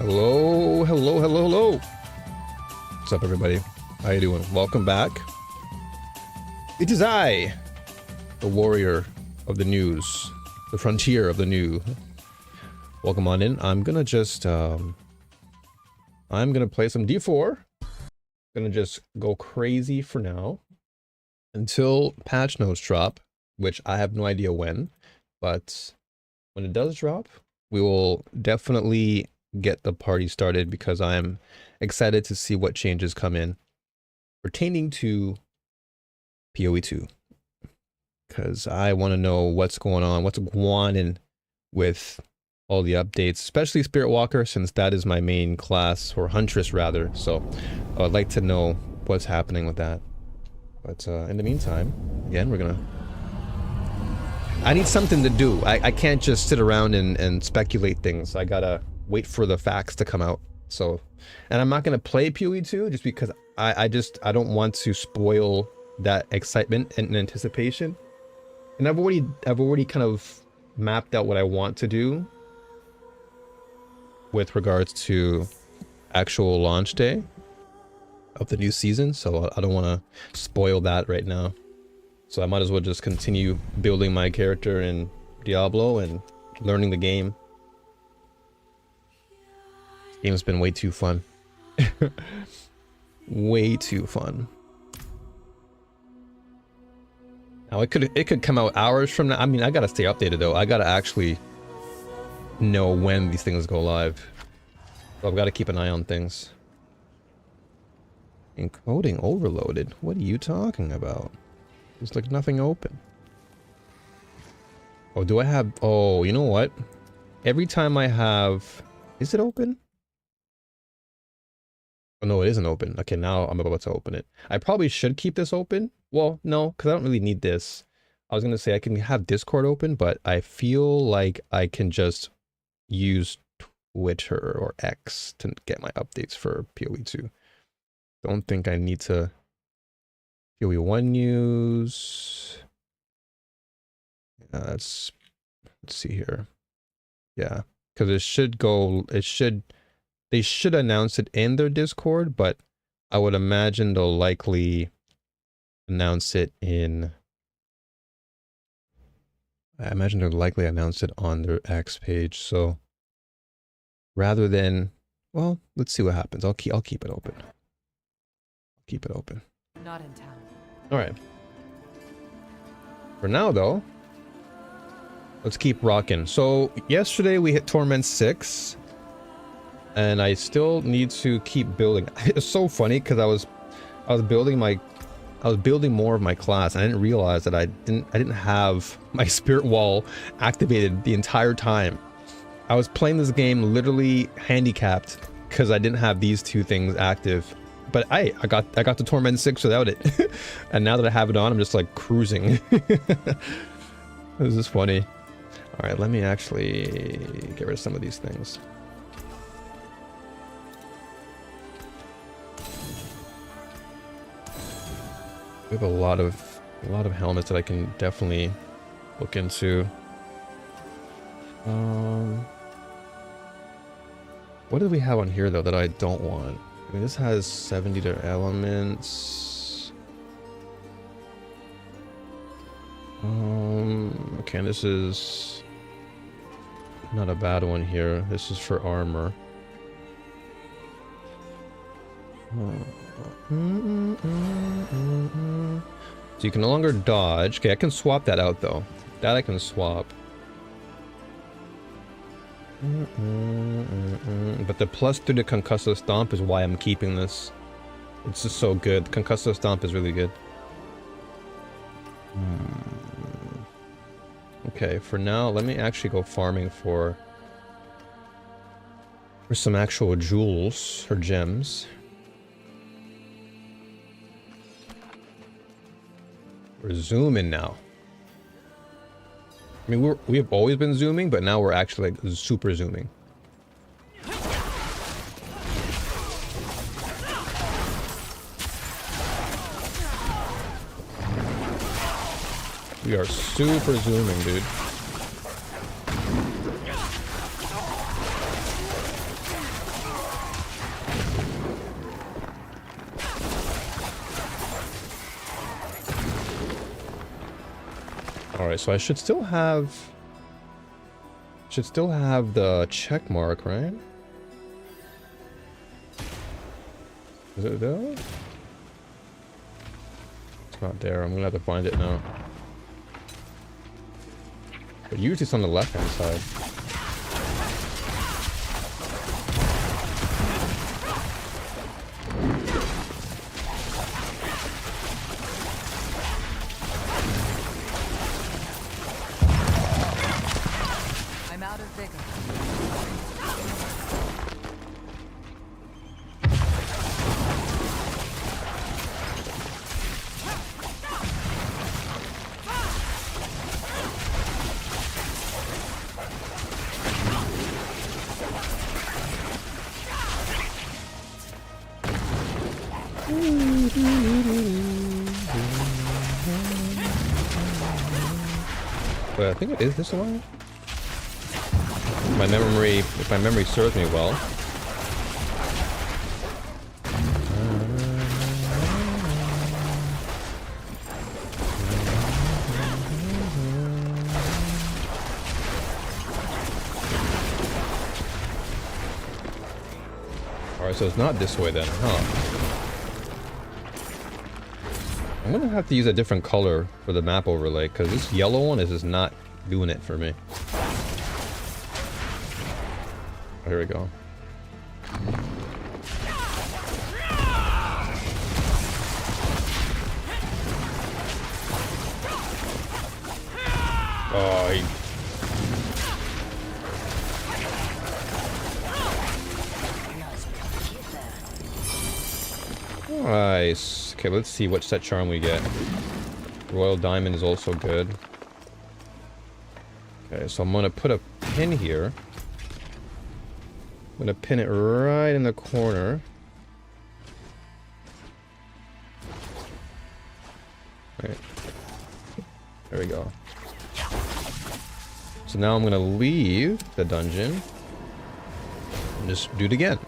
Hello, hello, hello, hello. What's up, everybody? How you doing? Welcome back. It is I, the warrior of the news, the frontier of the new. Welcome on in. I'm gonna just, I'm gonna play some D4. Gonna just go crazy for now until patch notes drop, which I have no idea when, but when it does drop, we will definitely get the party started because I'm excited to see what changes come in pertaining to PoE 2, because I want to know what's going on, what's going on with all the updates, especially Spirit Walker, since that is my main class, or Huntress rather. So I'd like to know what's happening with that. But in the meantime, again, I need something to do. I can't just sit around and speculate things. I gotta wait for the facts to come out. So, and I'm not gonna play PoE 2 just because I don't want to spoil that excitement and anticipation. And I've already kind of mapped out what I want to do with regards to actual launch day of the new season. So I don't want to spoil that right now. So I might as well just continue building my character in Diablo and learning the game. This game's been way too fun. Way too fun. Now it could come out hours from now. I mean, I gotta stay updated though. I gotta actually know when these things go live. So I've got to keep an eye on things. Encoding overloaded? What are you talking about? There's like nothing open. Oh, do I have... Oh, you know what? Every time I have... Is it open? Oh, no, it isn't open. Okay, now I'm about to open it. I probably should keep this open. Well, no, because I don't really need this. I was going to say I can have Discord open, but I feel like I can just use Twitter or X to get my updates for PoE 2. Don't think I need to... PoE 1 news. Let's see here. Yeah, because it should go, they should announce it in their Discord, but I would imagine they'll likely announce it in, on their X page. So rather than, well, let's see what happens. I'll keep it open. Keep it open. Not in town. All right. For now, though, let's keep rocking. So yesterday we hit Torment 6, and I still need to keep building. It's so funny because I was building more of my class. And I didn't realize that I didn't have my spirit wall activated the entire time. I was playing this game literally handicapped because I didn't have these two things active. But I got the Torment 6 without it. And now that I have it on, I'm just like cruising. This is funny. All right, let me actually get rid of some of these things. We have a lot of helmets that I can definitely look into. What do we have on here though that I don't want? I mean, this has 70 to elements. Okay, this is not a bad one here. This is for armor. So you can no longer dodge. Okay, I can swap that out though. That I can swap. But the +3 to Concussive Stomp is why I'm keeping this. It's just so good. Concussive Stomp is really good. Okay, for now, let me actually go farming for some actual jewels or gems. We're zooming now. I mean, we have always been zooming, but now we're actually like super zooming. We are super zooming, dude. Alright, so I should still have the check mark, right? Is it there? It's not there. I'm gonna have to find it now. But usually it's on the left hand side. But I think it is this one. If my memory serves me well. Alright, so it's not this way then, huh? I'm gonna have to use a different color for the map overlay, because this yellow one is just not doing it for me. Oh, here we go. Oh, nice. Okay, let's see what set charm we get. Royal Diamond is also good. Okay, so I'm gonna put a pin here. I'm gonna pin it right in the corner. Right. There we go. So now I'm gonna leave the dungeon and just do it again.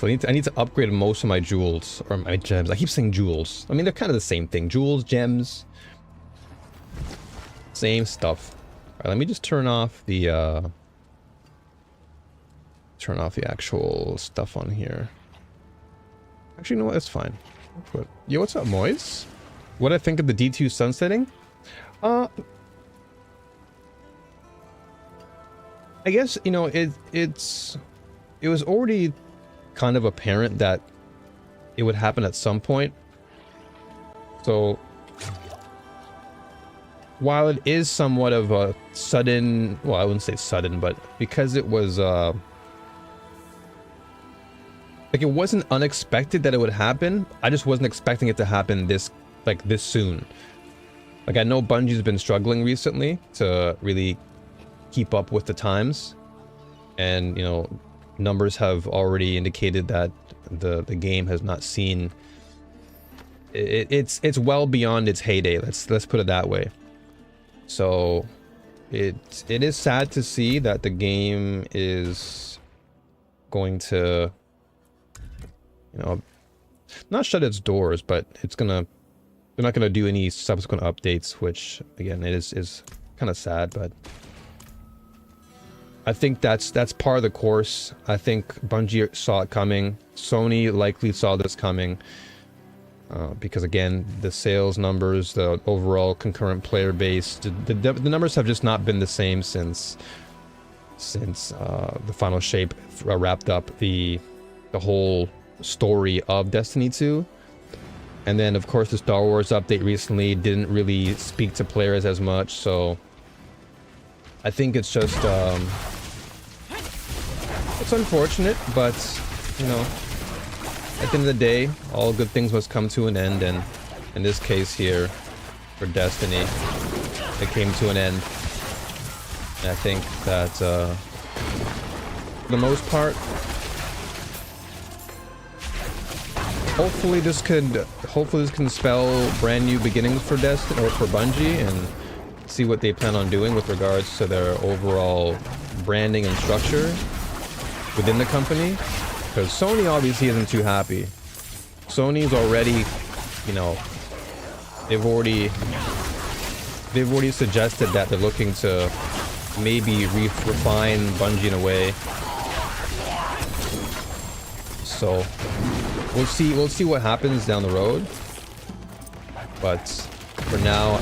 I need to upgrade most of my jewels, or my gems. I keep saying jewels. I mean, they're kind of the same thing. Jewels, gems, same stuff. All right, let me just turn off the actual stuff on here. Actually, you know what? That's fine. Yo, what's up, Moise? What I think of the D2 sunsetting? I guess, you know, it was already kind of apparent that it would happen at some point. So while it is somewhat of a sudden, well, I wouldn't say sudden, but because it was like, it wasn't unexpected that it would happen. I just wasn't expecting it to happen this soon. Like, I know Bungie's been struggling recently to really keep up with the times, and, you know, numbers have already indicated that the game has not seen it's well beyond its heyday. Let's put it that way. So it is sad to see that the game is going to, you know, not shut its doors, but they're not gonna do any subsequent updates, which again, it is kind of sad, but I think that's part of the course. I think Bungie saw it coming. Sony likely saw this coming. Because again, the sales numbers, the overall concurrent player base, the numbers have just not been the same since the final shape wrapped up the whole story of Destiny 2. And then, of course, the Star Wars update recently didn't really speak to players as much, so I think it's just, it's unfortunate, but, you know, at the end of the day, all good things must come to an end, and in this case here, for Destiny, it came to an end. And I think that, for the most part, hopefully this can spell brand new beginnings for Destiny, or for Bungie, and see what they plan on doing with regards to their overall branding and structure within the company. because Sony obviously isn't too happy. Sony's already, you know, they've already suggested that they're looking to maybe refine Bungie in a way. So we'll see what happens down the road. But for now,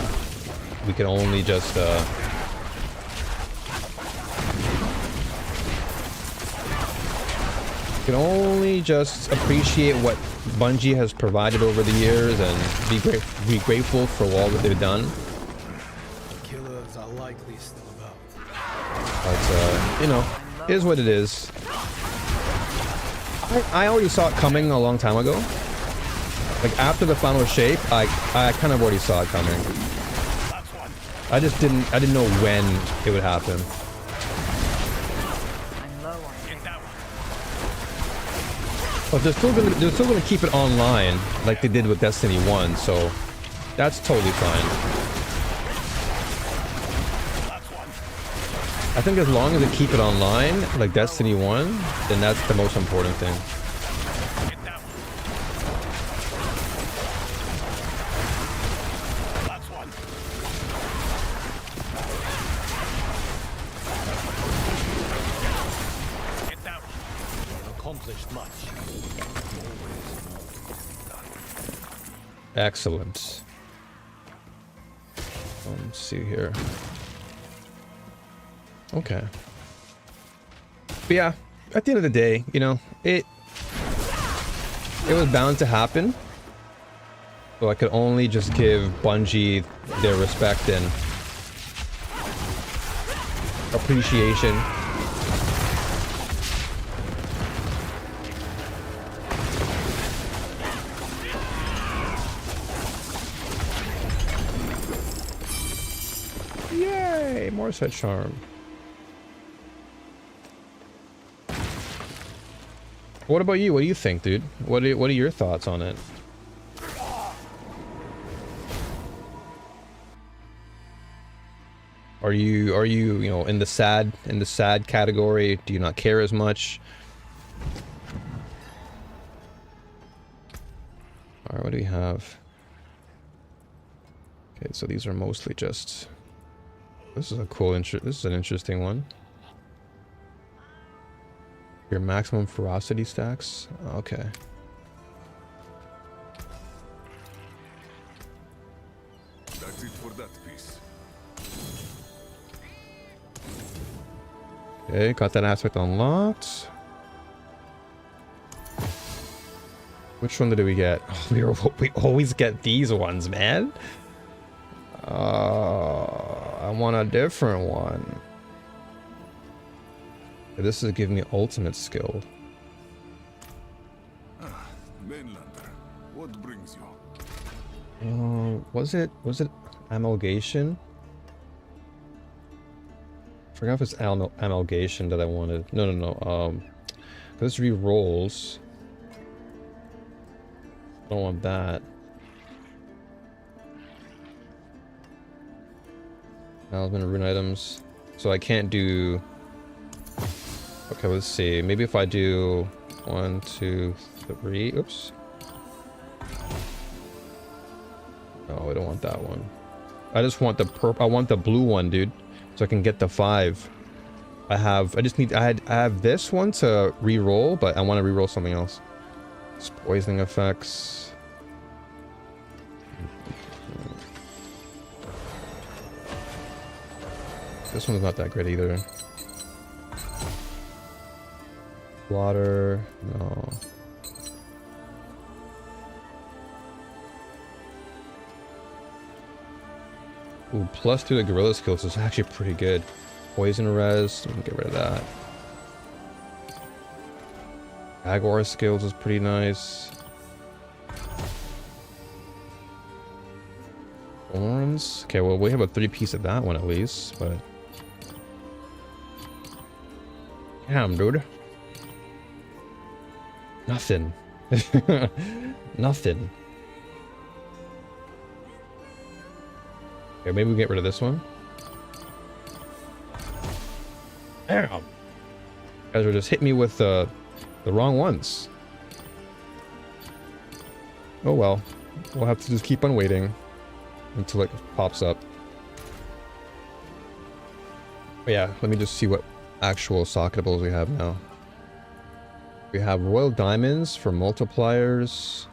we can only just appreciate what Bungie has provided over the years and be grateful for all that they've done. Killers are likely still about. But you know, it is what it is. I already saw it coming a long time ago. Like after the final shape, I kind of already saw it coming. I didn't know when it would happen. But they're still gonna keep it online like they did with Destiny 1, so that's totally fine. I think as long as they keep it online like Destiny 1, then that's the most important thing. Excellent. Let's see here. Okay. But yeah, at the end of the day, you know, it was bound to happen. So I could only just give Bungie their respect and appreciation. Yay, more set charm. What about you? What do you think, dude? What are your thoughts on it? Are you know, in the sad category? Do you not care as much? All right, what do we have? Okay, so these are mostly just. This is a cool this is an interesting one. Your maximum ferocity stacks. Okay. That's it for that piece. Okay, got that aspect unlocked. Which one did we get? Oh, we always get these ones, man. I want a different one. This is giving me ultimate skill. Mainlander, what brings you? Was it amalgamation? I forgot if it's amalgamation that I wanted. No. This re-rolls. I don't want that. Talisman rune items. So I can't do. Okay, let's see. Maybe if I do 1, 2, 3. Oops. No, I don't want that one. I just want the I want the blue one, dude. So I can get the 5. I have this one to re-roll, but I want to re-roll something else. It's poisoning effects. This one's not that great either. Water, no. Ooh, +2 to gorilla skills is actually pretty good. Poison res, we can get rid of that. Agor skills is pretty nice. Thorns. Okay, well we have a 3-piece of that one at least, but damn, dude. Nothing. Nothing. Okay, maybe we get rid of this one. Damn. Guys are just hitting me with The wrong ones. Oh well. We'll have to just keep on waiting until it pops up. But yeah, let me just see what actual socketables we have now. We have royal diamonds for multipliers.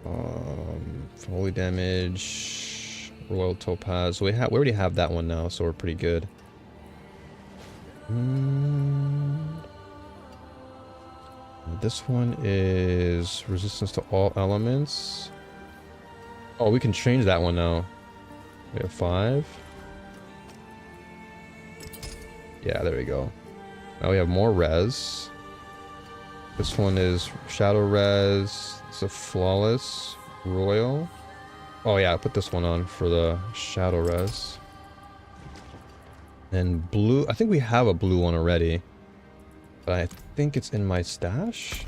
For holy damage. Royal topaz. We already have that one now, so we're pretty good. This one is resistance to all elements. Oh, we can change that one now. We have 5. Yeah, there we go. Now we have more res. This one is shadow res. It's a flawless royal. Oh yeah, I put this one on for the shadow res. And blue, I think we have a blue one already. But I think it's in my stash.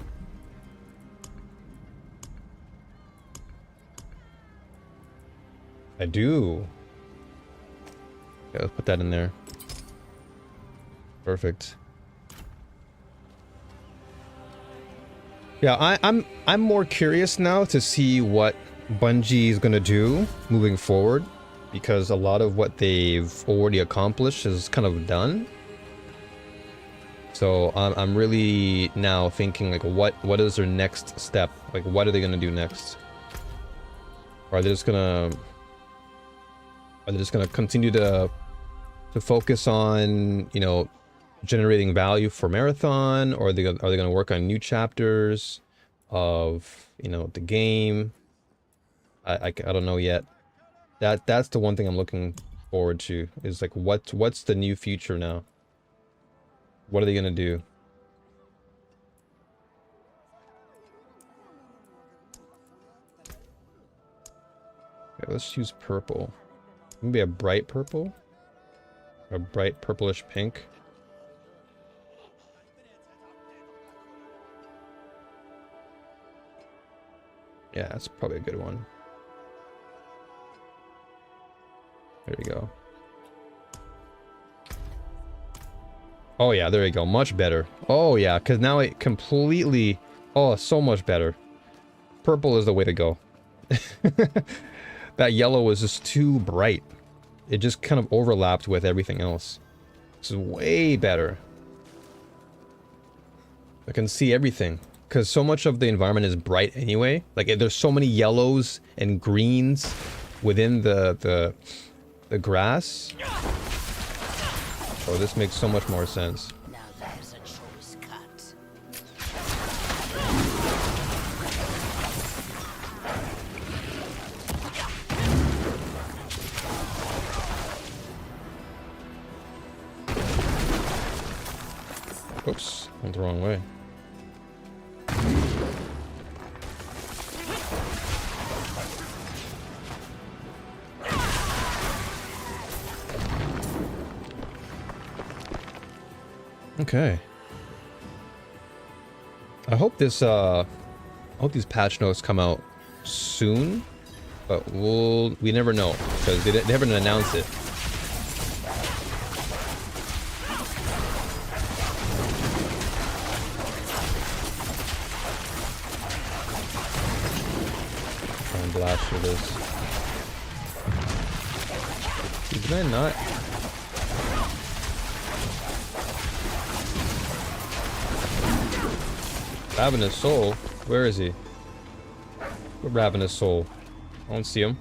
I do. Yeah, let's put that in there. Perfect. Yeah, I'm more curious now to see what Bungie is gonna do moving forward, because a lot of what they've already accomplished is kind of done. So I'm really now thinking like, what is their next step? Like, what are they gonna do next? Or are they just gonna continue to focus on, you know, generating value for Marathon, or are they gonna work on new chapters of, you know, the game? I don't know yet. That's the one thing I'm looking forward to, is like what's the new future now? What are they gonna do? Okay, let's use purple. Maybe a bright purple? A bright purplish pink. Yeah, that's probably a good one. There we go. Oh yeah, there we go. Much better. Oh yeah, because now it completely... Oh, so much better. Purple is the way to go. That yellow was just too bright. It just kind of overlapped with everything else. This is way better. I can see everything. Because so much of the environment is bright anyway. Like, there's so many yellows and greens within the grass. Oh, this makes so much more sense. Now there's a choice cut. Oops, went the wrong way. Okay. I hope this I hope these patch notes come out soon, but we never know, because they haven't announced it. Try and blast through this. Did I not? Ravenous Soul? Where is he? What Ravenous Soul? I don't see him.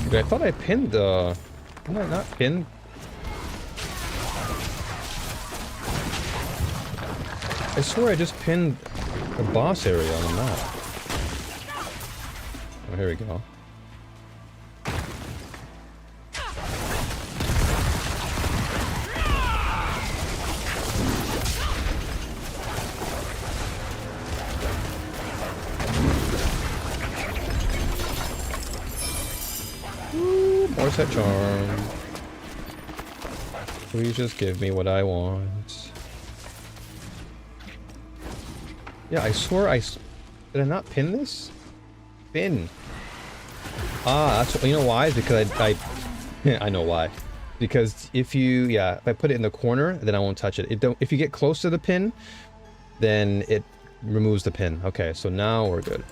Dude, I thought I pinned the... Did I not pin? I swear I just pinned the boss area on the map. Oh, here we go. Set charm. Please just give me what I want. Yeah, I swear did I not pin this? Pin. Ah, that's, you know why? Because I know why. Because if I put it in the corner, then I won't touch it. If you get close to the pin, then it removes the pin. Okay, so now we're good.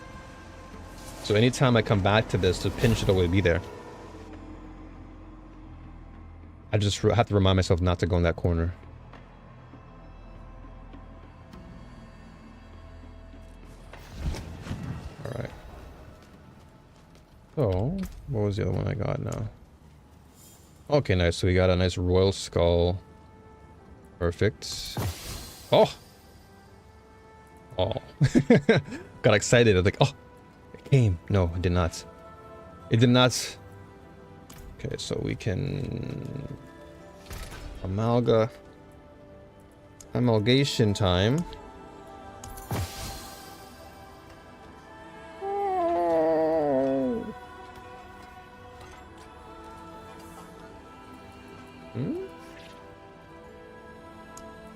So anytime I come back to this, the pin should always be there. I just have to remind myself not to go in that corner. Alright. So, what was the other one I got now? Okay, nice. So we got a nice royal skull. Perfect. Oh! Oh. Got excited. I was like, oh! It came. No, it did not. It did not. Okay, so we can... Amalgation time.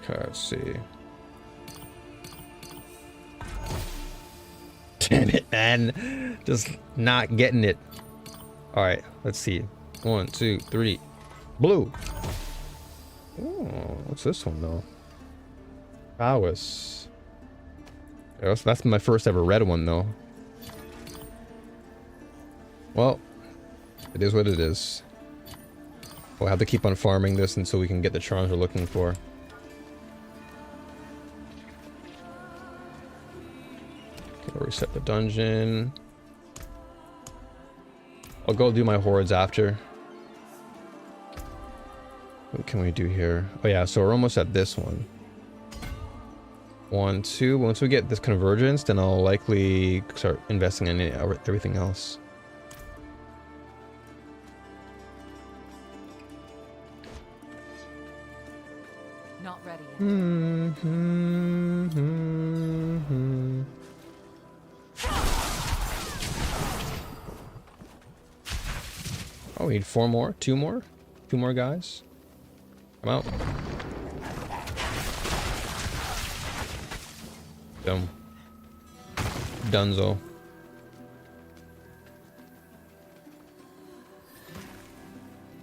Okay, let's see. Damn it, man. Just not getting it. Alright, let's see. 1, 2, 3. Blue. Oh, what's this one though? Prowess. That's my first ever red one though. Well, it is what it is. We'll have to keep on farming this until we can get the charms we're looking for. Okay, we'll reset the dungeon. I'll go do my hordes after. What can we do here? Oh yeah, so we're almost at this one. 1, 2. Once we get this convergence, then I'll likely start investing in everything else. Not ready yet. Oh, we need 4 more? 2 more? 2 more guys? I'm out. Done. Dunzo.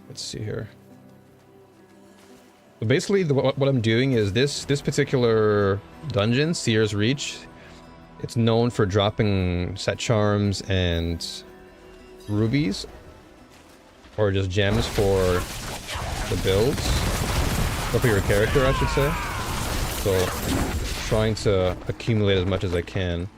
Let's see here. So basically, what I'm doing is this particular dungeon, Seer's Reach, it's known for dropping set charms and rubies, or just gems for the builds, or for your character, I should say. So, trying to accumulate as much as I can.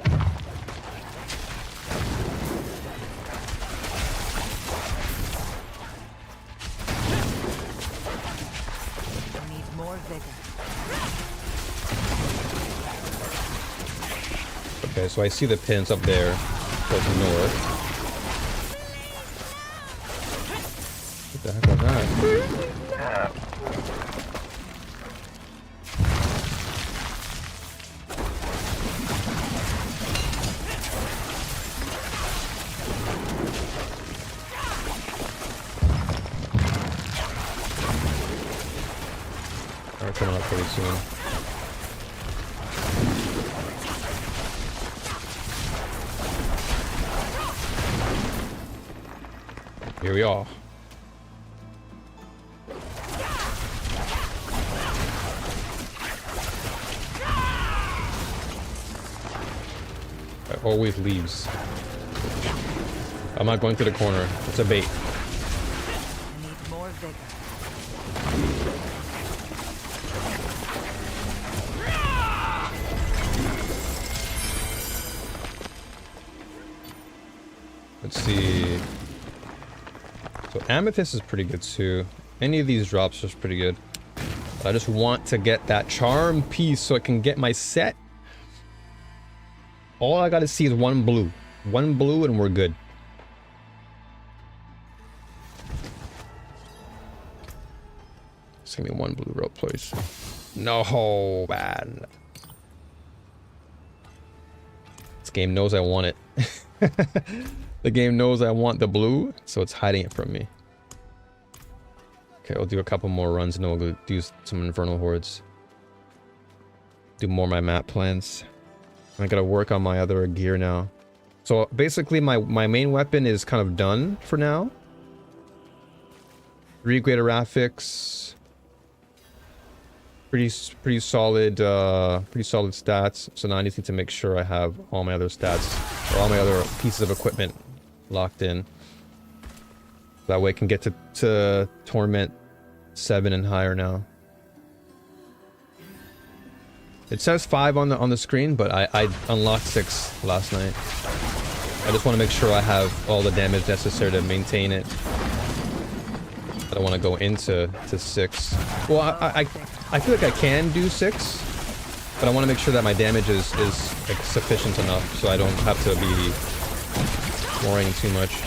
Okay, so I see the pins up there towards the north. What the heck was that? Alright, coming up pretty soon. Here we are. It always leaves. I'm not going to the corner. It's a bait. I need more vigor. Let's see. So amethyst is pretty good too. Any of these drops is pretty good. But I just want to get that charm piece so I can get my set. All I gotta see is 1 blue. 1 blue and we're good. Just give me 1 blue rope, please. No, man. This game knows I want it. The game knows I want the blue, so it's hiding it from me. Okay, I'll do a couple more runs and then we'll do some Infernal Hordes. Do more of my map plans. I gotta work on my other gear now. So basically my main weapon is kind of done for now. 3 greater graphics. Pretty solid stats. So now I just need to make sure I have all my other stats, or all my other pieces of equipment locked in. That way I can get to Torment 7 and higher now. It says 5 on the screen, but I unlocked 6 last night. I just want to make sure I have all the damage necessary to maintain it. I don't want to go into 6. Well, I feel like I can do 6, but I want to make sure that my damage is like sufficient enough, so I don't have to be worrying too much.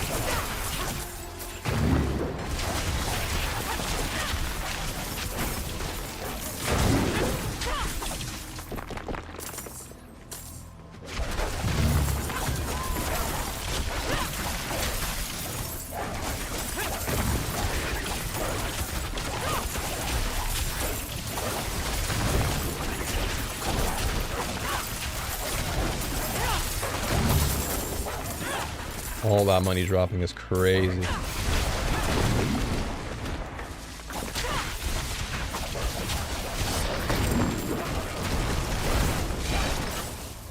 All that money dropping is crazy.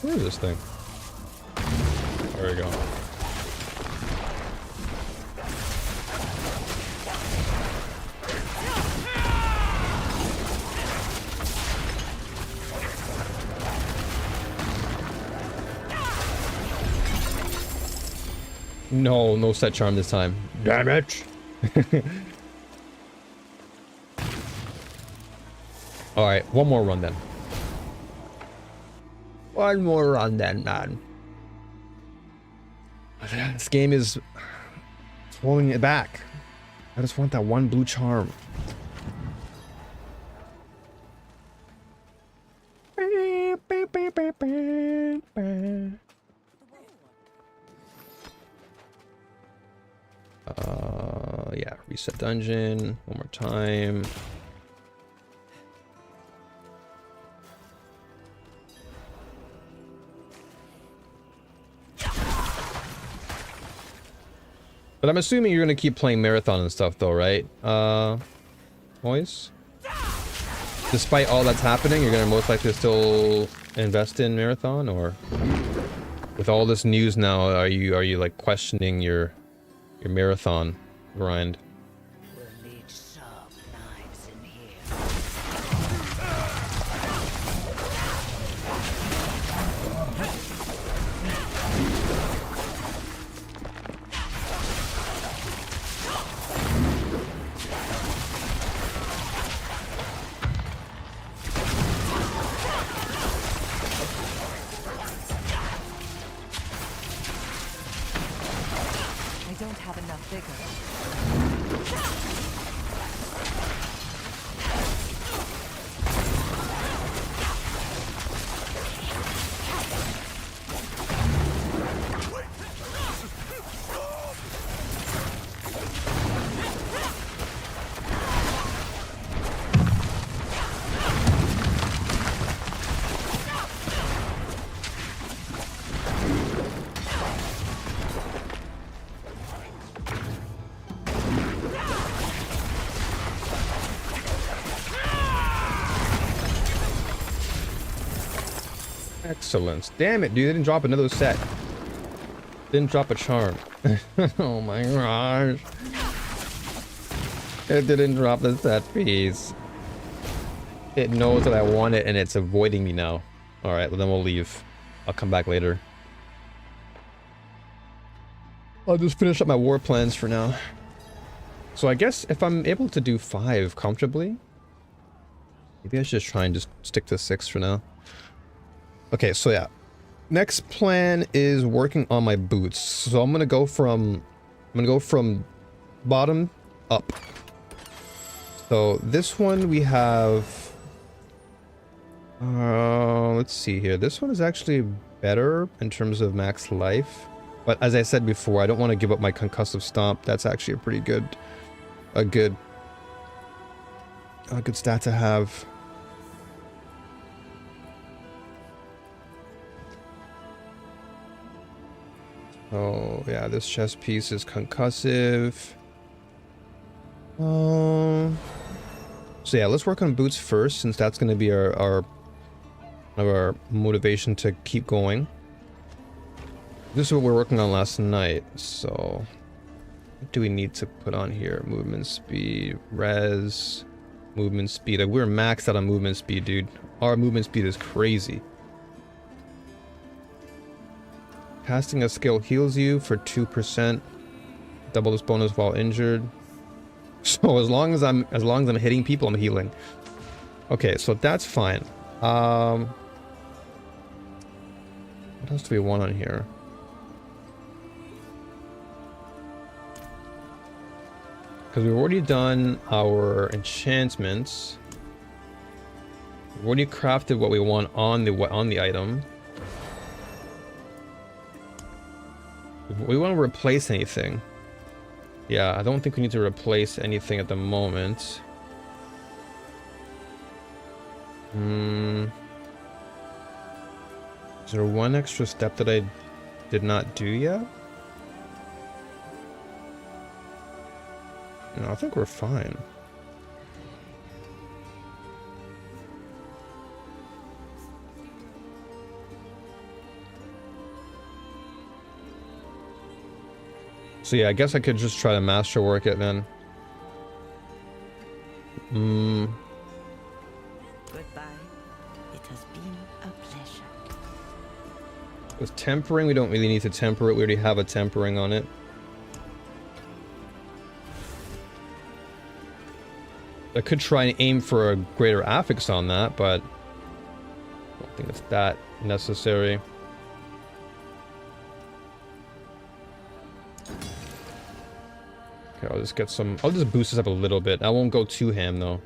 Where is this thing? There we go. No, no set charm this time. Damn it! Alright, one more run then. One more run then, man. This game is holding it back. I just want that one blue charm. Yeah, reset dungeon one more time. But I'm assuming you're gonna keep playing Marathon and stuff though, right? Boys? Despite all that's happening, you're gonna most likely still invest in Marathon, or with all this news now, are you like questioning your Marathon grind? We'll need sharp knives in here. I don't have enough vigor. Excellent. Damn it, dude. They didn't drop another set. Didn't drop a charm. Oh my gosh. It didn't drop the set piece. It knows that I want it and it's avoiding me now. Alright, well then we'll leave. I'll come back later. I'll just finish up my war plans for now. So I guess if I'm able to do 5 comfortably, maybe I should just try and just stick to 6 for now. Okay, so yeah. Next plan is working on my boots. So I'm gonna go from bottom up. So this one we have let's see here. This one is actually better in terms of max life. But as I said before, I don't want to give up my concussive stomp. That's actually a pretty good good stat to have. Oh, yeah, this chest piece is concussive. So yeah, let's work on boots first, since that's going to be our motivation to keep going. This is what we were working on last night, so... What do we need to put on here? Movement speed, res, movement speed. Like, we're maxed out on movement speed, dude. Our movement speed is crazy. Casting a skill heals you for 2%. Double this bonus while injured. So as long as I'm hitting people, I'm healing. Okay, so that's fine. What else do we want on here? Because we've already done our enchantments. We've already crafted what we want on the item. We want to replace anything. Yeah, I don't think we need to replace anything at the moment. Is there one extra step that I did not do yet? No, I think we're fine. So yeah, I guess I could just try to masterwork it then. Goodbye. It has been a pleasure. With tempering, we don't really need to temper it. We already have a tempering on it. I could try and aim for a greater affix on that, but I don't think it's that necessary. Okay, I'll just get some... I'll just boost this up a little bit. I won't go too ham, though.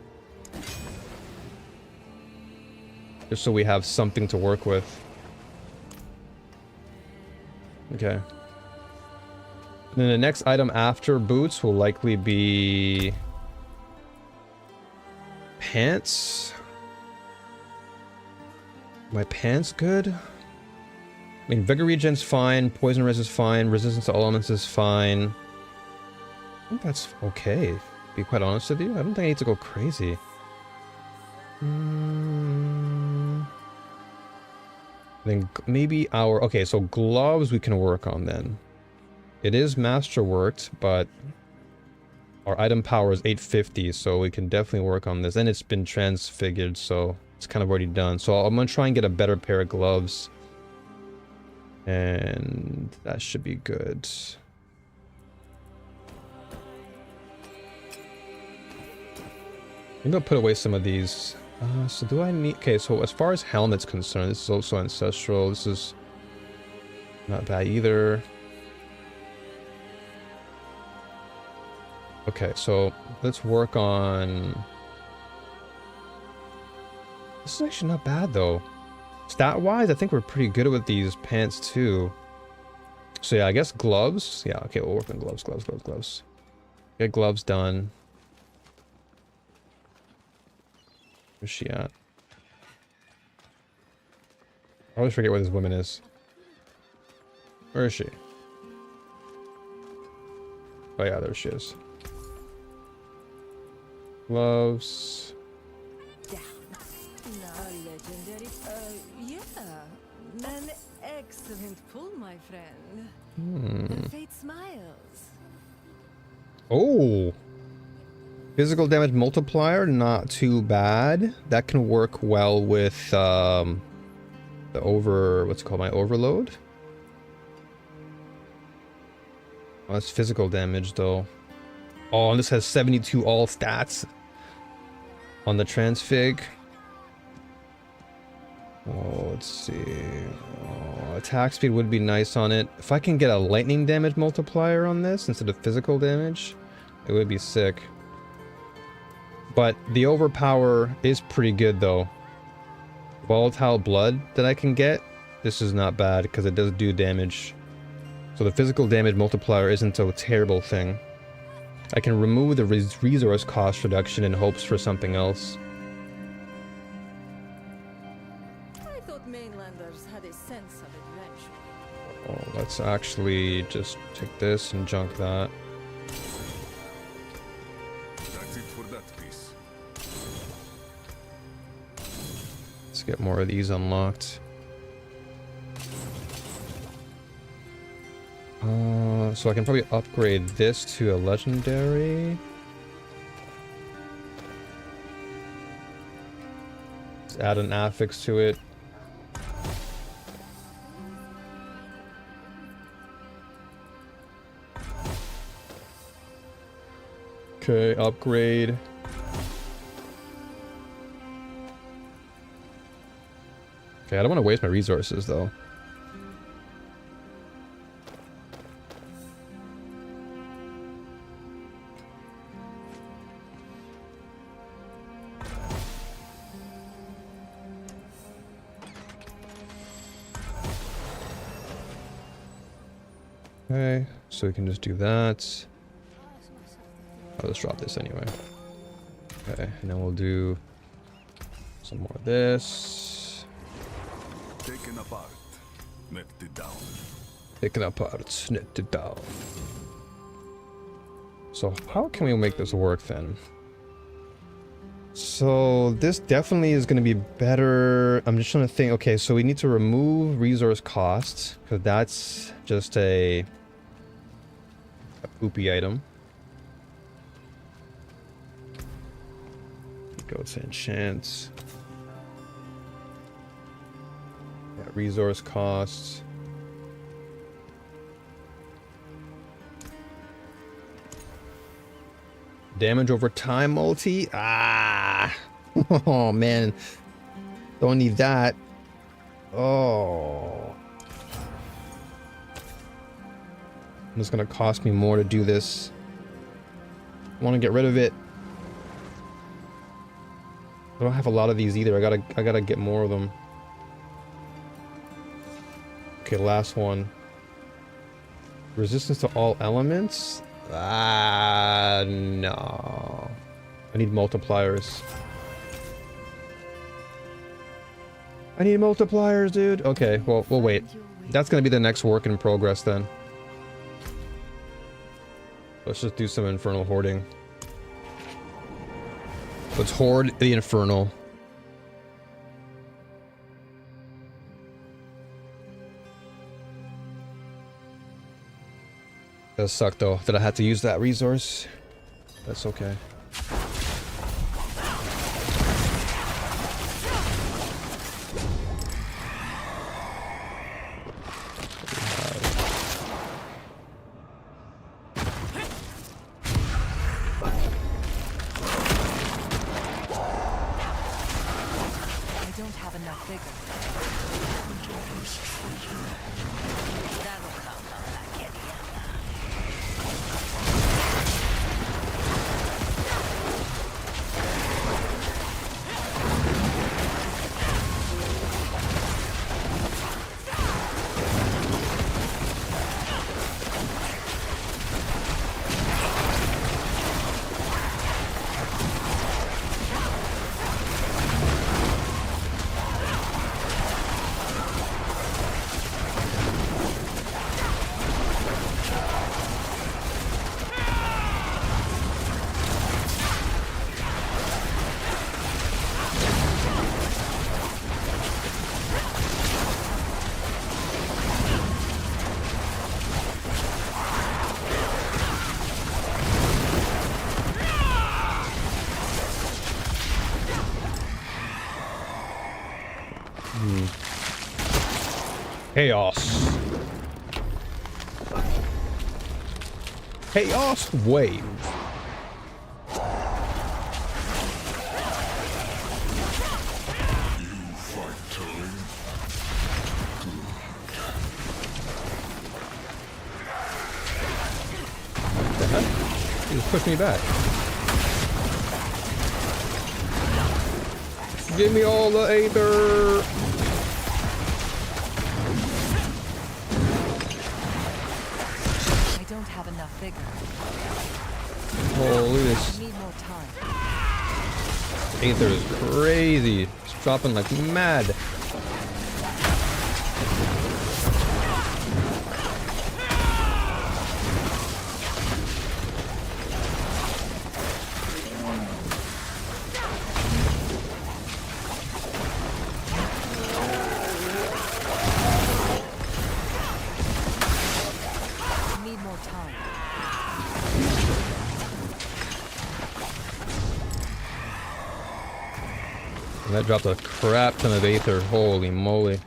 Just so we have something to work with. Okay. And then the next item after boots will likely be... pants? My pants good? I mean, Vigor Regen's fine, Poison Res is fine, Resistance to all elements is fine. I think that's okay, to be quite honest with you. I don't think I need to go crazy. Then maybe our... Okay, so gloves we can work on then. It is masterworked, but our item power is 850, so we can definitely work on this. And it's been transfigured, so it's kind of already done. So I'm going to try and get a better pair of gloves. And that should be good. Maybe I'll put away some of these. So do I need... Okay, so as far as helmet's concerned, this is also ancestral. This is not bad either. Okay, so let's work on... This is actually not bad, though. Stat-wise, I think we're pretty good with these pants, too. So yeah, I guess gloves. Yeah, okay, we'll work on gloves. Get gloves done. Where's she at? I always forget where this woman is. Where is she? Oh yeah, there she is. Gloves. Yeah, an excellent pull, my friend. The fate smiles. Oh! Physical damage multiplier, not too bad. That can work well with the what's it called, my overload. Oh, that's physical damage though. Oh, and this has 72 all stats on the transfig. Oh, let's see. Oh, attack speed would be nice on it. If I can get a lightning damage multiplier on this instead of physical damage, it would be sick. But the overpower is pretty good though. Volatile blood that I can get, this is not bad because it does do damage. So the physical damage multiplier isn't a terrible thing. I can remove the resource cost reduction in hopes for something else. I thought mainlanders had a sense of adventure. let's actually just take this and junk that. That's it for that piece. Let's get more of these unlocked. So I can probably upgrade this to a legendary. Let's add an affix to it. Okay, upgrade. Okay, I don't want to waste my resources though. Okay, so we can just do that. I'll just drop this anyway. Okay, and then we'll do some more of this. Taken apart, netted down. Taken apart, snitted down. So how can we make this work then? So this definitely is going to be better. I'm just trying to think. Okay, so we need to remove resource costs because that's just a poopy item. Go to enchant. Yeah, resource costs. Damage over time multi. Ah. Oh man. Don't need that. Oh. It's gonna cost me more to do this. I want to get rid of it. I don't have a lot of these either. I gotta get more of them. Okay, last one. Resistance to all elements? Ah, no. I need multipliers. I need multipliers, dude. Okay, well, we'll wait. That's gonna be the next work in progress then. Let's just do some infernal hoarding. Let's hoard the infernal. Does suck though that I had to use that resource. That's okay. Chaos. Chaos wave. What the heck? He just pushed me back. Give me all the aether. Holy this Aether is crazy. It's dropping like mad. And that dropped a crap ton of Aether. Holy moly.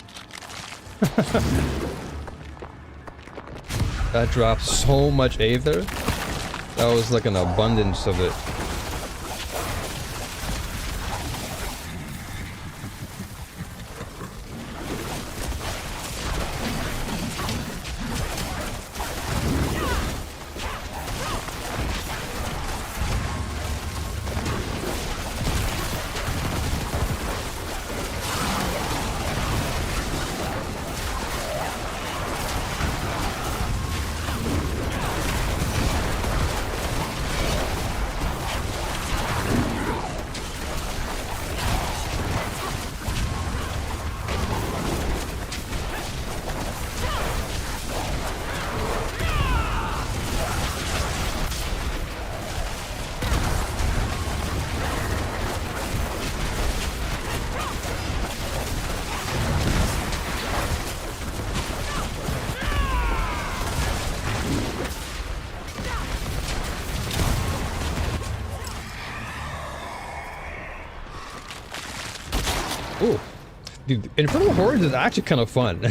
That dropped so much Aether. That was like an abundance of it. Ooh. Dude, Infernal Hordes is actually kind of fun.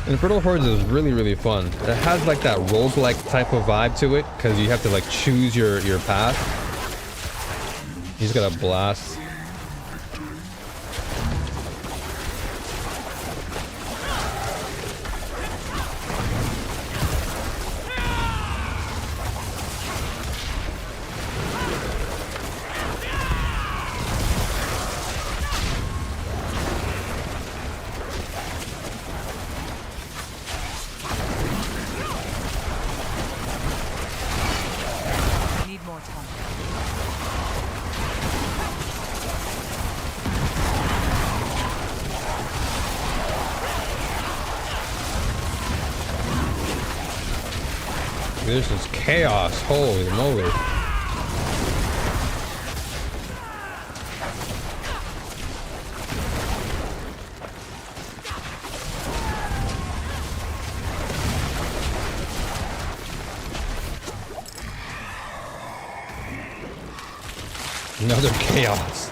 Infernal Hordes is really, really fun. It has like that roguelike type of vibe to it, because you have to like choose your path. He's got a blast. Need more time. This is chaos. Holy moly. Another chaos.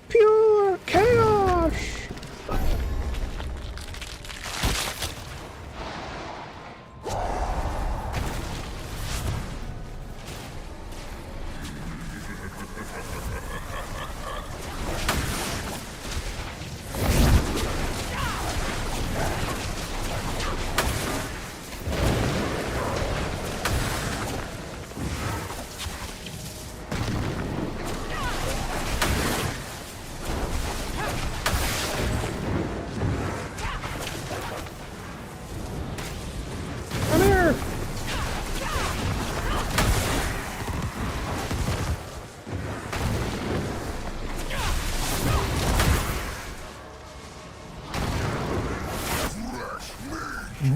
Pure chaos. Come here.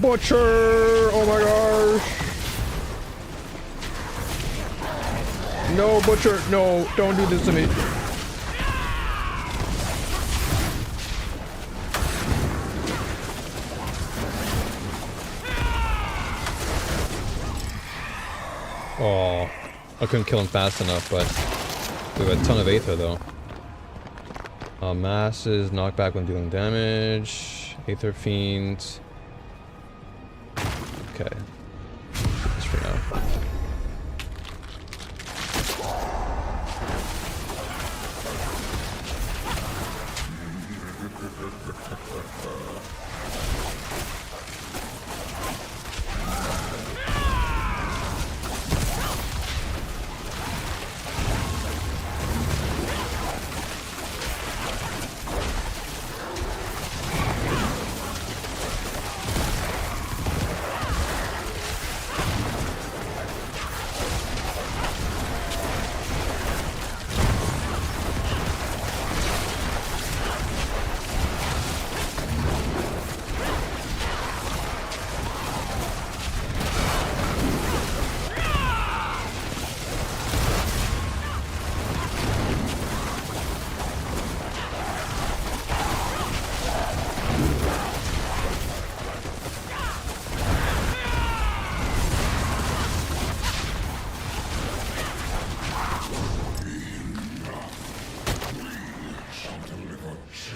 Butcher! Oh my gosh! No, Butcher! No, don't do this to me. Oh, I couldn't kill him fast enough, but we have a ton of Aether though. Masses, knockback when dealing damage, Aether Fiend. Okay, just for now.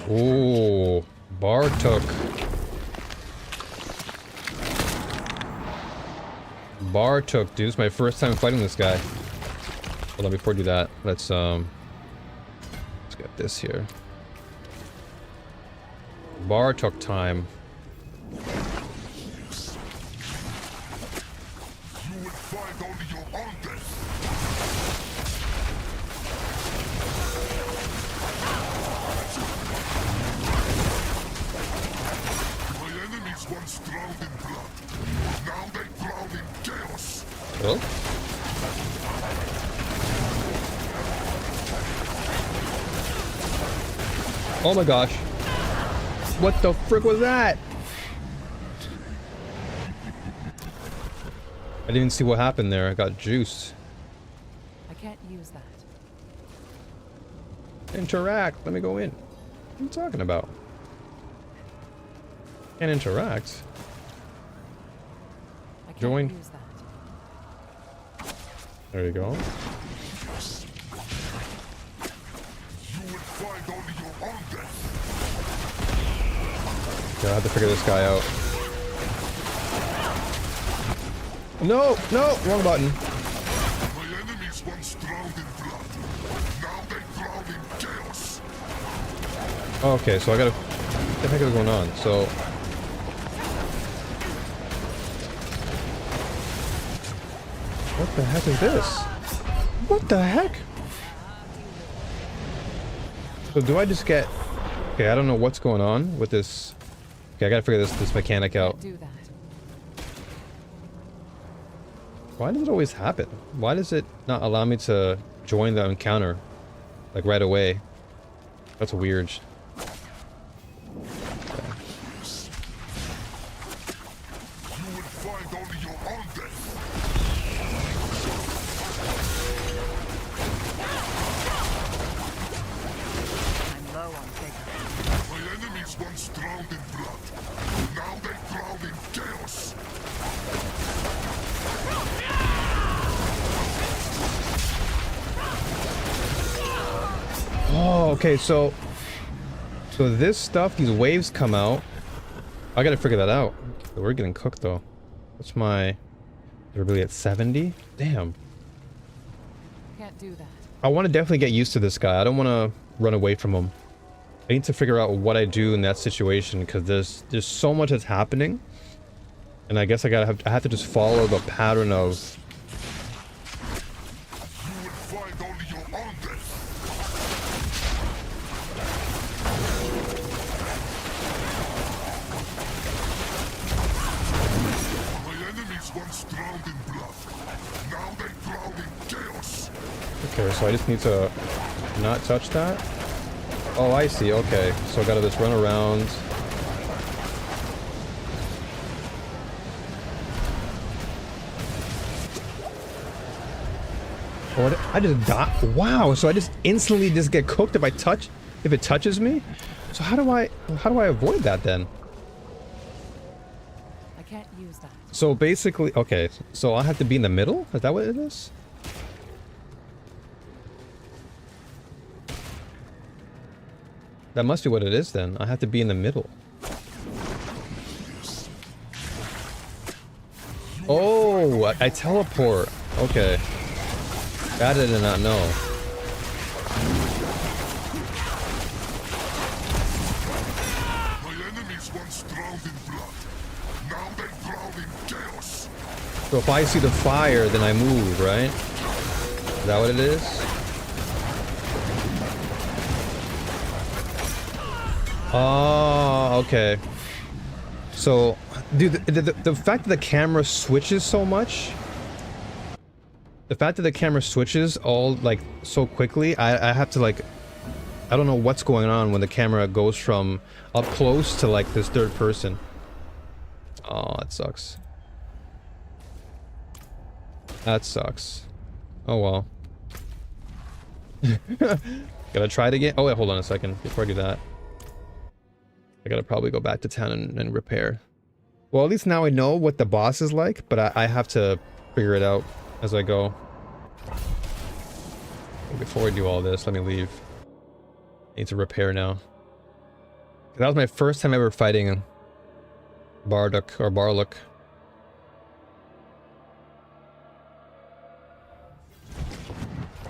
Oh, Bartok. Bartok, dude. It's my first time fighting this guy. Hold on, before I do that, let's get this here. Bartok time. You will find only your own death. My enemies once drowned in blood. Now they drown in chaos. Oh. Oh my gosh. What the frick was that? I didn't even see what happened there. I got juiced. I can't use that. Interact. Let me go in. What are you talking about? Can't interact. I can't Join. use that. There you go. You will find only your own death. Yeah, I have to figure this guy out. No, no, wrong button. My enemies once drowned in blood. Now they drown in chaos. Okay, so I gotta... What the heck is going on? So... What the heck is this? What the heck? So do I just get... Okay, I don't know what's going on with this... Okay, I gotta figure this mechanic out. Do that. Why does it always happen? Why does it not allow me to join the encounter? Like right away? That's weird. You will find only your own death. I'm low on vigor. My enemies once drowned in blood. Now they drown in chaos. Oh, okay, so this stuff, these waves come out. I gotta figure that out. We're getting cooked though. What's my durability at 70? Damn. Can't do that. I want to definitely get used to this guy. I don't want to run away from him. I need to figure out what I do in that situation because there's so much that's happening, and I guess I have to just follow the pattern of. You will find only your own death. My enemies once drowned in blood. Now they drown in chaos. Okay, so I just need to not touch that. Oh, I see. Okay, so I gotta just run around. What? I just die. Wow. So I just instantly just get cooked if it touches me. So how do I avoid that then? I can't use that. So basically, okay. So I have to be in the middle. Is that what it is? That must be what it is then. I have to be in the middle. Oh, I teleport. Okay. That I did not know. My enemies once drowned in blood. Now they drown in chaos. So if I see the fire, then I move, right? Is that what it is? Oh, okay. So, dude, the fact that the camera switches so much, the fact that the camera switches all like so quickly, I have to like, I don't know what's going on when the camera goes from up close to like this third person. Oh, it sucks. That sucks. Oh well. Gotta try it again. Oh wait, hold on a second before I do that. I gotta probably go back to town and repair. Well, at least now I know what the boss is like, but I have to figure it out as I go. Before I do all this, let me leave. I need to repair now. That was my first time ever fighting Bardock or Barlock.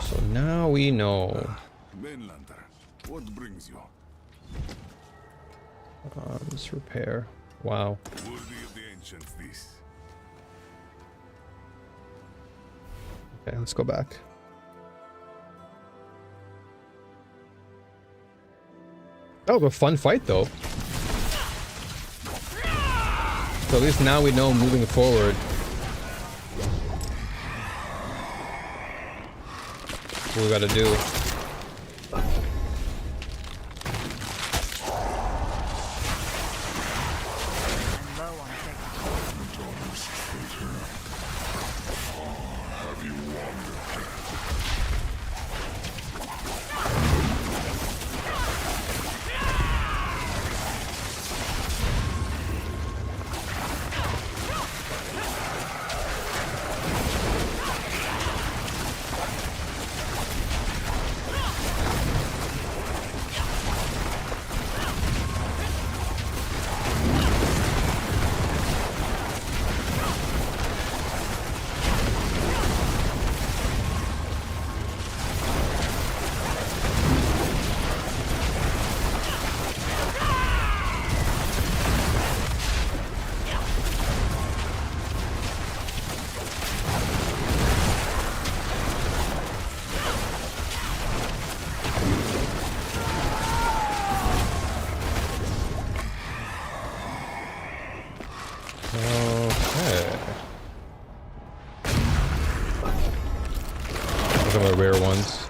So now we know. Mainlander, what brings you? Let's repair. Wow. Worthy of the ancients, this. Okay, let's go back. That was a fun fight, though. So at least now we know moving forward. What we gotta do. I'm low on Have you wandered? Okay. Those are my rare ones.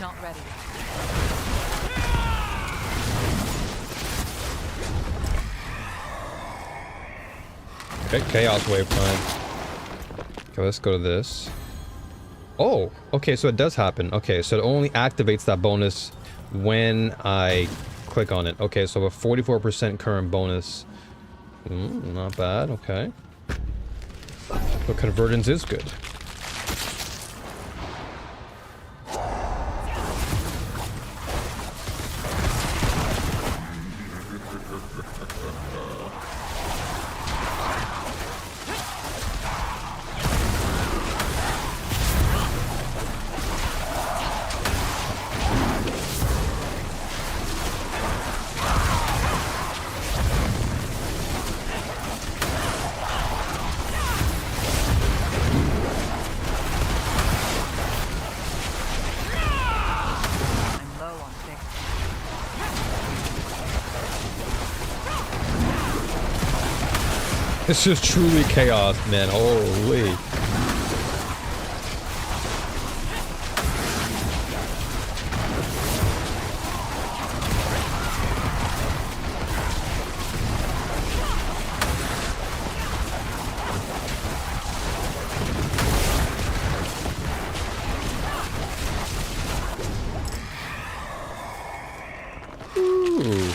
Not ready. Okay, Chaos Wave time. Okay, let's go to this. Oh, okay, so it does happen. Okay, so it only activates that bonus when I click on it. Okay, so a 44% current bonus. Not bad, okay. So convergence is good. I'm low on thick. This is truly chaos, man. Holy. Ooh.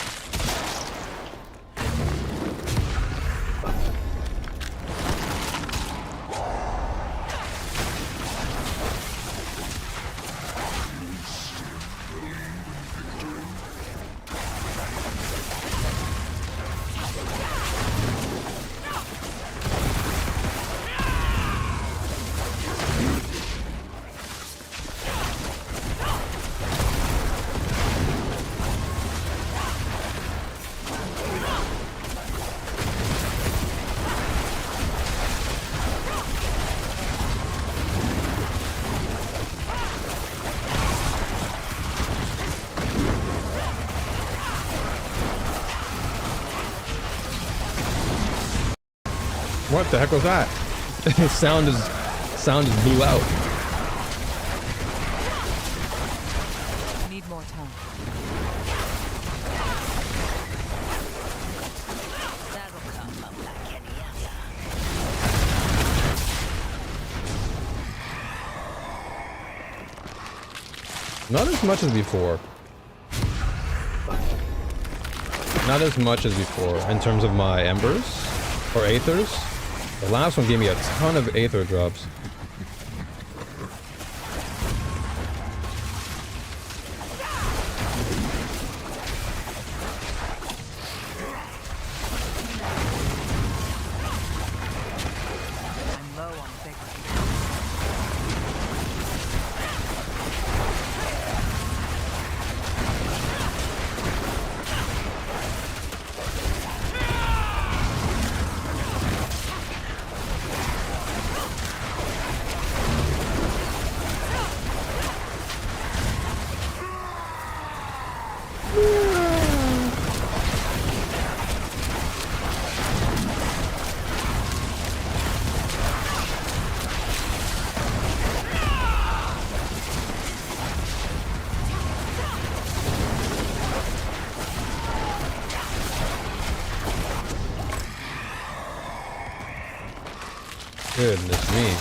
What the heck was that? sound just blew out. Need more time. That'll come up like any other. Not as much as before. Not as much as before in terms of my embers or aethers. The last one gave me a ton of aether drops. I'm low on vigor. Goodness me.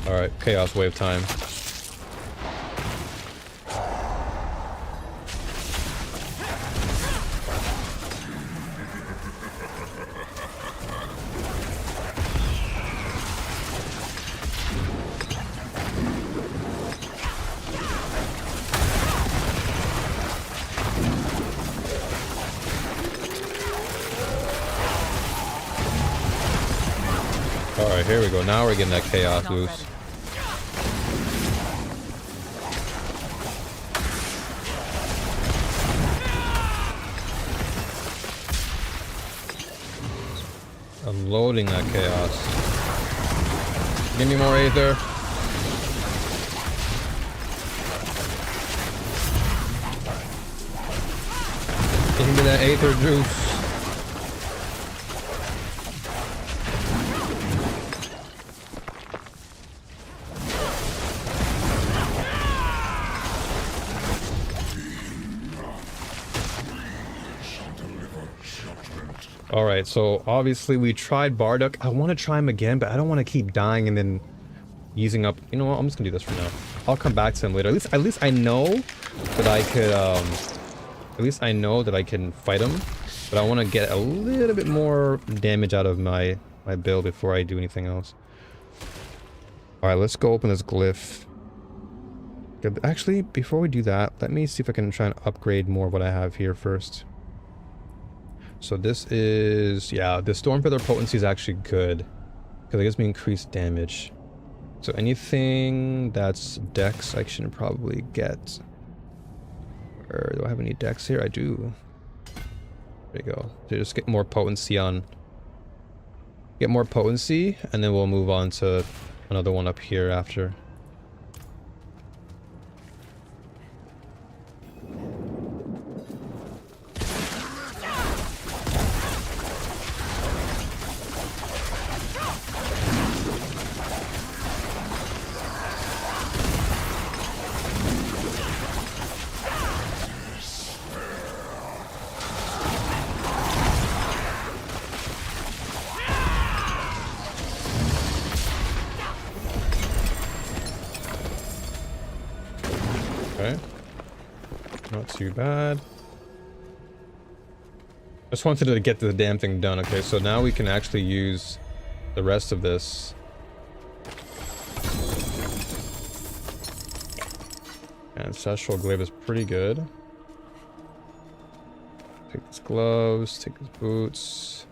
Alright, chaos wave time. Alright, here we go. Now we're getting that chaos Not loose. ready. Unloading that chaos. Give me more aether. Give me that aether juice. Alright, so obviously we tried Bardock. I want to try him again, but I don't want to keep dying and then using up... You know what? I'm just going to do this for now. I'll come back to him later. At least I know that I could... at least I know that I can fight him. But I want to get a little bit more damage out of my build before I do anything else. Alright, let's go open this glyph. Good. Actually, before we do that, let me see if I can try and upgrade more of what I have here first. So this is, yeah, the Storm Feather potency is actually good because it gives me increased damage. So anything that's dex I should probably get. Or do I have any dex here? I do. There you go. So just get more potency on. Get more potency, and then we'll move on to another one up here after. Okay. Not too bad. Just wanted to get the damn thing done. Okay, so now we can actually use the rest of this. Ancestral glaive is pretty good. Take these gloves, take these boots.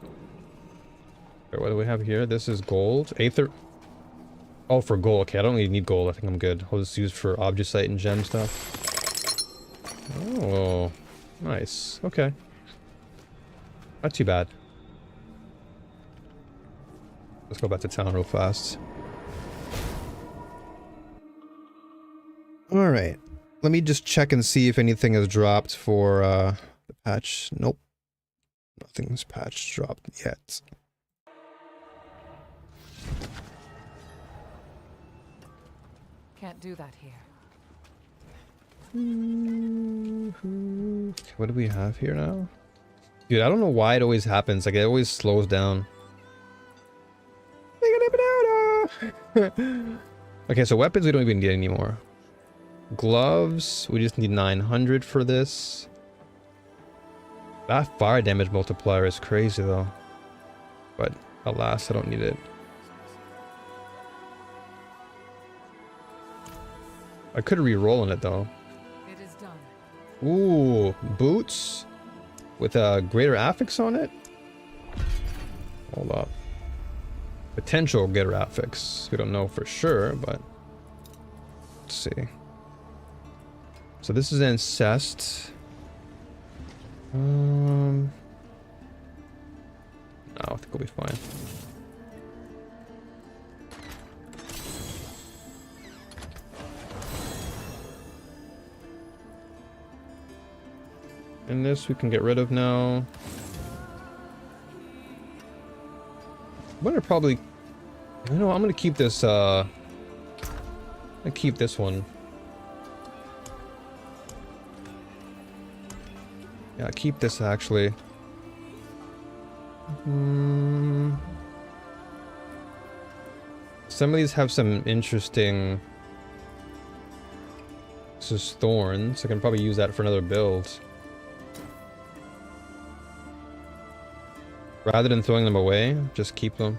Okay, what do we have here? This is gold. Aether. Oh, for gold. Okay, I don't really need gold. I think I'm good. I'll just use for obducite and gem stuff. Oh, nice. Okay. Not too bad. Let's go back to town real fast. Alright. Let me just check and see if anything has dropped for the patch. Nope. Nothing's patch dropped yet. Can't do that here. What do we have here now? Dude, I don't know why it always happens. Like, it always slows down. Okay, so weapons we don't even need anymore. Gloves, we just need 900 for this. That fire damage multiplier is crazy though. But alas, I don't need it. I could re-roll on it though. It is done. Ooh, boots with a greater affix on it. Hold up. Potential greater affix. We don't know for sure, but let's see. So this is incest. No, I think we'll be fine. And this we can get rid of now. I'm gonna probably, you know, I'm gonna keep this. I'm gonna keep this one. Yeah, keep this actually. Some of these have some interesting. This is thorns. I can probably use that for another build. Rather than throwing them away, just keep them.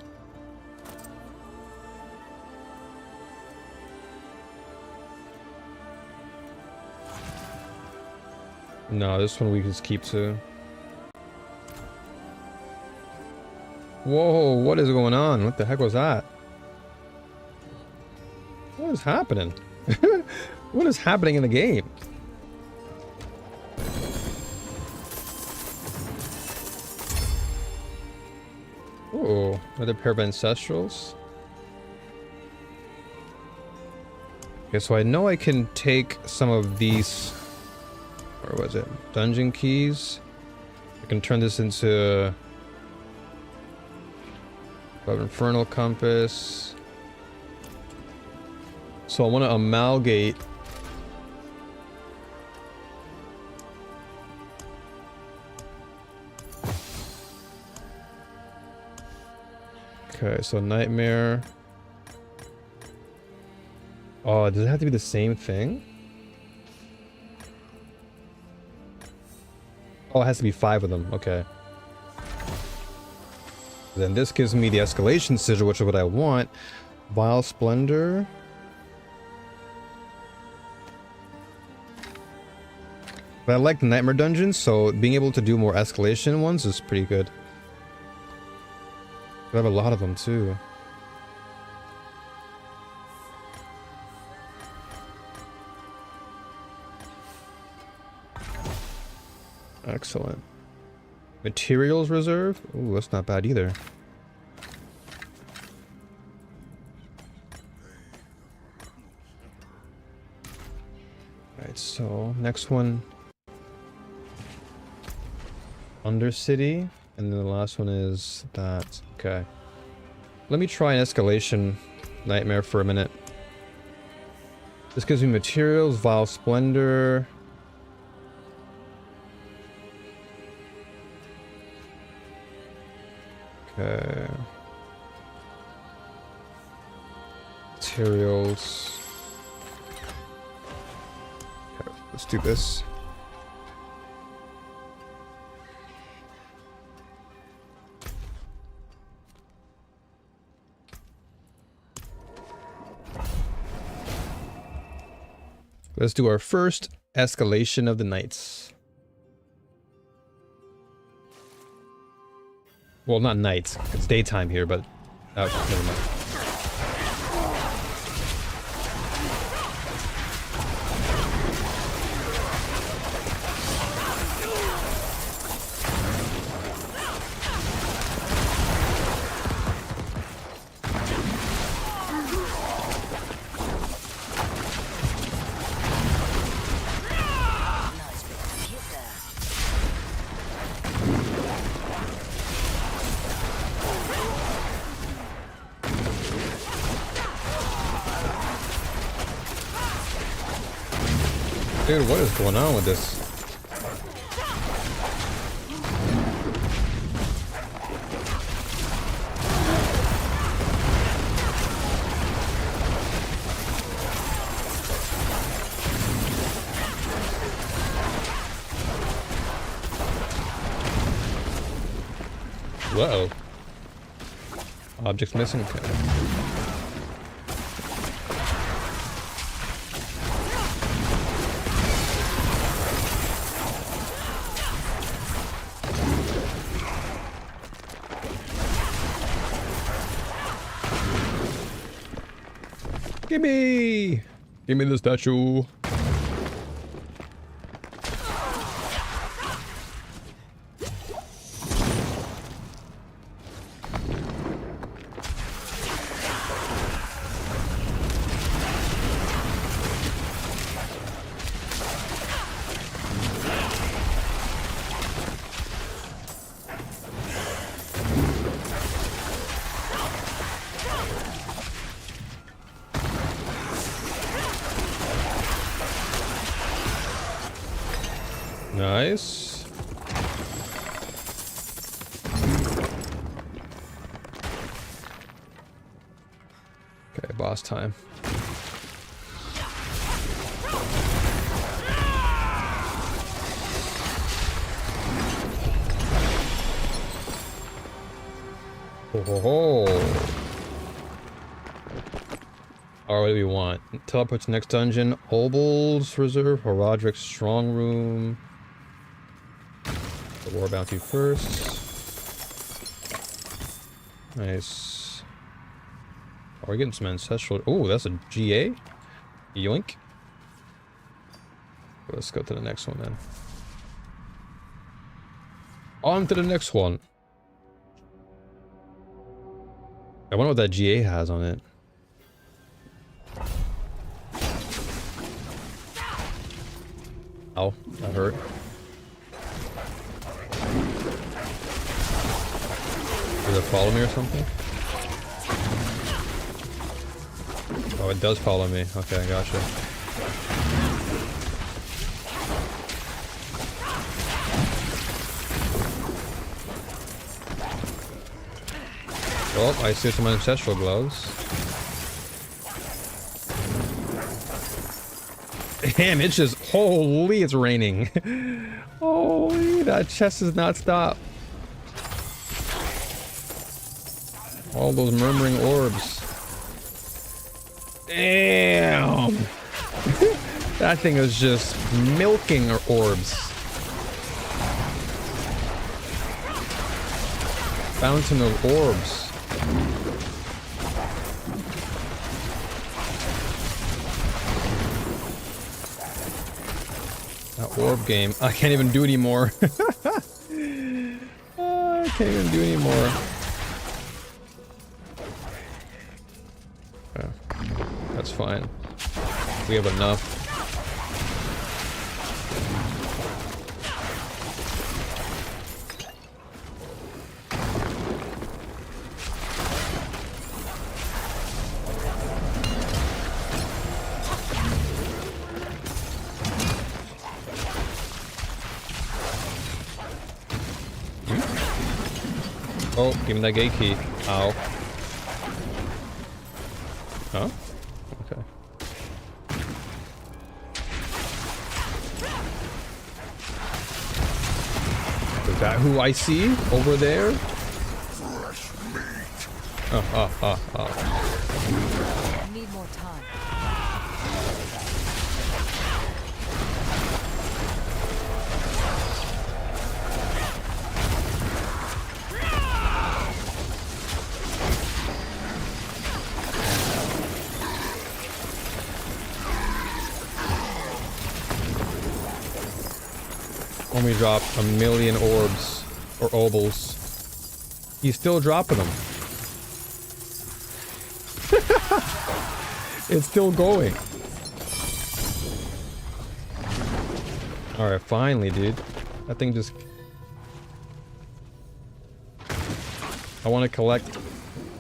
No, this one we just keep too. Whoa, what is going on? What the heck was that? What is happening? What is happening in the game? Oh, another pair of ancestrals. Okay, so I know I can take some of these, or was it dungeon keys? I can turn this into infernal compass. So I want to amalgate okay, so nightmare. Oh, does it have to be the same thing? Oh, it has to be 5 of them. Okay. Then this gives me the escalation sigil, which is what I want. Vile Splendor. But I like the nightmare dungeons, so being able to do more escalation ones is pretty good. I have a lot of them too. Excellent. Materials reserve? Ooh, that's not bad either. Alright, so next one. Undercity. And then the last one is that. Okay. Let me try an escalation nightmare for a minute. This gives me materials, Vile Splendor. Okay. Materials. Okay, let's do this. Let's do our first escalation of the nights. Well, not nights. It's daytime here, but... Oh, never mind. Dude, what is going on with this? Uh-oh. Objects missing. Okay. Gimme! Gimme the statue. Nice. Okay, boss time. Ho ho ho. Alright, what do we want? Teleport to next dungeon. Obel's Reserve or Roderick's Strong Room. The War Bounty first. Nice. Oh, we're getting some ancestral. Oh, that's a GA? Yoink. Let's go to the next one then. On to the next one. I wonder what that GA has on it. Ow, that hurt. Does it follow me or something? Oh, it does follow me. Okay, I gotcha. Oh, I see some ancestral gloves. Damn, it's just... Holy, it's raining. Holy, that chest does not stop. All those murmuring orbs. Damn! That thing is just milking orbs. Fountain of orbs. That orb game. I can't even do anymore. Oh, I can't even do anymore. That's fine. We have enough. Oh, give me that gate key. Ow. Huh? Okay. Is that who I see over there? I need more time. When we drop a million orbs or obels, he's still dropping them. It's still going. Alright, finally, dude. That thing just... I want to collect...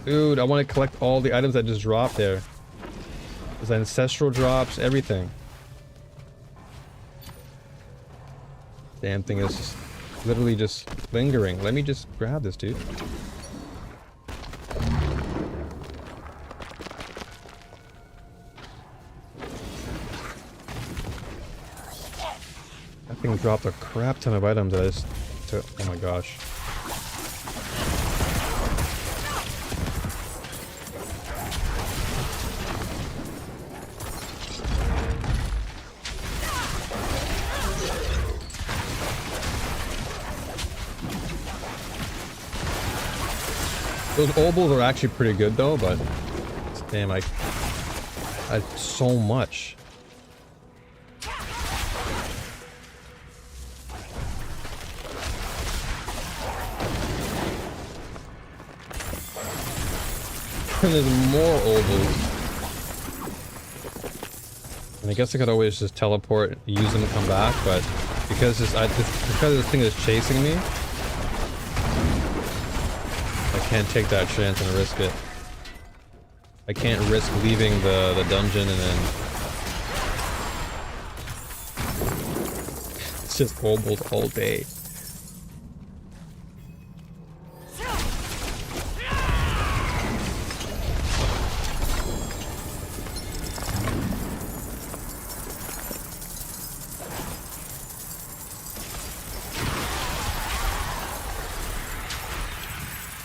Dude, I want to collect all the items that just dropped there. There's ancestral drops, everything. Damn thing is just literally just lingering. Let me just grab this, dude. That thing dropped a crap ton of items that I just took. Oh my gosh. Those obols are actually pretty good though, but damn, I had so much. And there's more obols. And I guess I could always just teleport, use them and come back, but because this thing is chasing me, I can't take that chance and risk it. I can't risk leaving the dungeon and then it's just obols all day.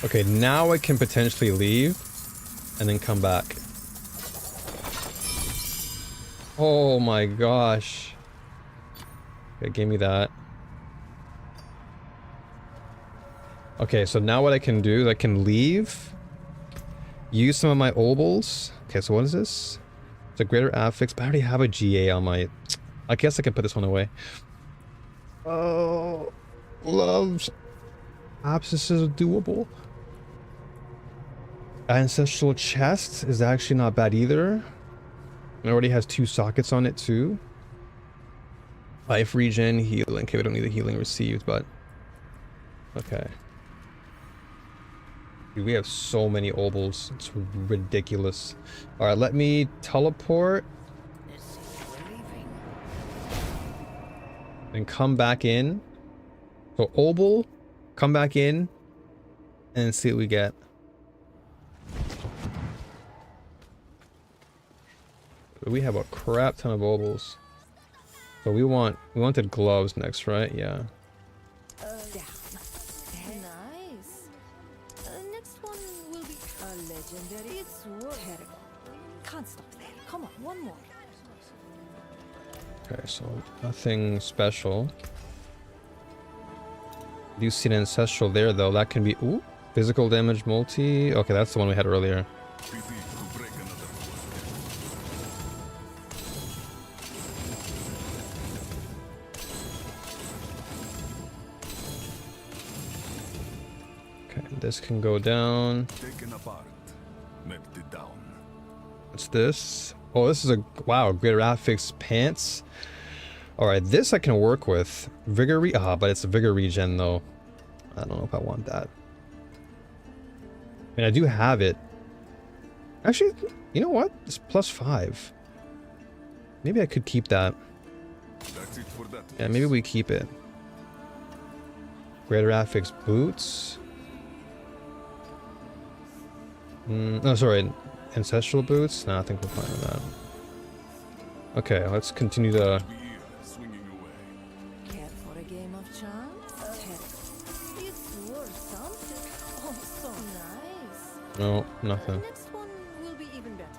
Okay, now I can potentially leave and then come back. Oh my gosh. Okay, give me that. Okay, so now what I can do is I can leave, use some of my obols. Okay, so what is this? It's a greater affix, but I already have a GA on my... I guess I can put this one away. Oh, loves. Abscess is doable. Ancestral chest is actually not bad either. It already has 2 sockets on it too. Life regen, healing. Okay, we don't need the healing received, but okay. Dude, we have so many obols. It's ridiculous. All right, let me teleport and come back in. So obol, come back in, and see what we get. We have a crap ton of obols. So we wanted gloves next, right? Yeah. Nice. Next one will be a legendary. It's terrible. Can't stop there. Come on, one more. Okay, so nothing special. Do you see an ancestral there though? That can be ooh, physical damage multi. Okay, that's the one we had earlier. This can go down. What's this? Oh, this is a wow, greater affix pants. All right, this I can work with. Vigor but it's a vigor regen though. I don't know if I want that. I mean, I do have it. Actually, you know what? It's +5. Maybe I could keep that. Yeah, maybe we keep it. Greater affix boots. No, sorry, ancestral boots? No, I think we're fine with that. Okay, let's continue to... Care for a game of chance? It's worth something. Oh, so nice. No, nothing. Next one will be even better.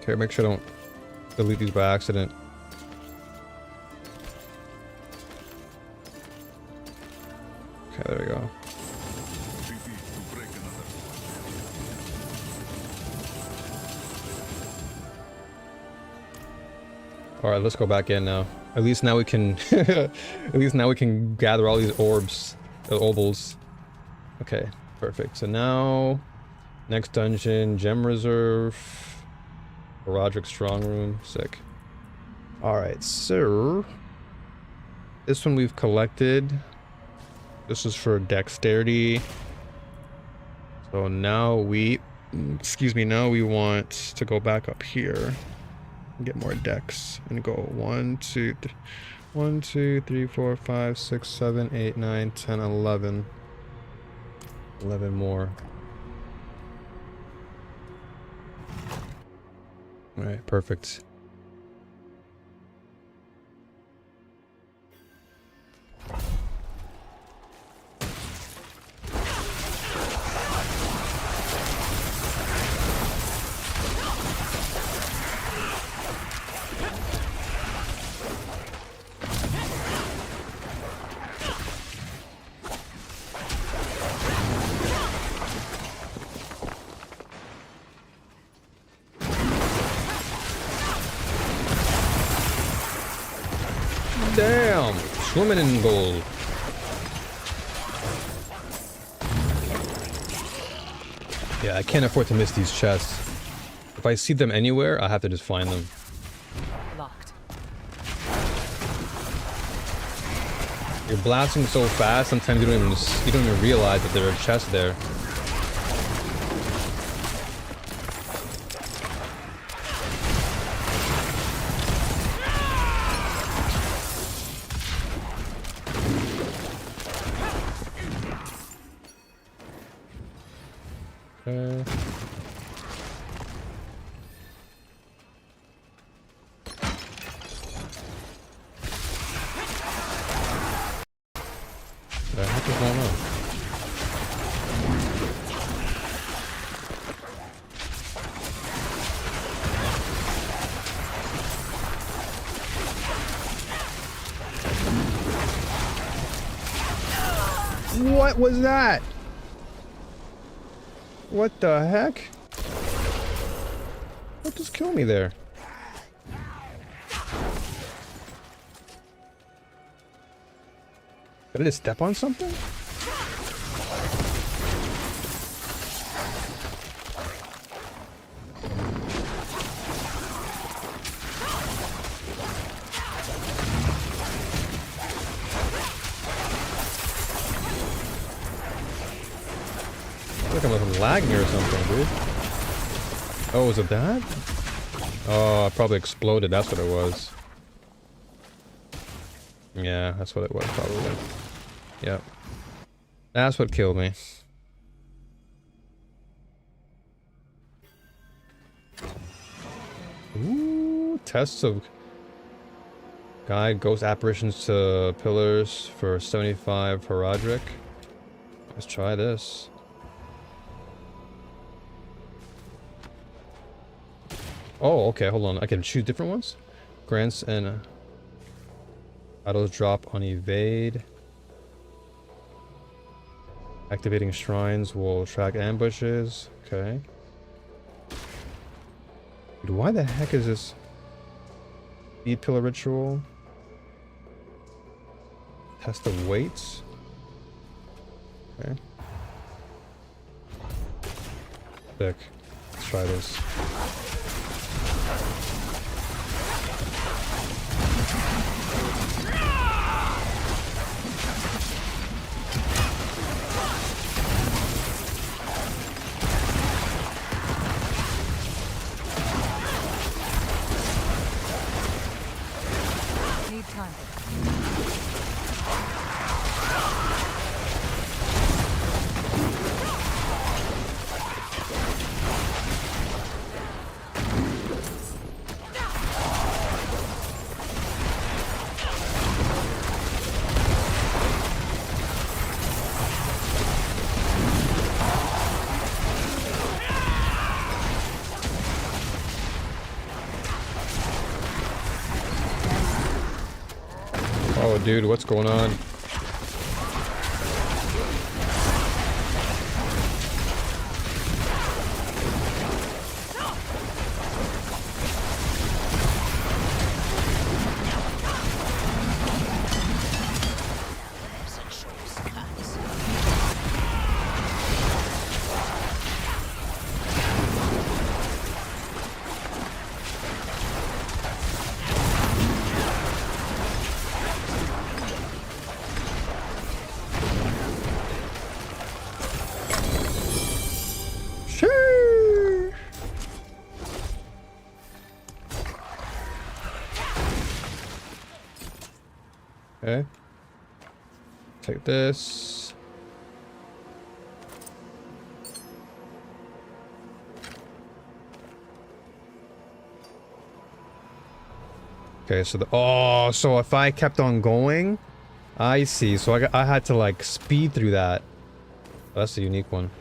Okay, make sure I don't delete these by accident. Okay, there we go. All right, let's go back in now. At least now we can, at least now we can gather all these orbs, the obols. Okay, perfect. So now, next dungeon, gem reserve, Roderick strong room, sick. All right, so this one we've collected. This is for dexterity. So now we, excuse me, now we want to go back up here. Get more decks and go 1, 2, 1, 2, 3, 4, 5, 6, 7, 8, 9, 10, 11. 11 more. All right, perfect. Damn! Swimming in gold. Yeah, I can't afford to miss these chests. If I see them anywhere, I have to just find them. Locked. You're blasting so fast, sometimes you don't even realize that there are chests there. What the heck is going on? What was that? What the heck? What just killed me there? Did I just step on something? I feel like I'm lagging or something, dude. Oh, was it that? Oh, I probably exploded. That's what it was. Yeah, that's what it was, probably. Yep. That's what killed me. Ooh, tests of guide ghost apparitions to pillars for 75 Herodric. Let's try this. Oh, okay, hold on. I can choose different ones? Grants and battles drop on evade. Activating shrines will track ambushes. Okay. Dude, why the heck is this? Speed pillar ritual. Test of weights. Okay. Sick. Let's try this. Need time. Oh, dude, what's going on? Okay. Take this. Okay, so so if I kept on going, I see. So I had to like speed through that. That's a unique one.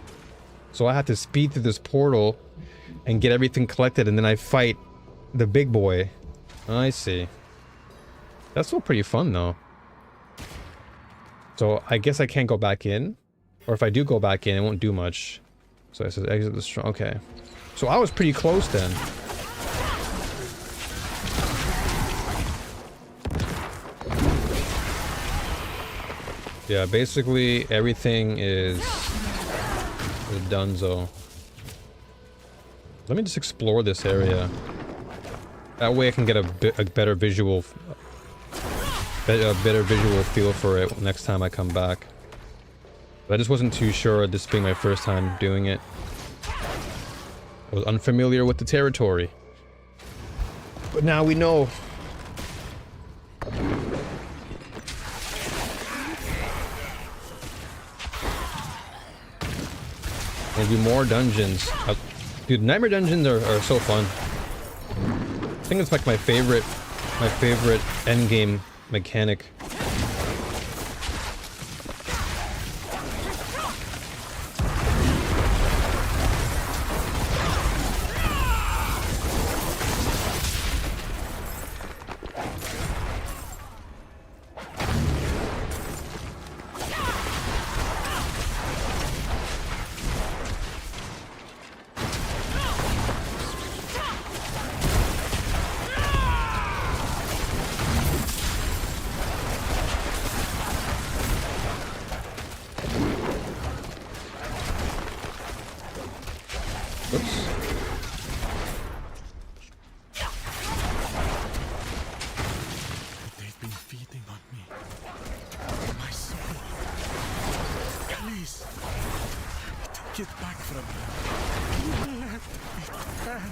So I had to speed through this portal and get everything collected, and then I fight the big boy. I see. That's still pretty fun though. So I guess I can't go back in, or if I do go back in, it won't do much. So it says exit the strong. Okay. So I was pretty close then. Yeah, basically everything is donezo. Let me just explore this area. That way I can get a better visual feel for it next time I come back. But I just wasn't too sure, this being my first time doing it. I was unfamiliar with the territory. But now we know. Maybe more dungeons. Dude, nightmare dungeons are so fun. I think it's like my favorite endgame mechanic. They've been feeding on me. My soul. Please. Take it back from me. Let it burn.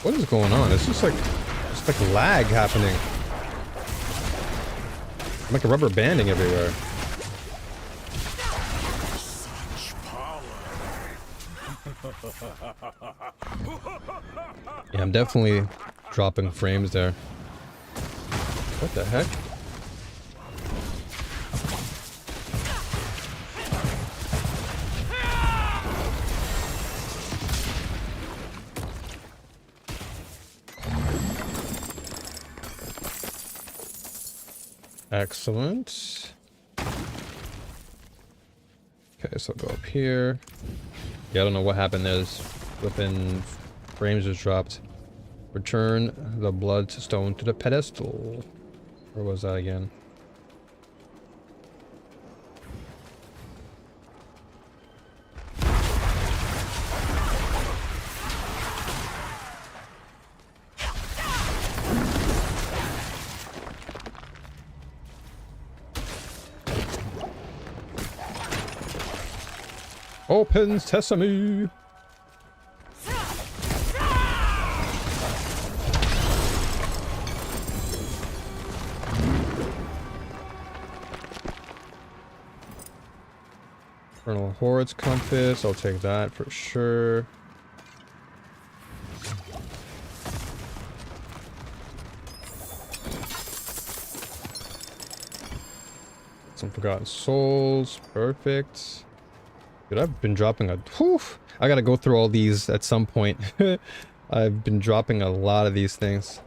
What is going on? It's just like lag happening. I'm like a rubber banding everywhere. Such power. Yeah, I'm definitely dropping frames there. What the heck? Excellent. Okay, so I'll go up here. Yeah, I don't know what happened there. This flipping frames just dropped. Return the bloodstone to the pedestal. Where was that again? Open sesame! Infernal Horde's compass, I'll take that for sure. Some Forgotten Souls, perfect. Dude, I've been dropping I gotta go through all these at some point. I've been dropping a lot of these things.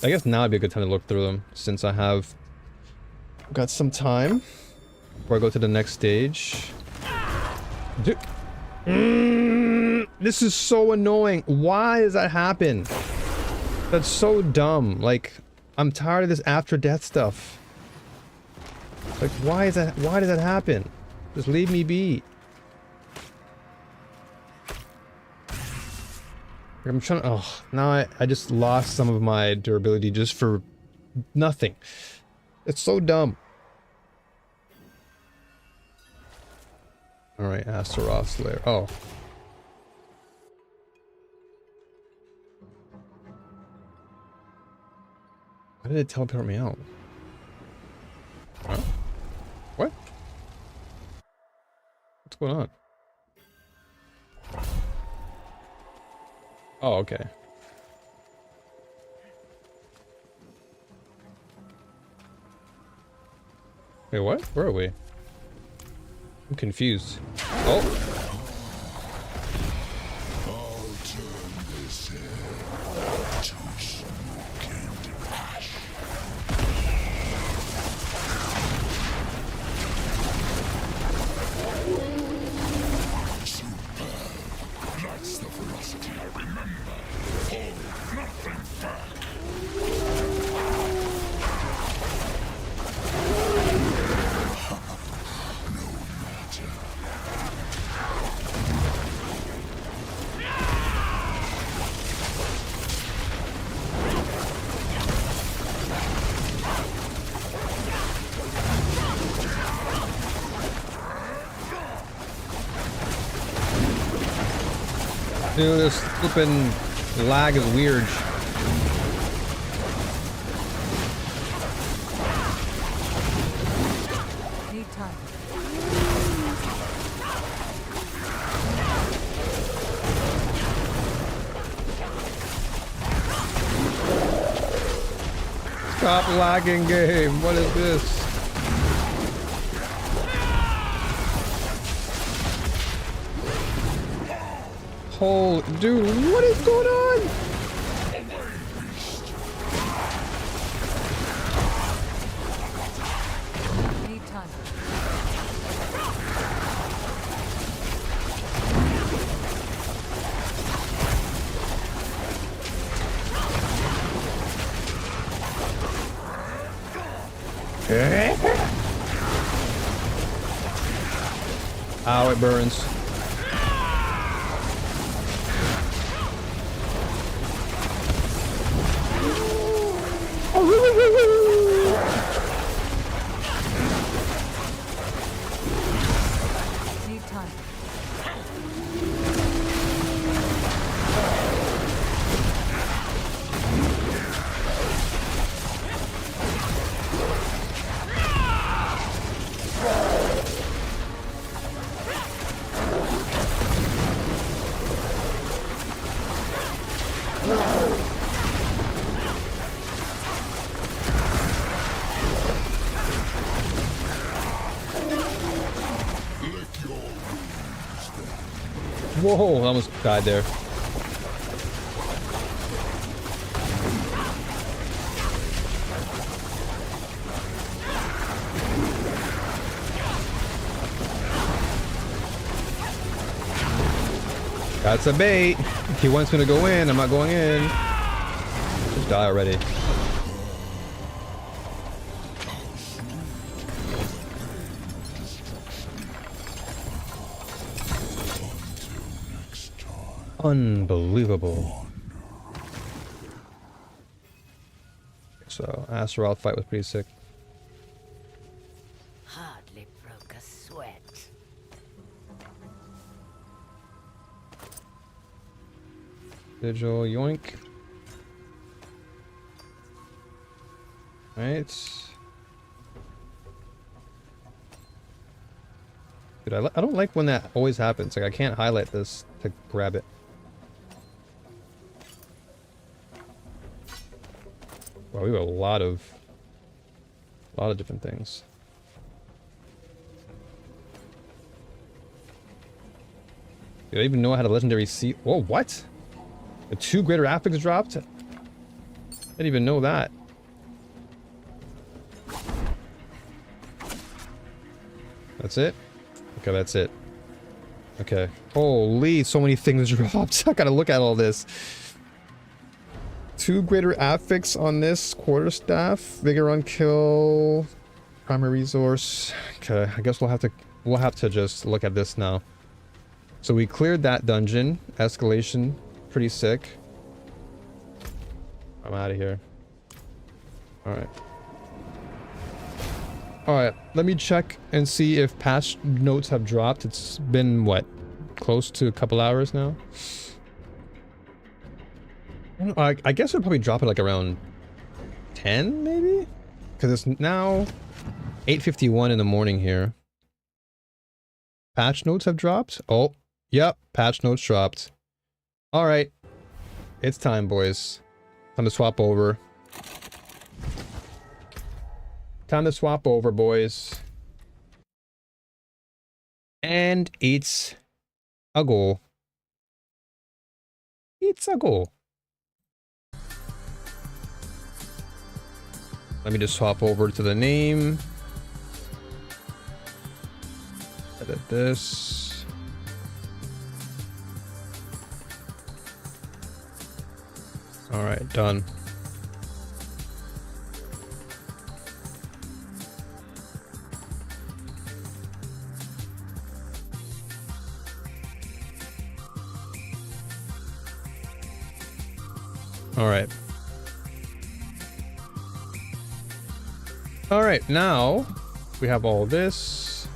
I guess now would be a good time to look through them, since I have got some time. Before I go to the next stage. Dude. This is so annoying. Why does that happen? That's so dumb. Like, I'm tired of this after death stuff. Like, why does that happen? Just leave me be. I'm trying to, oh, now I just lost some of my durability just for nothing. It's so dumb. Alright, Astaroth Slayer. Oh. Why did it teleport me out? Huh? What? What's going on? Oh, okay. Wait, what? Where are we? I'm confused. Oh! I'll turn this head to smoke and ash. Superb. That's the velocity I remember. Oh, nothing back. Dude, this flipping lag is weird. Need time. Stop lagging, game. What is this? Holy dude, what is going on? Need time. Ow, it burns. Need time. Whoa, I almost died there. That's a bait. He wants me to go in. I'm not going in. Just die already. Unbelievable. So, Astaroth fight was pretty sick. Hardly broke a sweat. Vigil, yoink. Right. Dude, I don't like when that always happens. Like, I can't highlight this to grab it. Wow, we have a lot of different things. Did I even know I had a legendary seat? Whoa, what? The 2 greater affix dropped? I didn't even know that. That's it? Okay, that's it. Okay. Holy, so many things dropped. I gotta look at all this. 2 greater affix on this quarterstaff. Vigor on kill. Primary resource. Okay, I guess we'll have to just look at this now. So we cleared that dungeon. Escalation. Pretty sick. I'm out of here. Alright. Alright, let me check and see if patch notes have dropped. It's been, what, close to a couple hours now? I guess it'll probably drop it like around 10, maybe? Because it's now 8:51 in the morning here. Patch notes have dropped? Oh, yep, patch notes dropped. Alright. It's time, boys. Time to swap over. Time to swap over, boys. And it's a goal. It's a goal. Let me just swap over to the name. Edit this. Alright, done. Alright. Alright, now we have all this.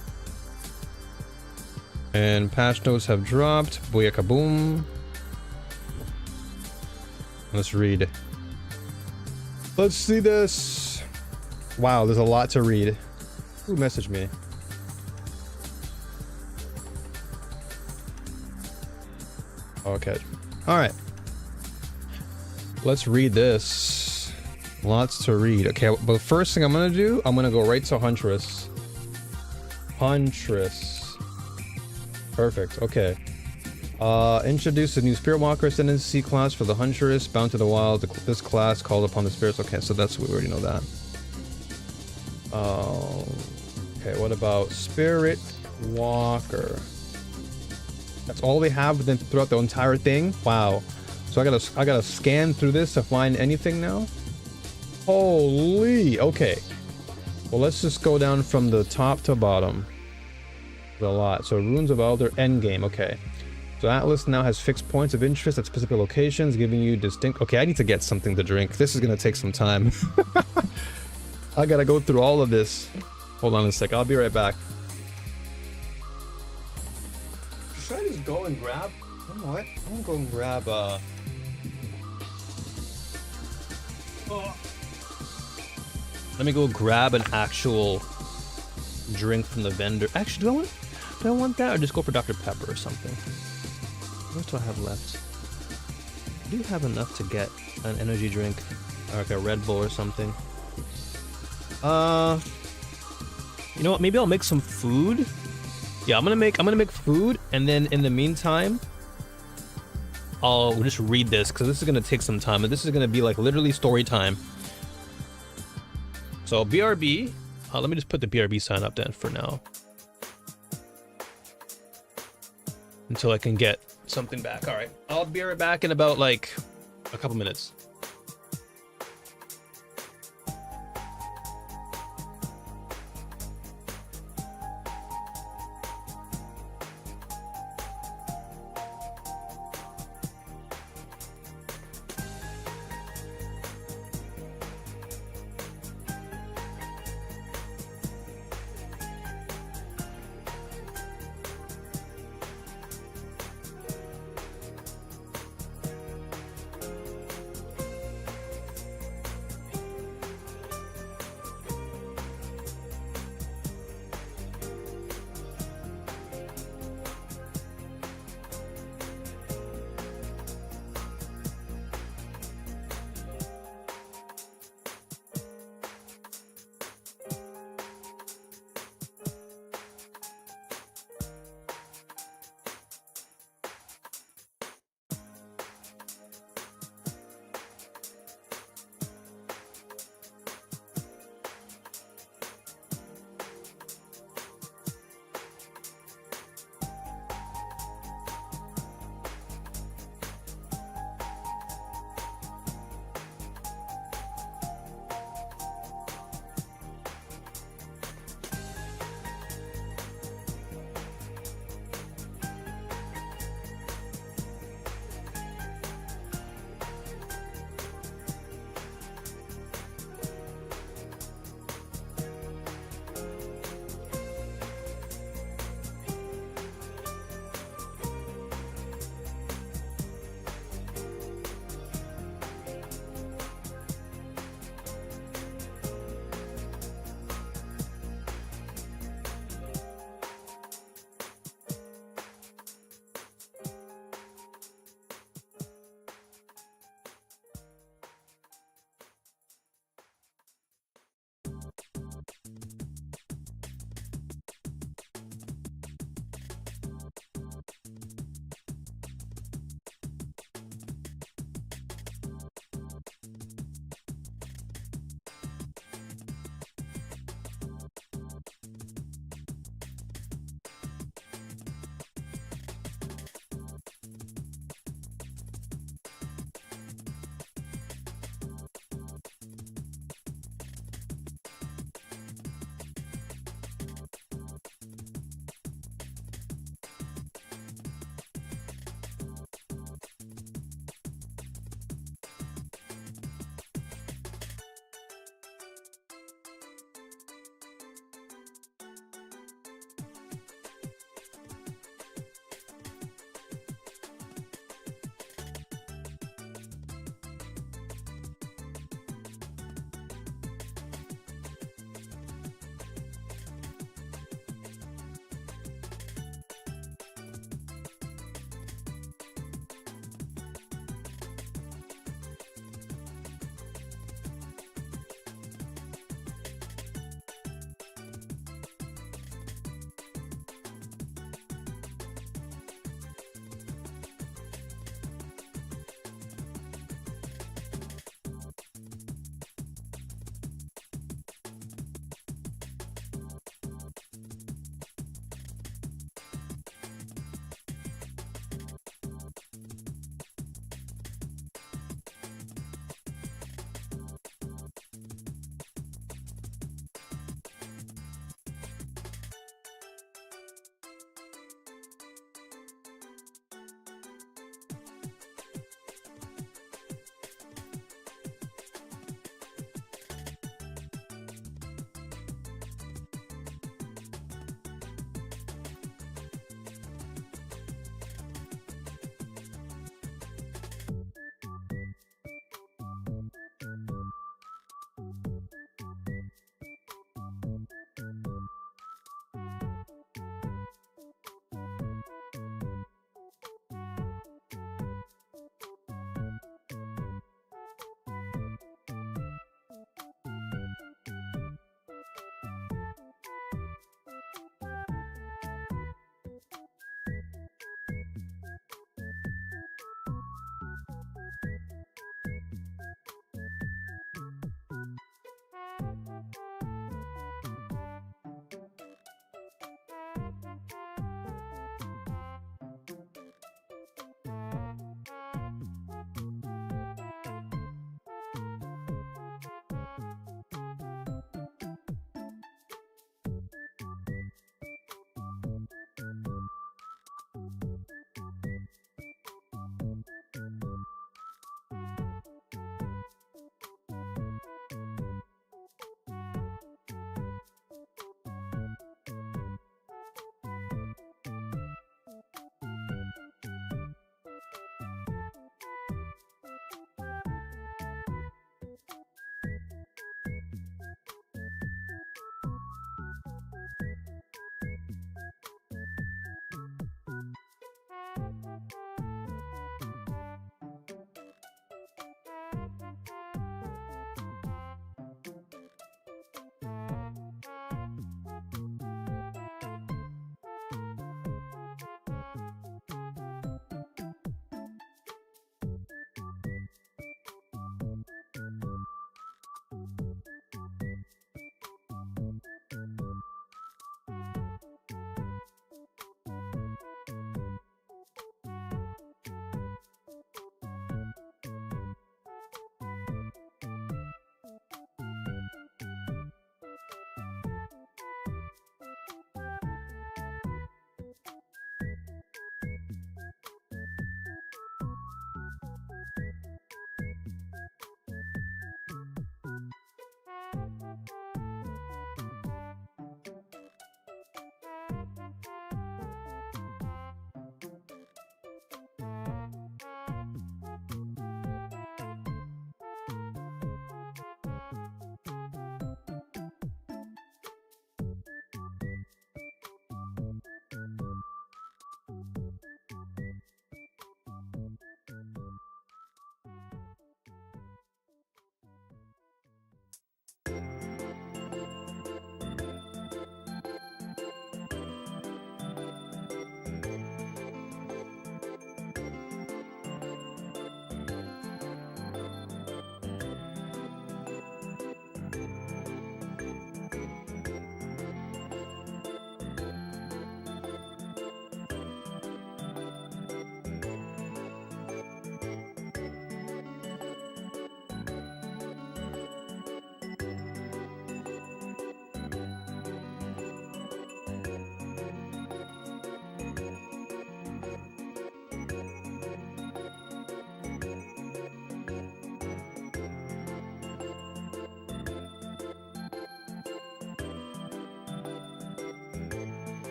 And patch notes have dropped. Booyaka boom. Let's read. Let's see this. Wow, there's a lot to read. Who messaged me? Okay. Alright. Let's read this. Lots to read. Okay, but the first thing I'm gonna do, I'm gonna go right to Huntress. Huntress. Perfect, okay. Introduce the new Spiritwalker Ascendancy class for the Huntress. Bound to the Wild. This class called upon the spirits. Okay, so that's, we already know that. Okay, what about Spiritwalker? That's all they have then throughout the entire thing? Wow. So I gotta scan through this to find anything now? Holy, okay. Well, let's just go down from the top to bottom. A lot. So Runes of Elder Endgame, okay. So Atlas now has fixed points of interest at specific locations, giving you distinct... Okay, I need to get something to drink. This is gonna take some time. I gotta go through all of this. Hold on a sec, I'll be right back. Should I just go and grab... You know what? I'm gonna go and grab, Let me go grab an actual drink from the vendor. Actually, do I want that, or just go for Dr. Pepper or something? What do I have left? I do have enough to get an energy drink, or like a Red Bull or something. You know what? Maybe I'll make some food. Yeah, I'm gonna make food, and then in the meantime, I'll just read this because this is gonna take some time, and this is gonna be like literally story time. So BRB. Let me just put the BRB sign up then for now, until I can get something back. All right, I'll be right back in about like a couple minutes.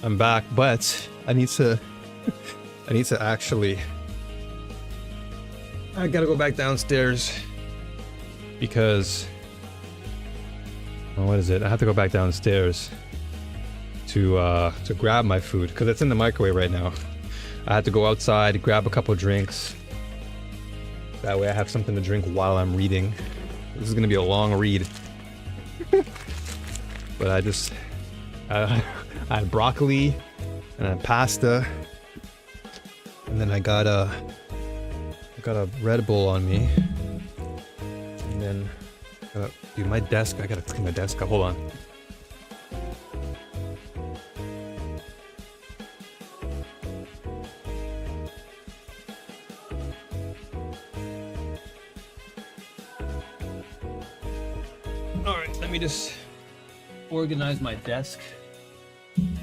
I'm back, but I need to actually, I gotta go back downstairs because, well, what is it? I have to go back downstairs to grab my food because it's in the microwave right now. I had to go outside, grab a couple drinks. That way I have something to drink while I'm reading. This is gonna be a long read. But I had broccoli and I had pasta. And then I got a Red Bull on me. And then, dude, my desk, I gotta clean my desk up. Hold on. All right, let me just organize my desk. I'm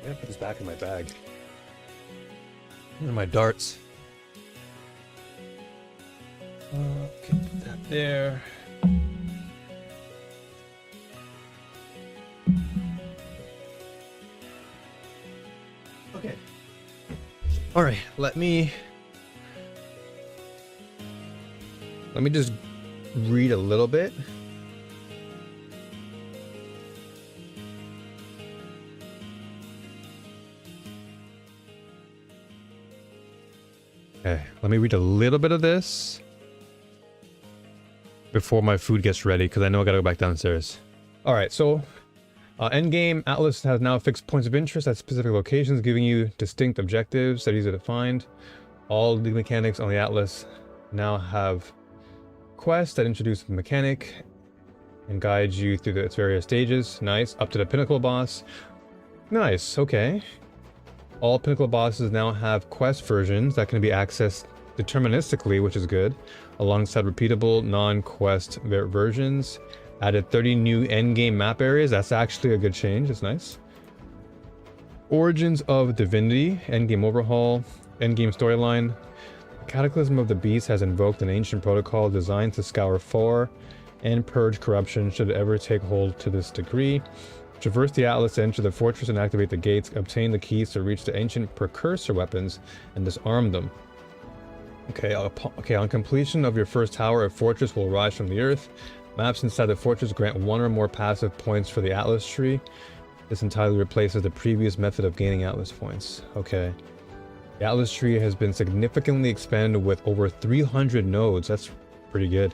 gonna put this back in my bag. Where are my darts? Okay, put that there. Okay. All right, let me just read a little bit. Okay, let me read a little bit of this before my food gets ready, because I know I gotta go back downstairs. Alright, so endgame Atlas has now fixed points of interest at specific locations, giving you distinct objectives that are easy to find. All the mechanics on the Atlas now have quests that introduce the mechanic and guide you through its various stages. Nice. Up to the pinnacle boss. Nice, okay. All pinnacle bosses now have quest versions that can be accessed deterministically, which is good, alongside repeatable non-quest versions. Added 30 new endgame map areas. That's actually a good change. It's nice. Origins of Divinity, endgame overhaul, endgame storyline. Cataclysm of the Beast has invoked an ancient protocol designed to scour for and purge corruption should it ever take hold to this degree. Traverse the Atlas to enter the fortress and activate the gates. Obtain the keys to reach the ancient precursor weapons and disarm them. Okay, on completion of your first tower, a fortress will rise from the earth. Maps inside the fortress grant one or more passive points for the Atlas tree. This entirely replaces the previous method of gaining Atlas points. Okay. The Atlas tree has been significantly expanded with over 300 nodes. That's pretty good.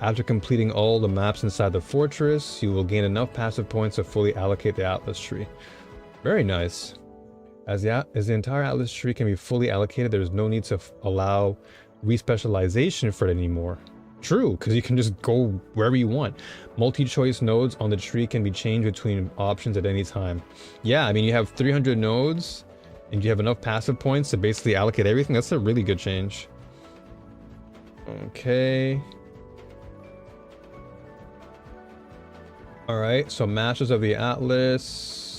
After completing all the maps inside the fortress, you will gain enough passive points to fully allocate the Atlas tree. Very nice. As the entire Atlas tree can be fully allocated, there is no need to allow respecialization for it anymore. True, because you can just go wherever you want. Multi-choice nodes on the tree can be changed between options at any time. Yeah, I mean, you have 300 nodes, and you have enough passive points to basically allocate everything. That's a really good change. Okay. Alright, so Masters of the Atlas.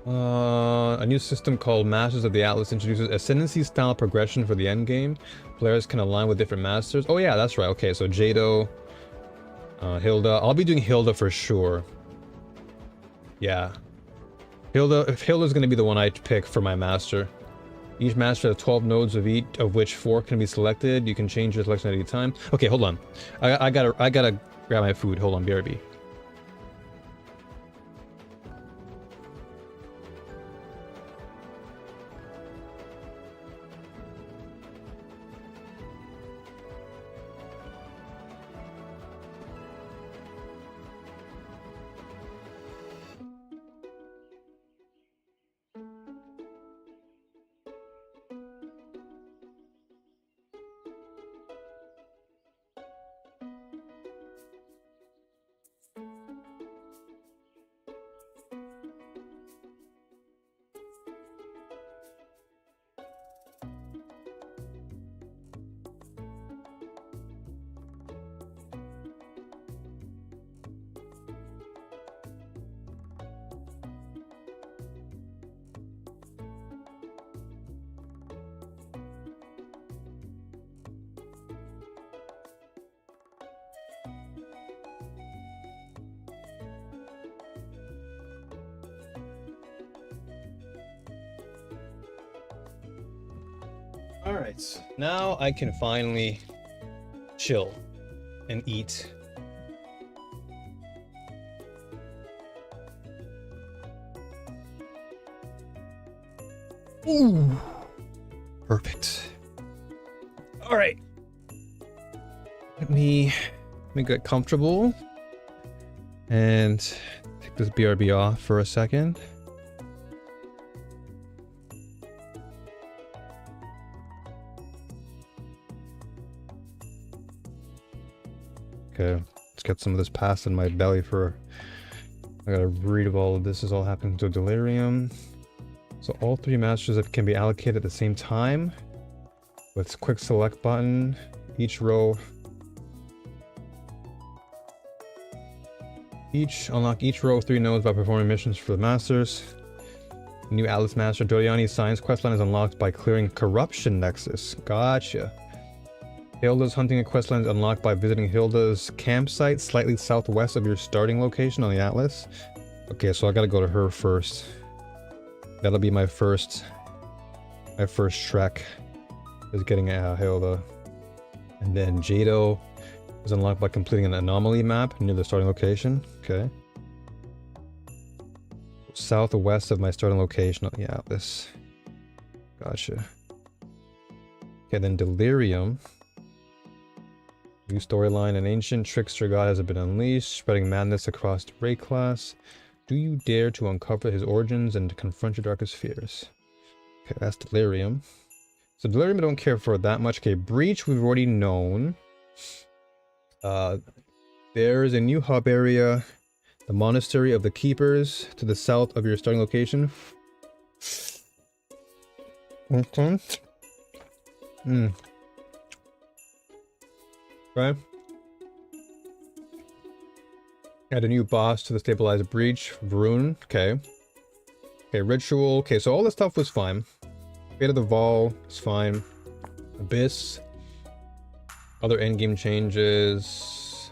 A new system called Masters of the Atlas introduces ascendancy-style progression for the endgame. Players can align with different masters. Oh yeah, that's right. Okay, so Jado, Hilda. I'll be doing Hilda for sure. Yeah. Hilda's going to be the one I pick for my master. Each master has 12 nodes of which 4 can be selected. You can change your selection at any time. Okay, hold on. I gotta grab my food. Hold on, BRB. Alright, now I can finally chill and eat. Ooh, perfect. Alright. Let me get comfortable and take this BRB off for a second. Okay, let's get some of this past in my belly for... I gotta read of all of this. Is all happening to delirium. So all 3 masters that can be allocated at the same time with quick select button. Each row. Unlock each row of 3 nodes by performing missions for the masters. New Atlas Master Doriani's Science questline is unlocked by clearing Corruption Nexus. Gotcha. Hilda's hunting questline is unlocked by visiting Hilda's campsite slightly southwest of your starting location on the Atlas. Okay, so I gotta go to her first. That'll be my first trek, is getting Hilda. And then Jado is unlocked by completing an anomaly map near the starting location. Okay. Southwest of my starting location on the Atlas. Gotcha. Okay, then Delirium. New storyline, an ancient trickster god has been unleashed, spreading madness across the raid class. Do you dare to uncover his origins and to confront your darkest fears? Okay, that's Delirium. So Delirium I don't care for that much. Okay, Breach we've already known. There is a new hub area, the Monastery of the Keepers, to the south of your starting location. Okay. Okay. Add a new boss to the stabilized breach. Varun. Okay. Okay, ritual. Okay, so all this stuff was fine. Fate of the Vol is fine. Abyss. Other endgame changes.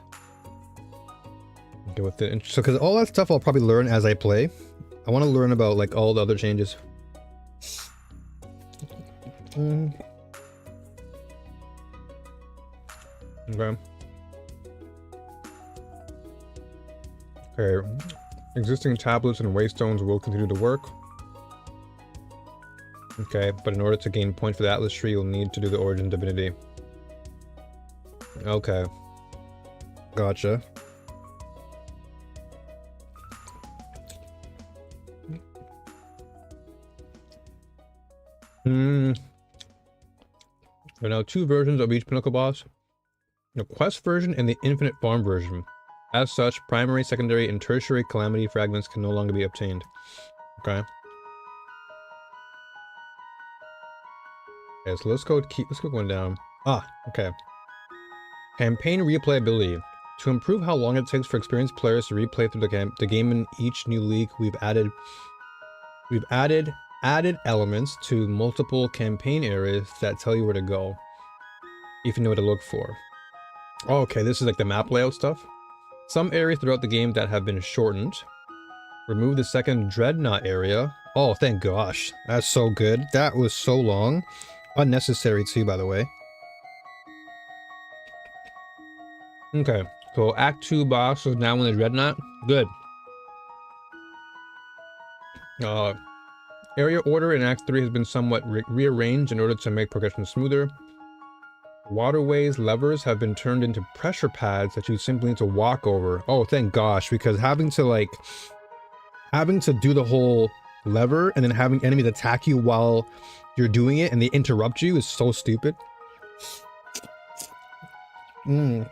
Okay, with it. So, because all that stuff I'll probably learn as I play. I want to learn about like all the other changes. Okay. Okay. Existing tablets and waystones will continue to work. Okay, but in order to gain points for the Atlas tree, you'll need to do the Origin Divinity. Okay. Gotcha. There are now 2 versions of each Pinnacle boss. The Quest version and the Infinite Farm version. As such, primary, secondary, and tertiary calamity fragments can no longer be obtained. Okay. Okay, so let's go going down. Ah, okay. Campaign replayability. To improve how long it takes for experienced players to replay through the game in each new league, we've added elements to multiple campaign areas that tell you where to go, if you know what to look for. Oh, okay, this is like the map layout stuff. Some areas throughout the game that have been shortened. Remove the second Dreadnought area. Oh, thank gosh. That's so good. That was so long. Unnecessary too, by the way. Okay, so Act 2 boss is now in the Dreadnought. Good. Area order in Act 3 has been somewhat rearranged in order to make progression smoother. Waterways levers have been turned into pressure pads that you simply need to walk over. Oh, thank gosh, because having to do the whole lever and then having enemies attack you while you're doing it and they interrupt you is so stupid. Okay.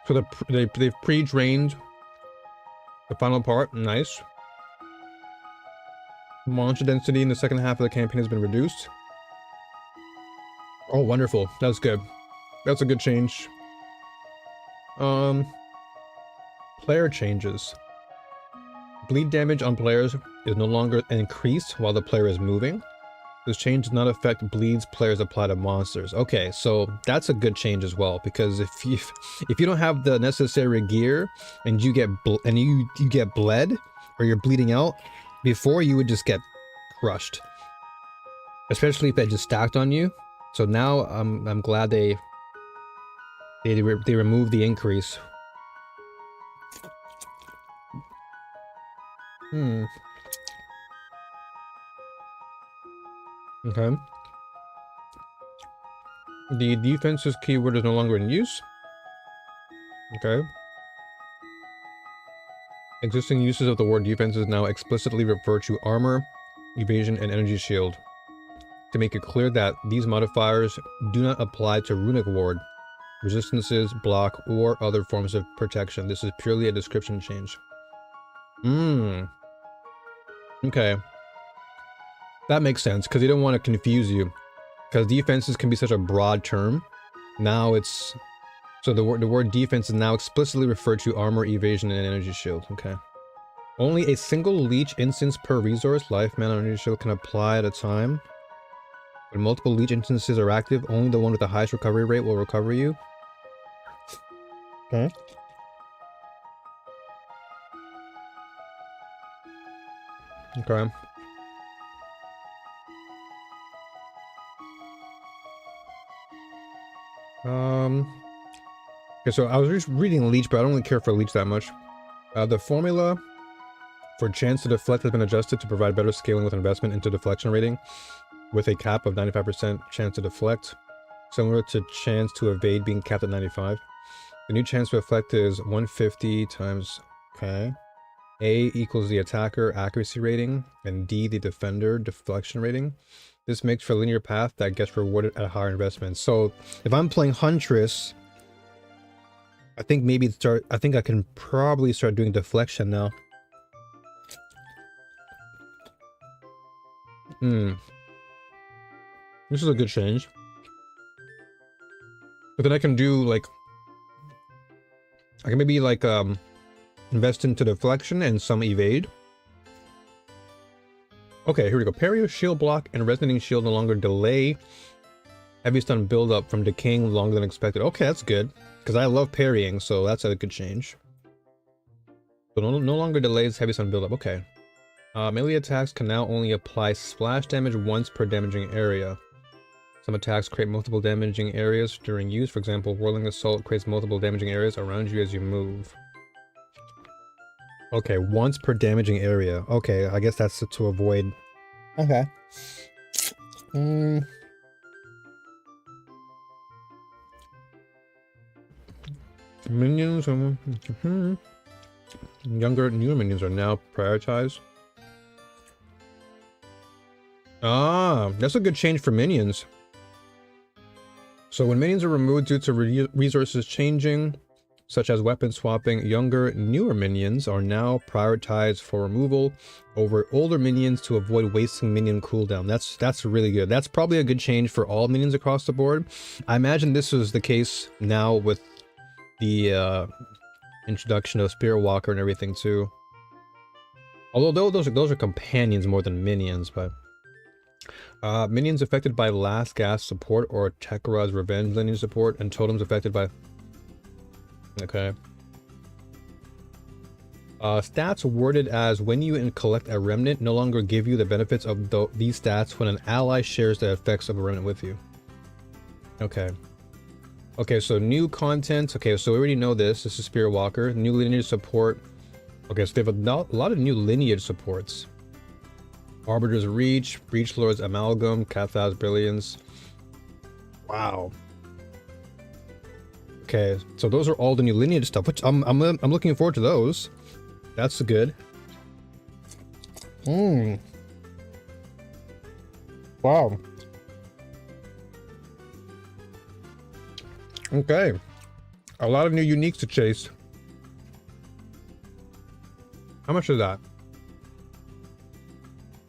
So they've pre-drained the final part. Nice. Monster density in the second half of the campaign has been reduced. Oh, wonderful. That's good. That's a good change. Player changes. Bleed damage on players is no longer increased while the player is moving. This change does not affect bleeds players apply to monsters. Okay, so that's a good change as well, because if you don't have the necessary gear and you get bled or you're bleeding out, Before you would just get crushed, especially if they just stacked on you. So now I'm glad they removed the increase. Okay. The defense's keyword is no longer in use. Okay. Existing uses of the word defenses now explicitly refer to armor, evasion, and energy shield. To make it clear that these modifiers do not apply to runic ward, resistances, block, or other forms of protection. This is purely a description change. Okay. That makes sense, because they don't want to confuse you. Because defenses can be such a broad term. Now it's... So the word defense is now explicitly referred to armor, evasion, and energy shield. Okay. Only a single leech instance per resource, life, mana, or energy shield can apply at a time. When multiple leech instances are active, only the one with the highest recovery rate will recover you. Okay. Okay. Okay, so I was just reading Leech, but I don't really care for Leech that much. The formula for chance to deflect has been adjusted to provide better scaling with investment into deflection rating, with a cap of 95% chance to deflect, similar to chance to evade being capped at 95. The new chance to deflect is 150 times, okay. A equals the attacker accuracy rating, and D the defender deflection rating. This makes for a linear path that gets rewarded at a higher investment. So if I'm playing Huntress, I think I can probably start doing deflection now. This is a good change. But then I can do like, I can maybe like invest into deflection and some evade. Okay, here we go. Parry, shield block, and resonating shield no longer delay heavy stun buildup from decaying longer than expected. Okay, that's good. Because I love parrying, so that's a good change. So no longer delays heavy stun buildup. Okay. Melee attacks can now only apply splash damage once per damaging area. Some attacks create multiple damaging areas during use. For example, Whirling Assault creates multiple damaging areas around you as you move. Okay, once per damaging area. Okay, I guess that's to avoid... Okay. Minions... newer minions are now prioritized. Ah, that's a good change for minions. So when minions are removed due to resources changing, such as weapon swapping, younger, newer minions are now prioritized for removal over older minions to avoid wasting minion cooldown. That's really good. That's probably a good change for all minions across the board. I imagine this was the case now with the introduction of Spirit Walker and everything too. Although those are companions more than minions, but minions affected by Last Gasp support or Tekara's Revenge lineage support, and totems affected by... Okay. Stats worded as when you collect a remnant no longer give you the benefits of these stats when an ally shares the effects of a remnant with you. Okay. Okay, so new content. Okay, so we already know this. This is Spirit Walker. New lineage support. Okay, so they have a lot of new lineage supports. Arbiter's Reach, Breachlord's Amalgam, Cathaz Brilliance. Wow. Okay, so those are all the new lineage stuff, which I'm looking forward to those. That's good. Wow. Okay. A lot of new uniques to chase. How much is that?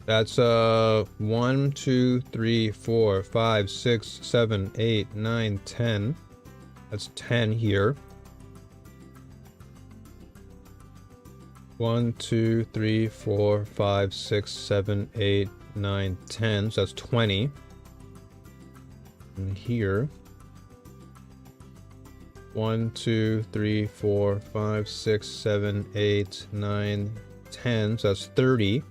That's 1, 2, 3, 4, 5, 6, 7, 8, 9, 10. That's 10 here. 1, 2, 3, 4, 5, 6, 7, 8, 9, 10. So that's 20. And here. 1, 2, 3, 4, 5, 6, 7, 8, 9, 10. So that's 30.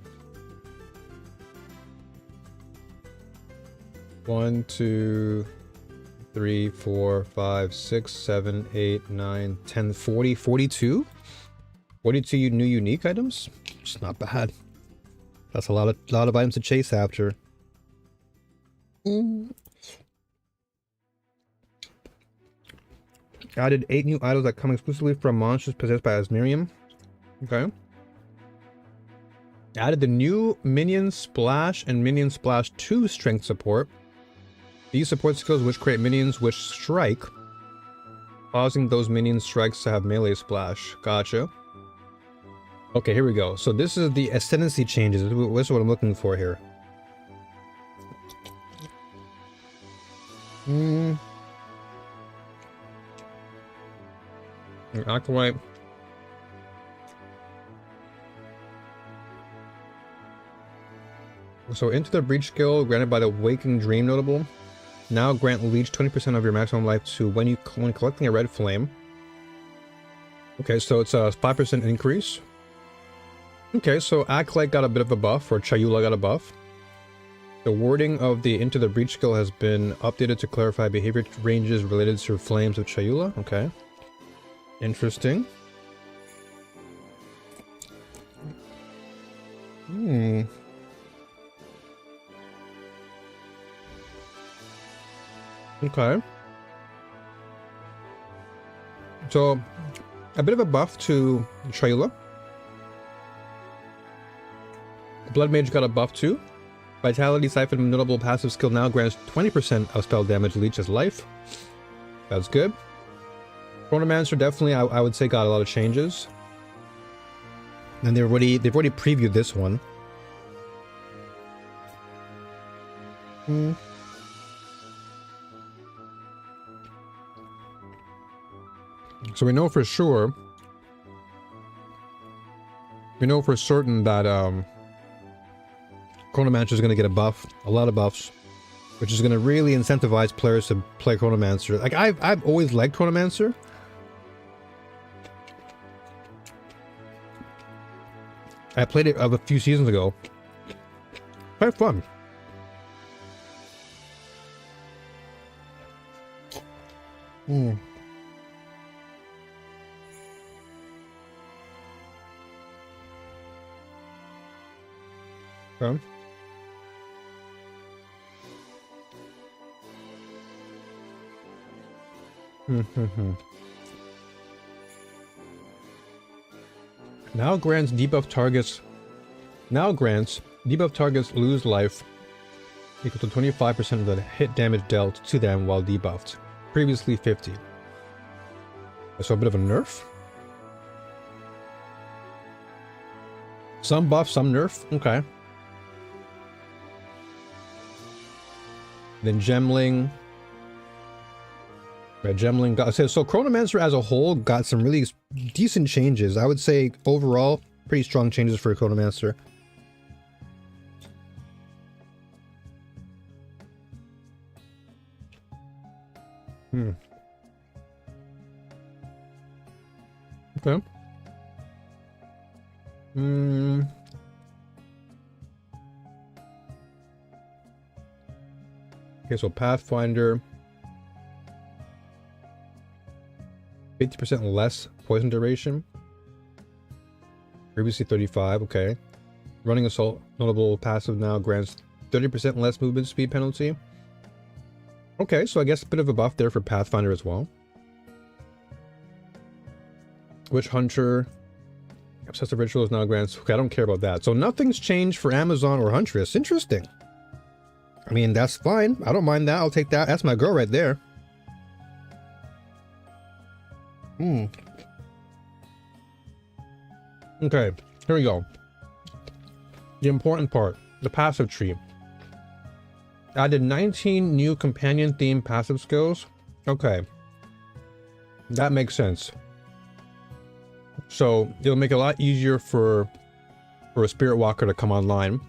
1, 2, 3, 4, 5, 6, 7, 8, 9, 10, 40, 42? 42 new unique items? It's not bad. That's a lot of items to chase after. Added 8 new items that come exclusively from monsters possessed by Asmirium. Okay. Added the new Minion Splash and Minion Splash 2 strength support. These support skills which create minions which strike, causing those minion strikes to have melee splash. Gotcha. Okay, here we go. So this is the ascendancy changes. This is what I'm looking for here. Acolyte. So into the breach skill granted by the Waking Dream notable. Now grant leech 20% of your maximum life to when collecting a red flame. Okay, so it's a 5% increase. Okay, so Acolyte got a bit of a buff, or Chayula got a buff. The wording of the Into the Breach skill has been updated to clarify behavior ranges related to flames of Chayula. Okay. Interesting. Okay. So, a bit of a buff to Chayula. Blood Mage got a buff too. Vitality Siphon notable passive skill now grants 20% of spell damage leech as life. That's good. Chronomancer definitely, I would say, got a lot of changes. And they've already previewed this one. So we know for sure. We know for certain that Chronomancer is going to get a buff, a lot of buffs, which is going to really incentivize players to play Chronomancer. Like I've always liked Chronomancer. I played it a few seasons ago. Quite fun. Okay. Now grants debuff targets lose life equal to 25% of the hit damage dealt to them while debuffed. Previously 50. So a bit of a nerf. Some buff, some nerf. Okay. Then Gemling. Right, Gemling got so Chronomancer as a whole got some really decent changes. I would say overall pretty strong changes for Chronomancer. Okay. Okay, so Pathfinder. 50% less poison duration. Previously 35, okay. Running Assault notable passive now grants 30% less movement speed penalty. Okay, so I guess a bit of a buff there for Pathfinder as well. Witch Hunter. Obsessive Rituals now grants... Okay, I don't care about that. So nothing's changed for Amazon or Huntress. Interesting. I mean, that's fine. I don't mind that. I'll take that. That's my girl right there. Okay, here we go. The important part. The passive tree. Added 19 new companion themed passive skills. Okay. That makes sense. So it'll make it a lot easier for a Spirit Walker to come online.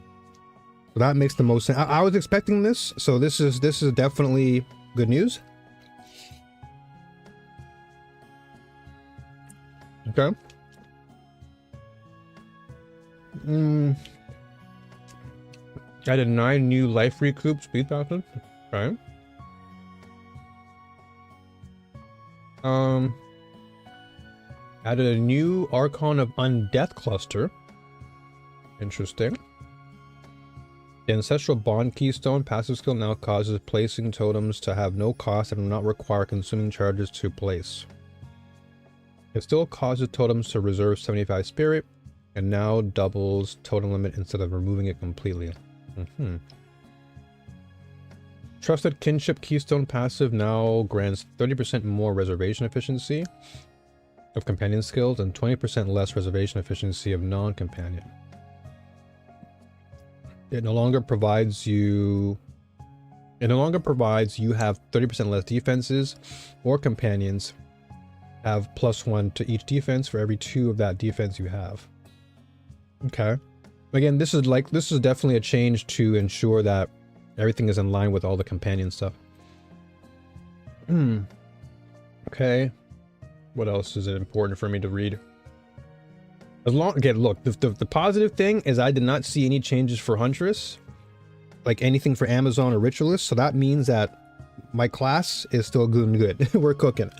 So that makes the most sense. I was expecting this, so this is definitely good news. Okay. Added 9 new life recoup speed passes. Okay. Added a new Archon of Undeath cluster. Interesting. The Ancestral Bond Keystone passive skill now causes placing totems to have no cost and will not require consuming charges to place. It still causes totems to reserve 75 spirit, and now doubles totem limit instead of removing it completely. Trusted Kinship Keystone passive now grants 30% more reservation efficiency of companion skills and 20% less reservation efficiency of non-companion. It no longer provides you have 30% less defenses, or companions have +1 to each defense for every 2 of that defense you have. Okay. Again, this is definitely a change to ensure that everything is in line with all the companion stuff. Okay. What else is it important for me to read? Again, look, the positive thing is I did not see any changes for Huntress, like anything for Amazon or Ritualist, so that means that my class is still good. We're cooking.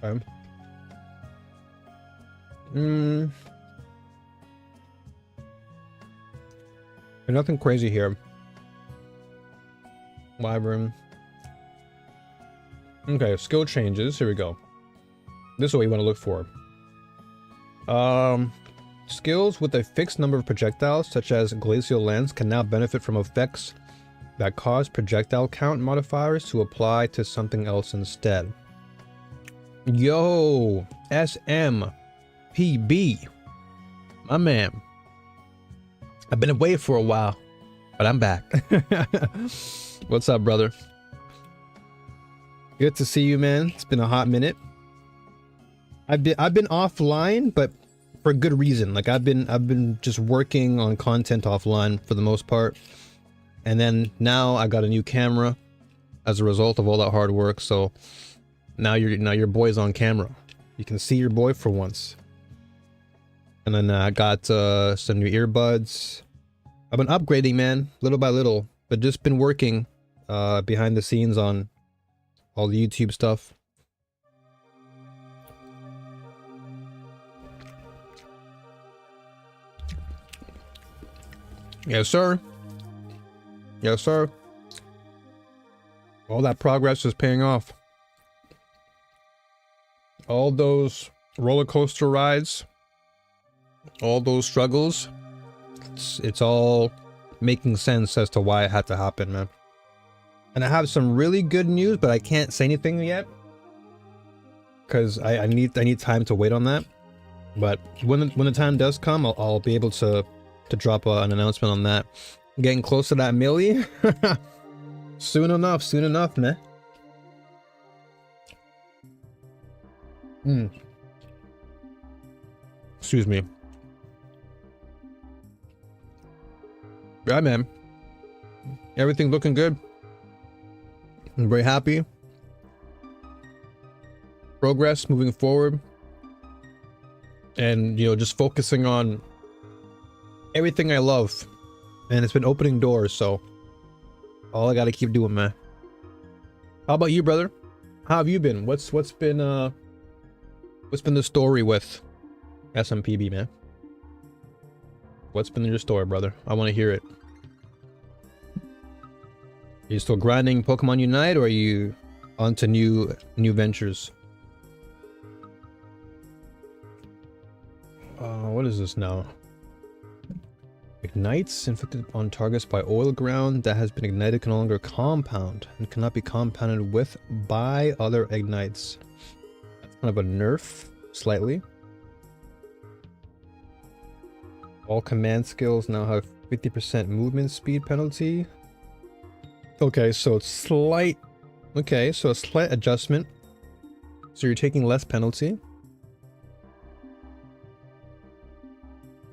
Okay. Nothing crazy here. Wyvern. Okay, skill changes. Here we go. This is what you want to look for. Skills with a fixed number of projectiles, such as Glacial Lens, can now benefit from effects that cause projectile count modifiers to apply to something else instead. Yo, SMPB. My man. I've been away for a while, but I'm back. What's up, brother? Good to see you, man. It's been a hot minute. I've been offline, but for good reason. Like I've been just working on content offline for the most part. And then now I got a new camera as a result of all that hard work. So now your boy's on camera. You can see your boy for once. And then I got some new earbuds. I've been upgrading, man, little by little, but just been working behind the scenes on all the YouTube stuff. Yes, sir. Yes, sir. All that progress is paying off. All those roller coaster rides, all those struggles, it's all making sense as to why it had to happen, man. And I have some really good news, but I can't say anything yet because I need time to wait on that. But when the time does come, I'll be able to drop an announcement on that. Getting close to that milli. Soon enough, man. Excuse me. Yeah, man. Everything looking good. I'm very happy. Progress moving forward. And, you know, just focusing on everything I love. And it's been opening doors, so all I gotta keep doing, man. How about you, brother? How have you been? What's been the story with SMPB, man? What's been your story, brother? I want to hear it. Are you still grinding Pokemon Unite, or are you onto new ventures? What is this now? Ignites inflicted on targets by oil ground that has been ignited can no longer compound and cannot be compounded with by other ignites. That's kind of a nerf, slightly. All command skills now have 50% movement speed penalty. Okay, so it's slight. Okay, so a slight adjustment. So you're taking less penalty.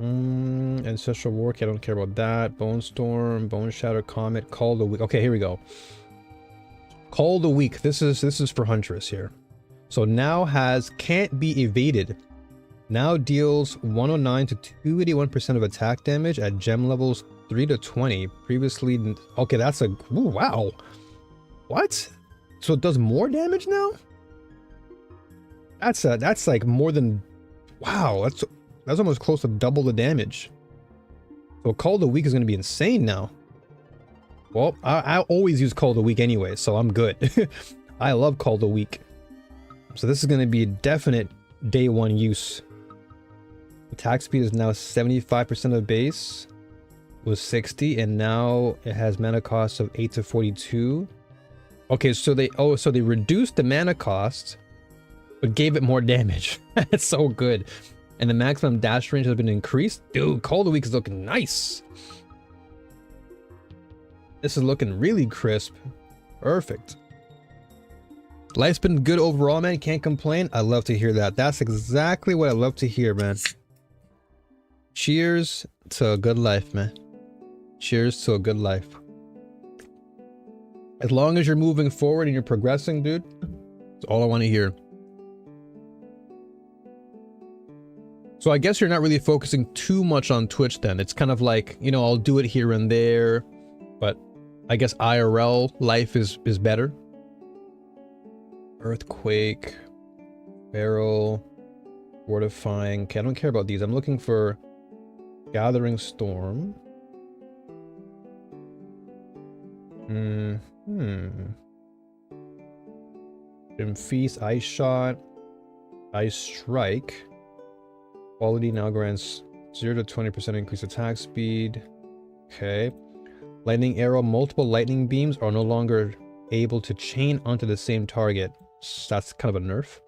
Ancestral Wark, I don't care about that. Bone Storm, Bone Shatter, Comet, Call the Weak. Okay, here we go. Call the Weak. This is for Huntress here. So now has can't be evaded. Now deals 109 to 281% of attack damage at gem levels 3 to 20. Previously, okay, that's a, ooh, wow. What? So it does more damage now? That's like more than, wow, that's almost close to double the damage. So Call of the Week is going to be insane now. Well, I always use Call of the Week anyway, so I'm good. I love Call of the Week. So this is going to be a definite day one use. Attack speed is now 75% of base. It was 60, and now it has mana cost of 8 to 42. Okay, so they reduced the mana cost, but gave it more damage. That's so good. And the maximum dash range has been increased. Dude, Call of the Week is looking nice. This is looking really crisp. Perfect. Life's been good overall, man. Can't complain. I love to hear that. That's exactly what I love to hear, man. Cheers to a good life, man. Cheers to a good life. As long as you're moving forward and you're progressing, dude, that's all I want to hear. So I guess you're not really focusing too much on Twitch then. It's kind of like, you know, I'll do it here and there, but I guess IRL life is better. Earthquake, Barrel, Fortifying. Okay, I don't care about these. I'm looking for Gathering Storm. Grim Feast, Ice Shot, Ice Strike. Quality now grants 0 to 20% increased attack speed. Okay. Lightning Arrow. Multiple lightning beams are no longer able to chain onto the same target. So that's kind of a nerf.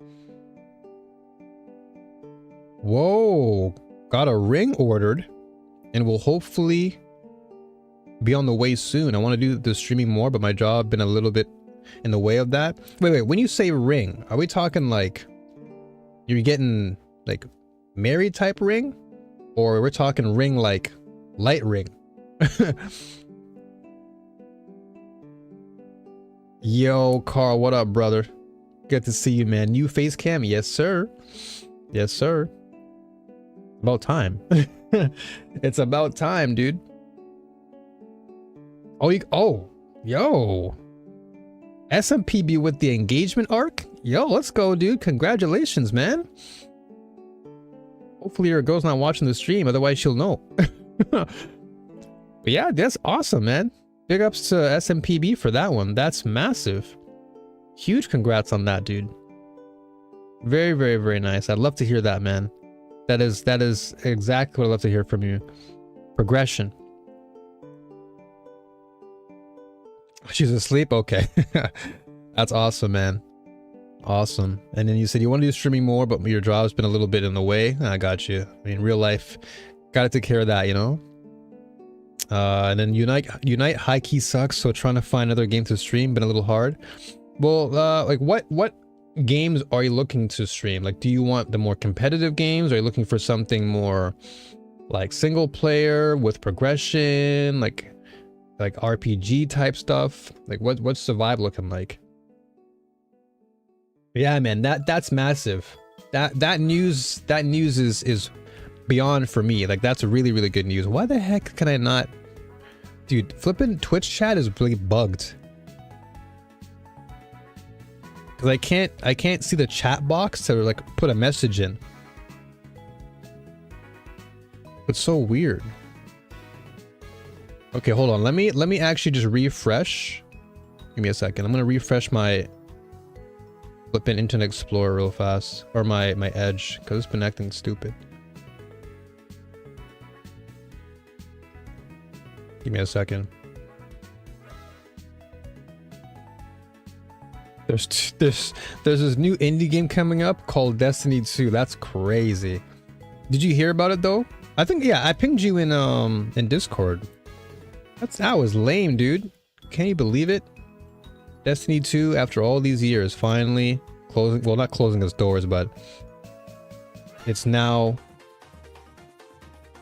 Whoa. Got a ring ordered and will hopefully be on the way soon. I want to do the streaming more, but my job been a little bit in the way of that. Wait. When you say ring, are we talking like you're getting like married type ring, or we're talking ring like light ring? Yo, Carl, what up, brother? Good to see you, man. New face cam? Yes, sir. Yes, sir. About time. It's about time, dude. Oh, yo. SMPB with the engagement arc? Yo, let's go, dude. Congratulations, man. Hopefully your girl's not watching the stream, otherwise she'll know. But yeah, that's awesome, man. Big ups to SMPB for that one. That's massive. Huge congrats on that, dude. Very, very, very nice. I'd love to hear that, man. That is exactly what I'd love to hear from you. Progression. She's asleep? Okay. That's awesome, man. Awesome. And then you said you want to do streaming more, but your job's been a little bit in the way. I got you. I mean, real life, gotta take care of that, you know? And then Unite high key sucks, so trying to find another game to stream been a little hard. Well, like what games are you looking to stream? Like, do you want the more competitive games? Or are you looking for something more like single player with progression, like RPG type stuff? Like what's the vibe looking like? Yeah, man, that's massive. That news is beyond for me. Like, that's really, really good news. Why the heck can I not? Dude, flipping Twitch chat is really bugged. Cause I can't see the chat box to like put a message in. It's so weird. Okay, hold on. Let me actually just refresh. Give me a second. I'm gonna refresh my flipping Internet Explorer real fast, or my Edge, because it's been acting stupid. Give me a second. There's this new indie game coming up called Destiny 2. That's crazy. Did you hear about it though? I think, yeah, I pinged you in Discord. That was lame, dude. Can you believe it? Destiny 2, after all these years, finally closing, well, not closing its doors, but it's now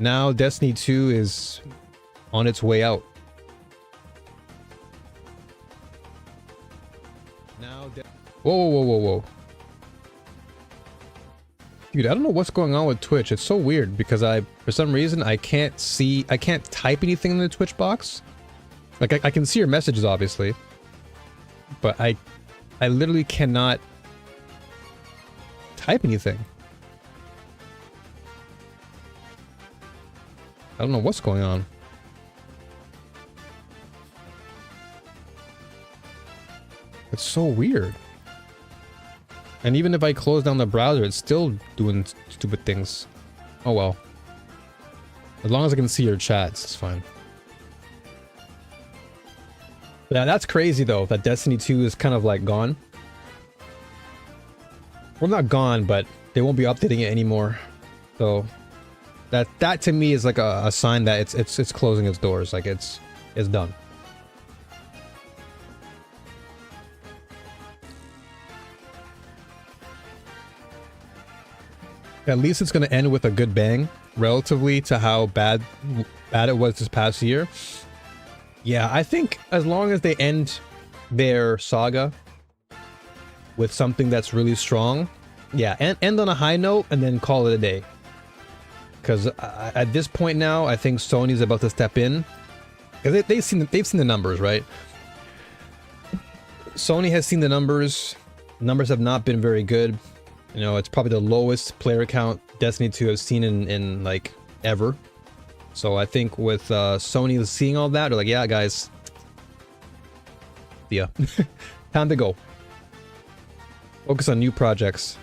Destiny 2 is on its way out. Whoa. Dude, I don't know what's going on with Twitch. It's so weird because for some reason, I can't type anything in the Twitch box. Like, I can see your messages, obviously. But I literally cannot type anything. I don't know what's going on. It's so weird. And even if I close down the browser, it's still doing stupid things. Oh well. As long as I can see your chats, it's fine. Yeah, that's crazy though, that Destiny 2 is kind of like gone. Well, not gone, but they won't be updating it anymore. So that to me is like a sign that it's closing its doors, like it's done. At least it's going to end with a good bang, relatively to how bad it was this past year. Yeah, I think as long as they end their saga with something that's really strong, yeah, and end on a high note and then call it a day. Because at this point now, I think Sony's about to step in. Because they've seen the numbers, right? Sony has seen the numbers. Numbers have not been very good. You know, it's probably the lowest player count Destiny 2 has seen in like ever. So I think with Sony seeing all that, they're like, yeah, guys, yeah, time to go. Focus on new projects.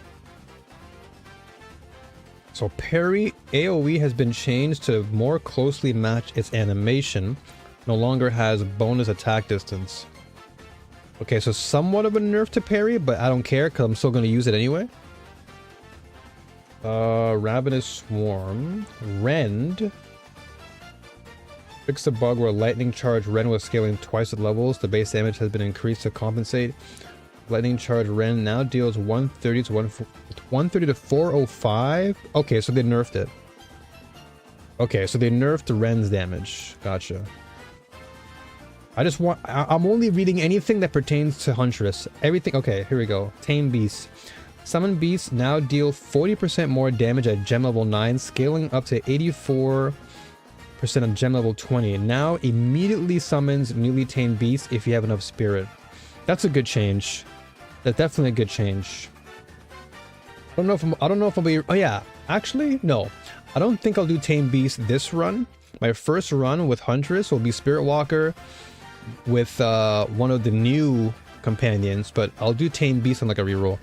So parry AoE has been changed to more closely match its animation. No longer has bonus attack distance. Okay, so somewhat of a nerf to parry, but I don't care because I'm still going to use it anyway. Ravenous Swarm. Rend. Fix the bug where lightning charge Rend was scaling twice the levels. The base damage has been increased to compensate. Lightning charge Rend now deals 130 to 405. Okay, so they nerfed it. Okay, so they nerfed Rend's damage. Gotcha. I'm only reading anything that pertains to Huntress. Everything. Okay, here we go. Tame Beasts. Summon Beasts now deal 40% more damage at gem level 9, scaling up to 84% of gem level 20. Now immediately summons newly tamed Beasts if you have enough spirit. That's a good change. That's definitely a good change. I don't know if I'll be. Oh yeah, actually no. I don't think I'll do Tame Beast this run. My first run with Huntress will be Spirit Walker with one of the new companions, but I'll do Tame Beast on like a reroll.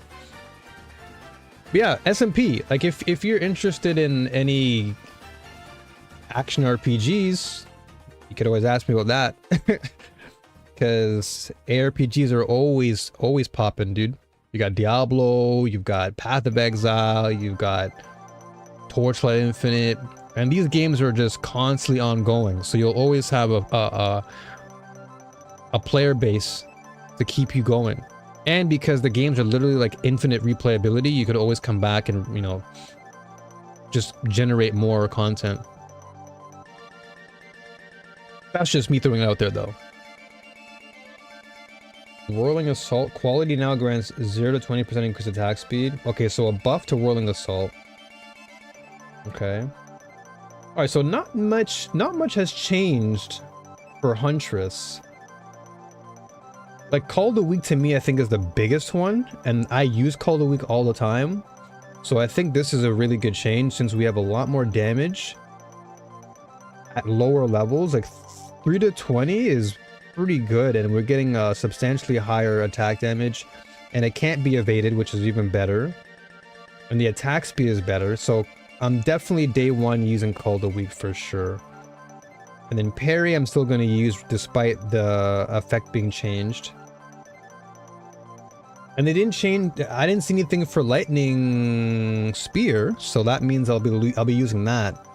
But yeah, SMP. Like if you're interested in any action RPGs, you could always ask me about that. Because ARPGs are always popping, dude. You got Diablo, you've got Path of Exile, you've got Torchlight Infinite, and these games are just constantly ongoing. So you'll always have a player base to keep you going. And because the games are literally like infinite replayability, you could always come back and, you know, just generate more content. That's just me throwing it out there, though. Whirling Assault quality now grants 0 to 20% increased attack speed. Okay, so a buff to Whirling Assault. Okay. Alright, so not much has changed for Huntress. Like, Call of the Week to me, I think is the biggest one, and I use Call of the Week all the time. So I think this is a really good change since we have a lot more damage at lower levels. Like 3 to 20 is pretty good, and we're getting a substantially higher attack damage, and it can't be evaded, which is even better. And the attack speed is better, so I'm definitely day one using Call of the Week for sure. And then parry I'm still going to use despite the effect being changed. And they didn't change. I didn't see anything for Lightning Spear, so that means I'll be using that.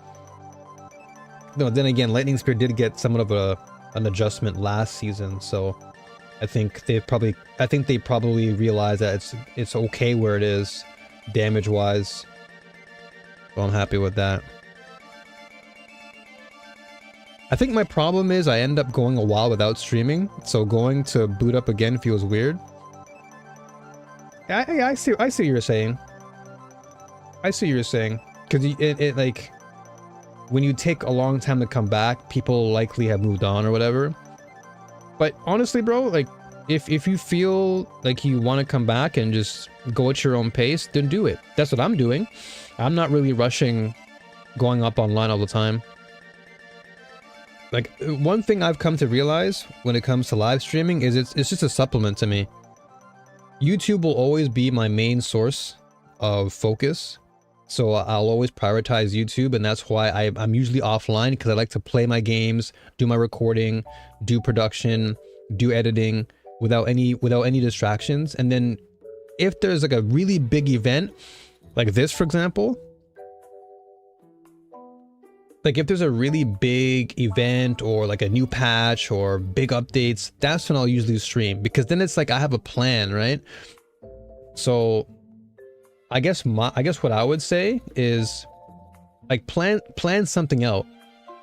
No, then again, Lightning Spear did get somewhat of an adjustment last season, so I think they probably realized that it's okay where it is, damage wise. So I'm happy with that. I think my problem is I end up going a while without streaming, so going to boot up again feels weird. I see what you're saying. I see what you're saying. Because it like, when you take a long time to come back, people likely have moved on or whatever. But honestly, bro, like, if you feel like you want to come back and just go at your own pace, then do it. That's what I'm doing. I'm not really rushing going up online all the time. Like, one thing I've come to realize when it comes to live streaming is it's just a supplement to me. YouTube will always be my main source of focus. So I'll always prioritize YouTube, and that's why I'm usually offline, because I like to play my games, do my recording, do production, do editing without any distractions. And then if there's like a really big event like this, for example, like if there's a really big event or like a new patch or big updates, that's when I'll usually stream, because then it's like I have a plan, right? So I guess what I would say is like plan something out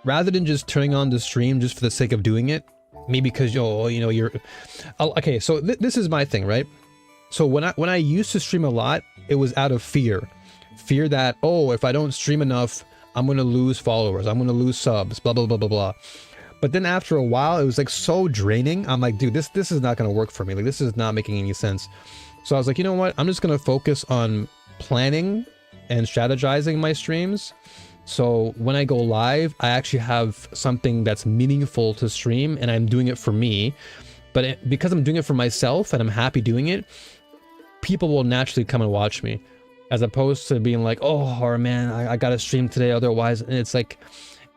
rather than just turning on the stream just for the sake of doing it. Maybe because you're okay. So this is my thing, right? So when I used to stream a lot, it was out of fear that, oh, if I don't stream enough, I'm gonna lose followers, I'm gonna lose subs, blah blah blah blah blah. But then after a while, it was like so draining. I'm like, dude, this is not gonna work for me. Like, this is not making any sense. So I was like, you know what? I'm just gonna focus on planning and strategizing my streams. So when I go live, I actually have something that's meaningful to stream, and I'm doing it for me. But because I'm doing it for myself and I'm happy doing it, people will naturally come and watch me, as opposed to being like, oh man, I gotta stream today, otherwise. And it's like,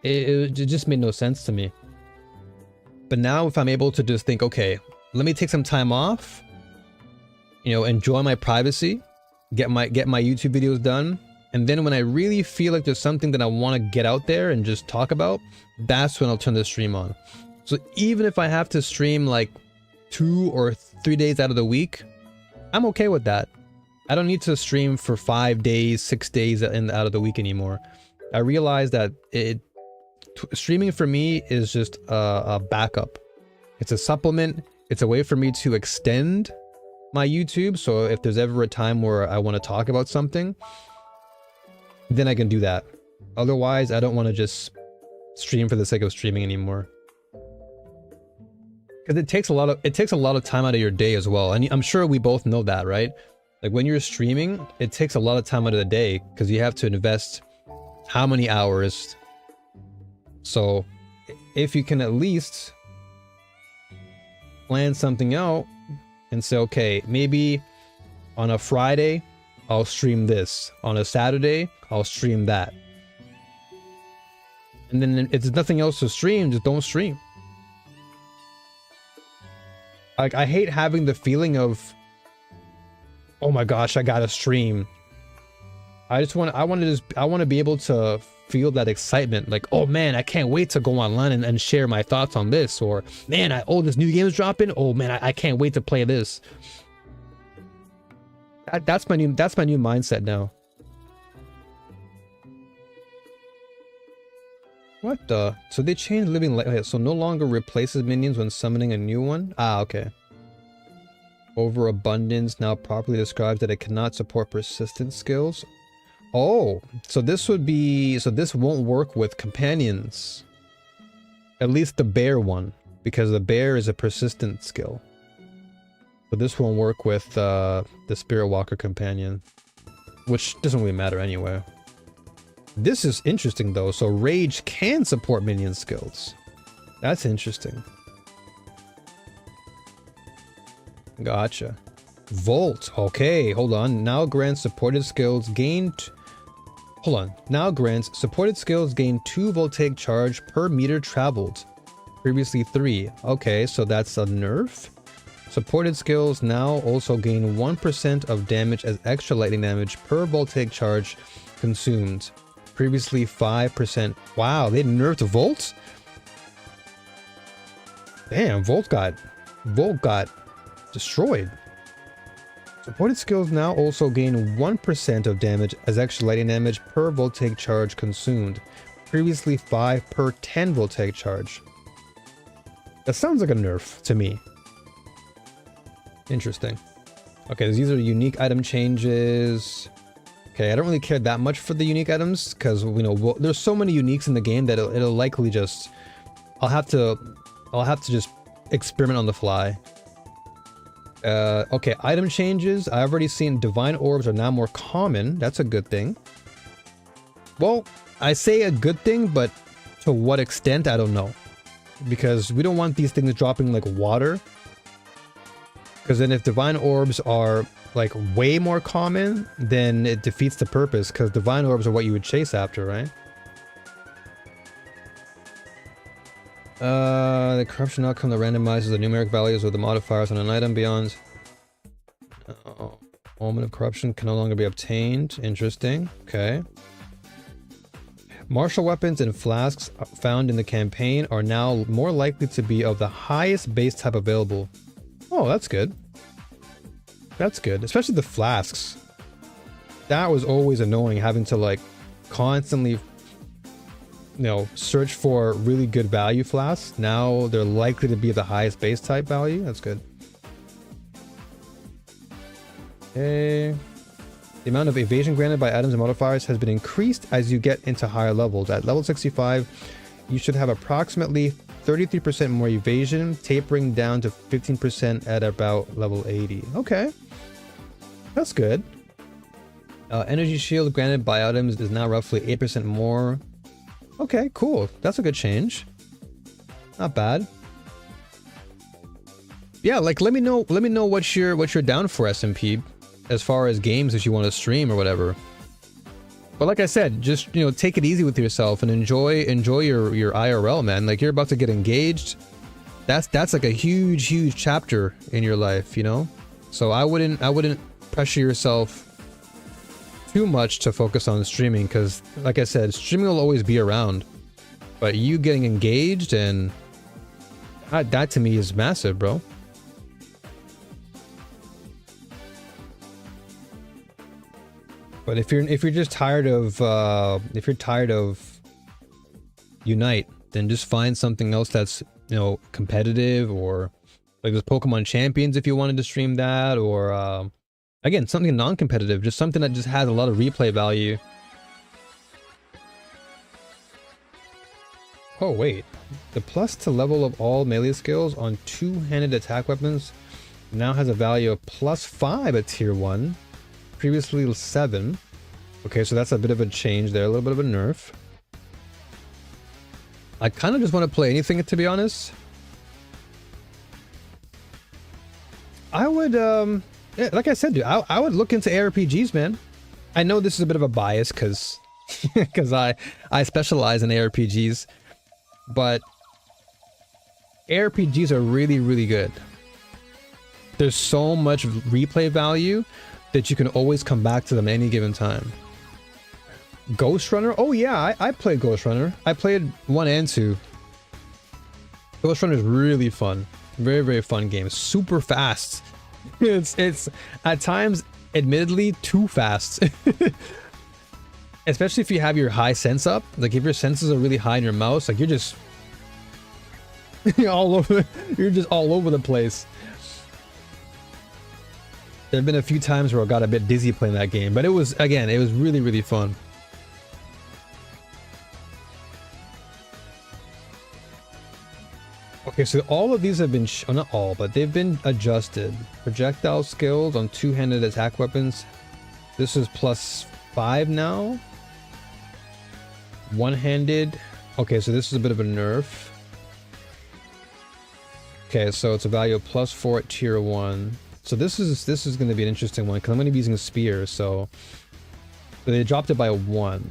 it just made no sense to me. But now if I'm able to just think, okay, let me take some time off, enjoy my privacy, get my YouTube videos done, and then when I really feel like there's something that I want to get out there and just talk about, that's when I'll turn the stream on. So even if I have to stream like 2 or 3 days out of the week, I'm okay with that. I don't need to stream for 5 days, 6 days out of the week anymore. I realize that streaming for me is just a backup. It's a supplement. It's a way for me to extend my YouTube. So if there's ever a time where I want to talk about something, then I can do that. Otherwise, I don't want to just stream for the sake of streaming anymore. Because it takes a lot of time out of your day as well. And I'm sure we both know that, right? Like when you're streaming, it takes a lot of time out of the day because you have to invest how many hours. So if you can at least plan something out and say, okay, maybe on a Friday, I'll stream this. On a Saturday, I'll stream that. And then if there's nothing else to stream, just don't stream. Like, I hate having the feeling of, oh my gosh, I gotta stream. I want to be able to feel that excitement. Like, oh man, I can't wait to go online and share my thoughts on this. Or man, this new game is dropping. Oh man, I can't wait to play this. That's my new mindset now. What the? So they changed living light. So no longer replaces minions when summoning a new one? Ah, okay. Overabundance now properly describes that it cannot support persistent skills. Oh, so this won't work with companions. At least the bear one, because the bear is a persistent skill. But this won't work with the Spirit Walker companion, which doesn't really matter anyway. This is interesting though. So Rage can support minion skills. That's interesting. Gotcha. Volt. Okay, hold on. Now grants supported skills gained. Hold on. Now grants supported skills gain 2 voltaic charge per meter traveled. Previously 3. Okay, so that's a nerf. Supported skills now also gain 1% of damage as extra lightning damage per voltaic charge consumed. Previously 5%. Wow, they nerfed Volt? Damn, Volt got destroyed. Supported skills now also gain 1% of damage as extra lightning damage per voltaic charge consumed. Previously 5 per 10 voltaic charge. That sounds like a nerf to me. Interesting. Okay, these are unique item changes. Okay, Okay, I don't really care that much for the unique items because you know there's so many uniques in the game that it'll likely just I'll have to just experiment on the fly. Okay, item changes. I've already seen divine orbs are now more common. That's a good thing. Well, I say a good thing, but to what extent, I don't know. Because we don't want these things dropping like water. Because then if divine orbs are like way more common, then it defeats the purpose. Because divine orbs are what you would chase after, right? The corruption outcome that randomizes the numeric values of the modifiers on an item beyond. Moment of corruption can no longer be obtained. Interesting. Okay. Martial weapons and flasks found in the campaign are now more likely to be of the highest base type available. Oh, that's good. That's good. Especially the flasks. That was always annoying, having to like constantly, you know, search for really good value flasks. Now they're likely to be the highest base type value. That's good. Okay. The amount of evasion granted by items and modifiers has been increased as you get into higher levels. At level 65, you should have approximately 33% more evasion, tapering down to 15% at about level 80. Okay. That's good. Energy shield granted by items is now roughly 8% more. Okay, cool. That's a good change. Not bad. Yeah, like let me know what you're down for, SMP, as far as games that you want to stream or whatever. But like I said, just, you know, take it easy with yourself and enjoy your IRL, man. Like, you're about to get engaged. That's like a huge chapter in your life, you know? So I wouldn't pressure yourself too much to focus on streaming, because like I said, streaming will always be around. But you getting engaged, and that to me is massive, bro. But if you're just tired of Unite, then just find something else that's, you know, competitive, or like there's Pokemon Champions if you wanted to stream that, or again, something non-competitive, just something that just has a lot of replay value. Oh wait, the plus to level of all melee skills on two-handed attack weapons now has a value of +5 at tier 1. Previously 7. Okay, so that's a bit of a change there, a little bit of a nerf. I kind of just want to play anything, to be honest. I would, yeah, like I said, dude, I would look into ARPGs, man. I know this is a bit of a bias, because I specialize in ARPGs, but ARPGs are really good. There's so much replay value that you can always come back to them at any given time. Ghost Runner? Oh yeah, I played Ghost Runner. I played 1 and 2. Ghost Runner is really fun. Very fun game. Super fast. It's at times, admittedly, too fast. Especially if you have your high sense up. Like if your senses are really high in your mouse, like you're just all over. You're just all over the place. There have been a few times where I got a bit dizzy playing that game, but it was really fun. Okay, so all of these have been, not all, but they've been adjusted. Projectile skills on two-handed attack weapons. This is +5 now. One-handed. Okay, so this is a bit of a nerf. Okay, so it's a value of +4 at tier 1. So this is going to be an interesting one, because I'm going to be using a spear, so they dropped it by 1.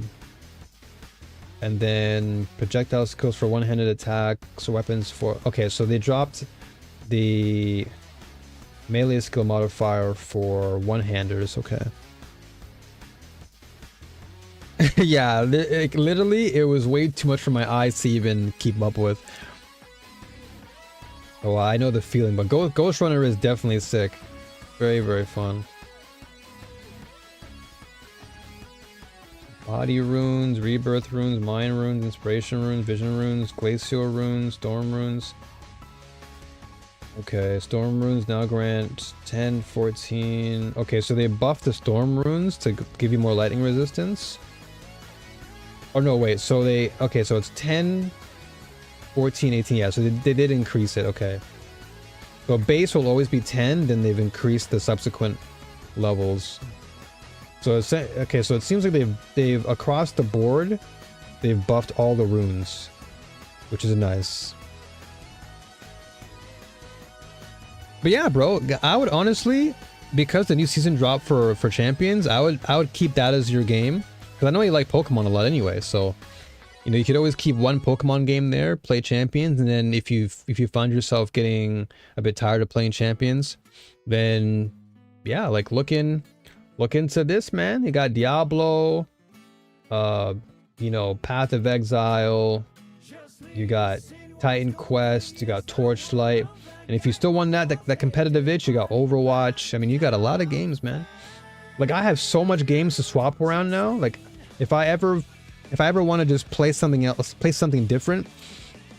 And then projectile skills for one-handed attacks, weapons for... Okay, so they dropped the melee skill modifier for one-handers, okay. Yeah, literally, it was way too much for my eyes to even keep up with. Oh, I know the feeling, but Ghost Runner is definitely sick. Very fun. Body runes, rebirth runes, mind runes, inspiration runes, vision runes, glacial runes, storm runes. Okay, storm runes now grant 10, 14. Okay, so they buffed the storm runes to give you more lightning resistance. Oh no, wait, so they, okay, so it's 10, 14, 18, yeah, so they did increase it, okay. So base will always be 10, then they've increased the subsequent levels. So it's, okay, so it seems like they've across the board, they've buffed all the runes, which is nice. But yeah, bro, I would honestly, because the new season dropped for champions, I would keep that as your game. Because I know you like Pokemon a lot anyway, so you know you could always keep one Pokemon game there, play champions, and then if you find yourself getting a bit tired of playing champions, then yeah, like look into this, man. You got Diablo, you know, Path of Exile, you got Titan Quest, you got Torchlight, and if you still want that competitive itch, you got Overwatch. I mean, you got a lot of games, man. Like I have so much games to swap around now. Like if I ever want to just play something else, play something different,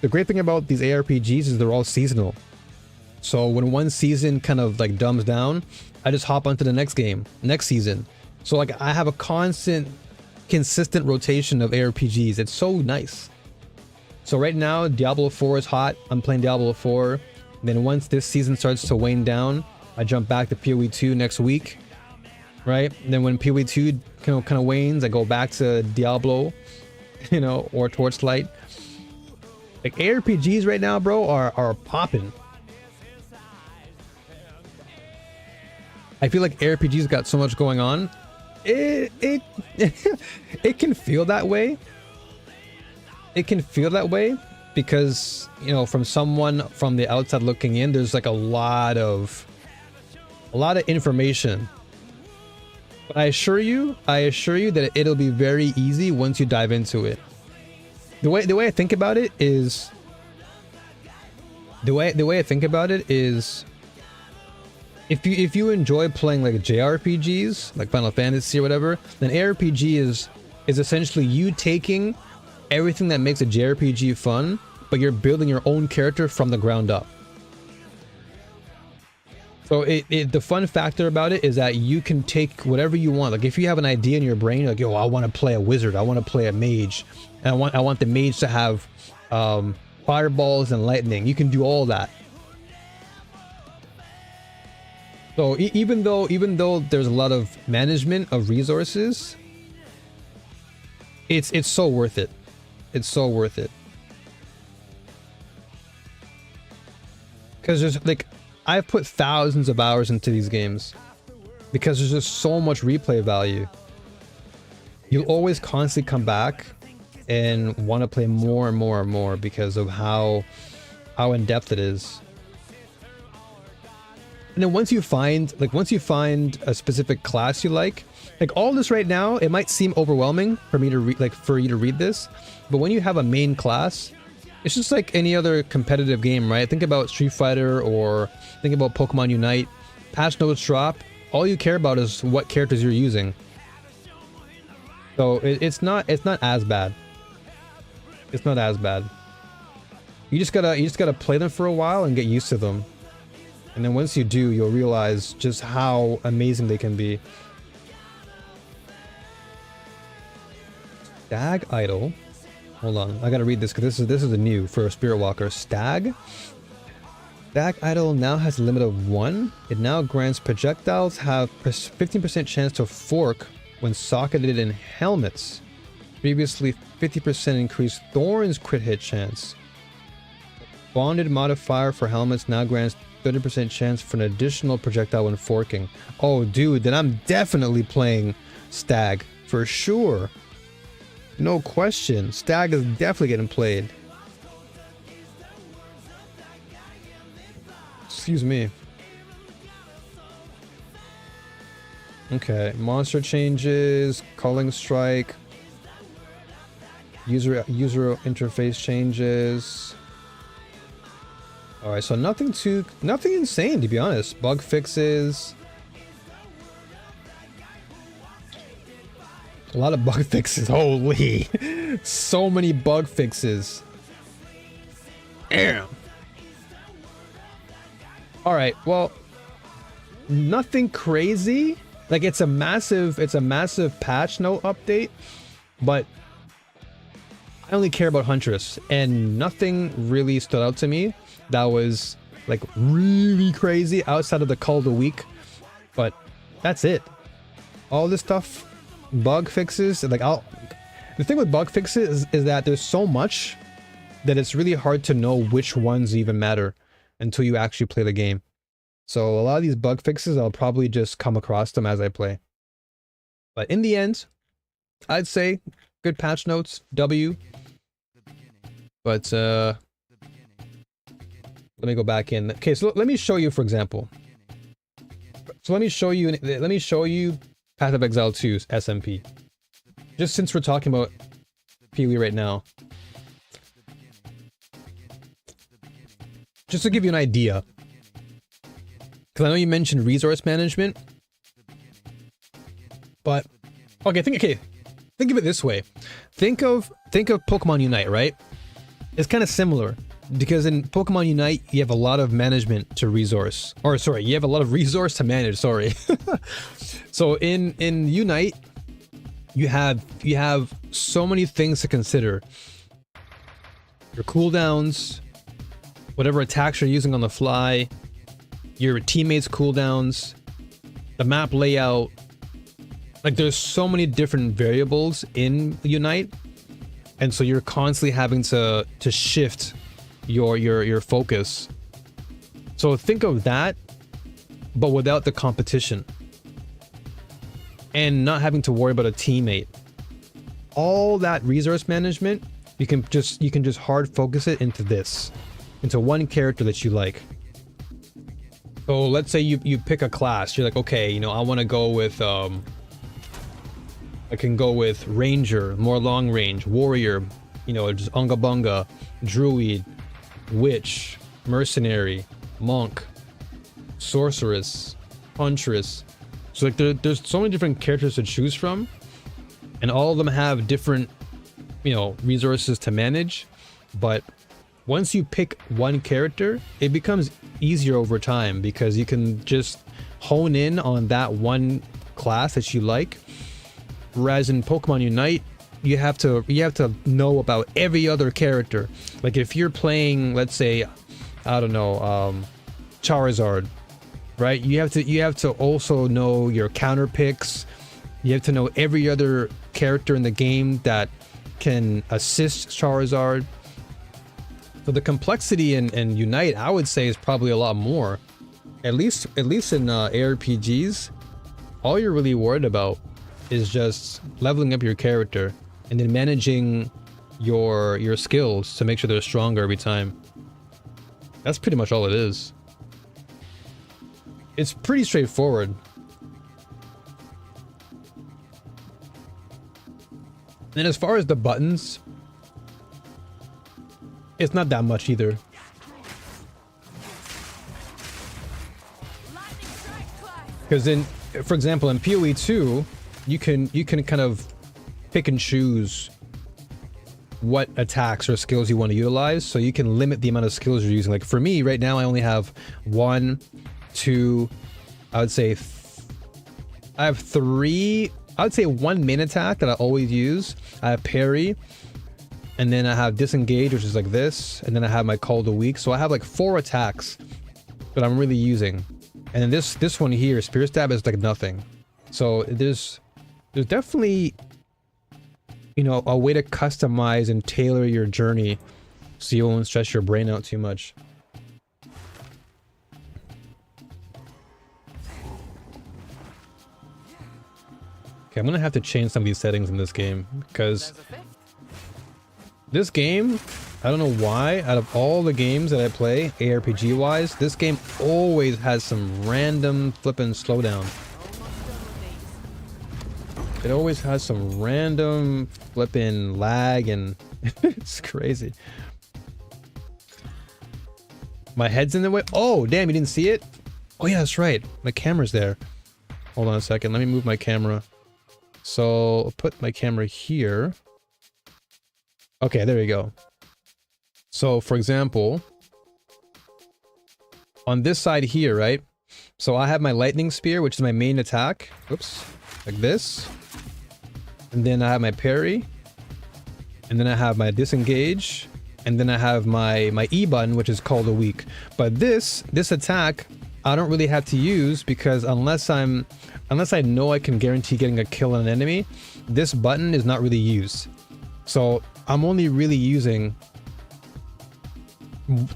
the great thing about these ARPGs is they're all seasonal. So when one season kind of like dumbs down, I just hop onto the next game, next season. So like I have a consistent rotation of ARPGs. It's so nice. So right now, Diablo 4 is hot. I'm playing Diablo 4. Then once this season starts to wane down, I jump back to PoE 2 next week. Right? And then when PoE 2 kind of wanes, I go back to Diablo, you know, or Torchlight. Like ARPGs right now, bro, are popping. I feel like ARPGs got so much going on. It can feel that way. It can feel that way because, you know, from someone from the outside looking in, there's like a lot of information. But I assure you that it'll be very easy once you dive into it. The way I think about it is if you enjoy playing like JRPGs, like Final Fantasy or whatever, then ARPG is essentially you taking everything that makes a JRPG fun, but you're building your own character from the ground up. So the fun factor about it is that you can take whatever you want. Like if you have an idea in your brain, like, yo, I want to play a wizard, I want to play a mage, and I want the mage to have fireballs and lightning. You can do all that. So even though there's a lot of management of resources, it's so worth it. It's so worth it. Because there's like, I've put thousands of hours into these games because there's just so much replay value. You'll always constantly come back and want to play more and more and more because of how in depth it is. And then once you find a specific class you like all this right now, it might seem overwhelming for me to read, for you to read this, but when you have a main class, it's just like any other competitive game, right? Think about Street Fighter or think about Pokemon Unite. Patch notes drop, all you care about is what characters you're using. So it's not as bad. It's not as bad. You just gotta play them for a while and get used to them. And then once you do, you'll realize just how amazing they can be. Stag Idol. Hold on, I gotta read this because this is a new for a Spirit Walker. Stag Idol now has a limit of 1. It now grants projectiles have 15% chance to fork when socketed in helmets. Previously 50% increased Thorn's crit hit chance. Bonded modifier for helmets now grants 30% chance for an additional projectile when forking. Oh dude, then I'm definitely playing Stag for sure. No question. Stag is definitely getting played. Excuse me. Okay, monster changes, culling strike, user interface changes. All right, so nothing insane to be honest. Bug fixes. A lot of bug fixes. Holy. So many bug fixes. Damn. All right, well, nothing crazy. Like it's a massive patch note update, but I only care about Huntress, and nothing really stood out to me that was like really crazy outside of the Call of the Week. But that's it. All this stuff, bug fixes, like the thing with bug fixes is that there's so much that it's really hard to know which ones even matter until you actually play the game. So a lot of these bug fixes, I'll probably just come across them as I play. But in the end, I'd say good patch notes, W. But let me go back in. Okay, so let me show you, for example. So let me show you Path of Exile 2's SMP. Just since we're talking about PoE right now. Just to give you an idea. Because I know you mentioned resource management. But okay, think of it this way. Think of Pokemon Unite, right? It's kind of similar. Because in Pokemon Unite, you have a lot of management to resource. Or sorry, you have a lot of resource to manage, sorry. So in Unite, you have so many things to consider. Your cooldowns, whatever attacks you're using on the fly, your teammates' cooldowns, the map layout. Like there's so many different variables in Unite. And so you're constantly having to shift your focus. So think of that, but without the competition. And not having to worry about a teammate. All that resource management, you can just hard focus it into one character that you like. So let's say you pick a class. You're like, okay, you know, I want to go with I can go with Ranger, more long range, Warrior, you know, just Unga Bunga, Druid, Witch, Mercenary, Monk, Sorceress, Huntress. So like there's so many different characters to choose from, and all of them have different, you know, resources to manage. But once you pick one character, it becomes easier over time because you can just hone in on that one class that you like. Whereas in Pokemon Unite, you have to know about every other character. Like if you're playing, let's say, I don't know, Charizard, right? You have to also know your counter picks. You have to know every other character in the game that can assist Charizard. So the complexity in Unite, I would say, is probably a lot more. At least in ARPGs, all you're really worried about is just leveling up your character and then managing your skills to make sure they're stronger every time. That's pretty much all it is. It's pretty straightforward. And as far as the buttons, it's not that much either. Because for example, in PoE 2, you can kind of pick and choose what attacks or skills you want to utilize, so you can limit the amount of skills you're using. Like for me right now, I only have 1, 2, I would say I have 3. I would say 1 main attack that I always use. I have parry, and then I have disengage, which is like this, and then I have my call of the week. So I have like 4 attacks that I'm really using, and then this one here, Spirit Stab, is like nothing. So there's definitely, you know, a way to customize and tailor your journey so you won't stress your brain out too much. Okay, I'm gonna have to change some of these settings in this game, because this game, I don't know why, out of all the games that I play, ARPG wise, this game always has some random flippin' slowdown. It always has some random flippin' lag, and it's crazy. My head's in the way. Oh, damn, you didn't see it? Oh yeah, that's right. My camera's there. Hold on a second. Let me move my camera. So I'll put my camera here. Okay, there we go. So for example, on this side here, right? So I have my lightning spear, which is my main attack. Oops, like this. And then I have my parry. And then I have my disengage. And then I have my E button, which is called a weak. But this attack, I don't really have to use because unless I know I can guarantee getting a kill on an enemy, this button is not really used. So I'm only really using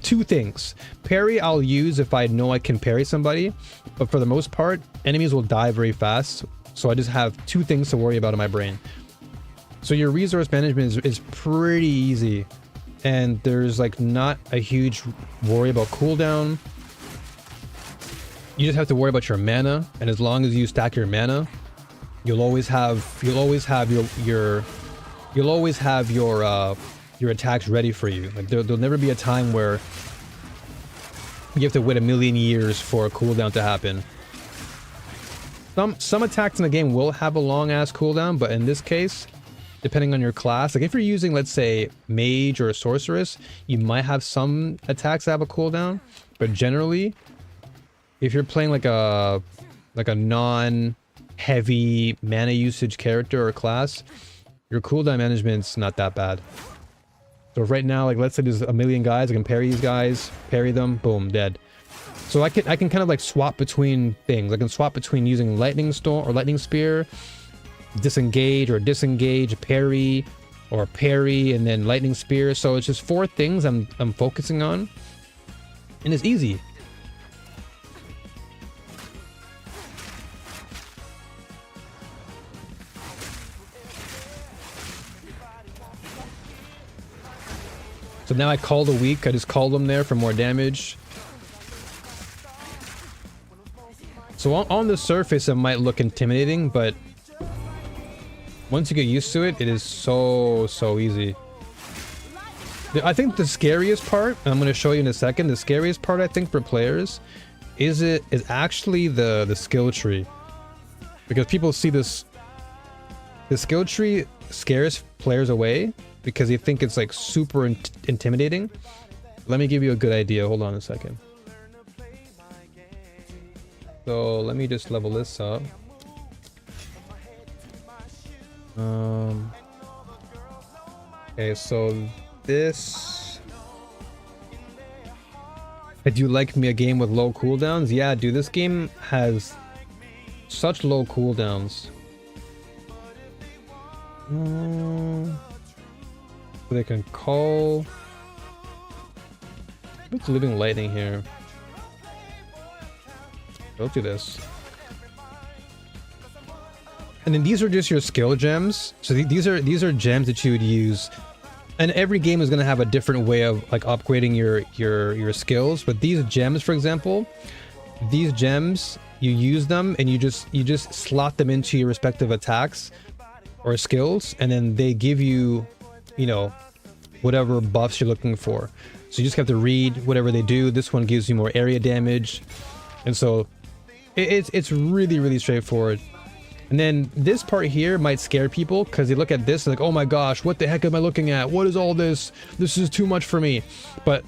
two things. Parry I'll use if I know I can parry somebody, but for the most part, enemies will die very fast. So I just have two things to worry about in my brain. So your resource management is pretty easy. And there's like not a huge worry about cooldown. You just have to worry about your mana, and as long as you stack your mana, you'll always have your attacks ready for you. Like there'll never be a time where you have to wait a million years for a cooldown to happen. Some attacks in the game will have a long ass cooldown, but in this case, depending on your class, like if you're using, let's say, mage or a sorceress, you might have some attacks that have a cooldown, but generally, if you're playing like a non-heavy mana usage character or class, your cooldown management's not that bad. So right now, like let's say there's a million guys, I can parry these guys, parry them, boom, dead. So I can kind of like swap between things. I can swap between using lightning storm or lightning spear, disengage or disengage, parry or parry, and then lightning spear. So it's just 4 things I'm focusing on, and it's easy. So now I called a weak. I just called them there for more damage. So on the surface, it might look intimidating, but once you get used to it, it is so easy. I think the scariest part, and I'm going to show you in a second, the scariest part I think for players is actually the skill tree. Because people see this, the skill tree scares players away because they think it's like super intimidating. Let me give you a good idea. Hold on a second. So let me just level this up. Okay, so this... Do you like me a game with low cooldowns? Yeah, dude, this game has such low cooldowns. They can call... What's living lightning here? Don't do this. And then these are just your skill gems. So these are gems that you would use. And every game is going to have a different way of like upgrading your skills. But these gems, for example, these gems, you use them and you just slot them into your respective attacks or skills, and then they give you, you know, whatever buffs you're looking for. So you just have to read whatever they do. This one gives you more area damage, and so it's really straightforward. And then this part here might scare people because they look at this like, oh my gosh, what the heck am I looking at? What is all this? This is too much for me. But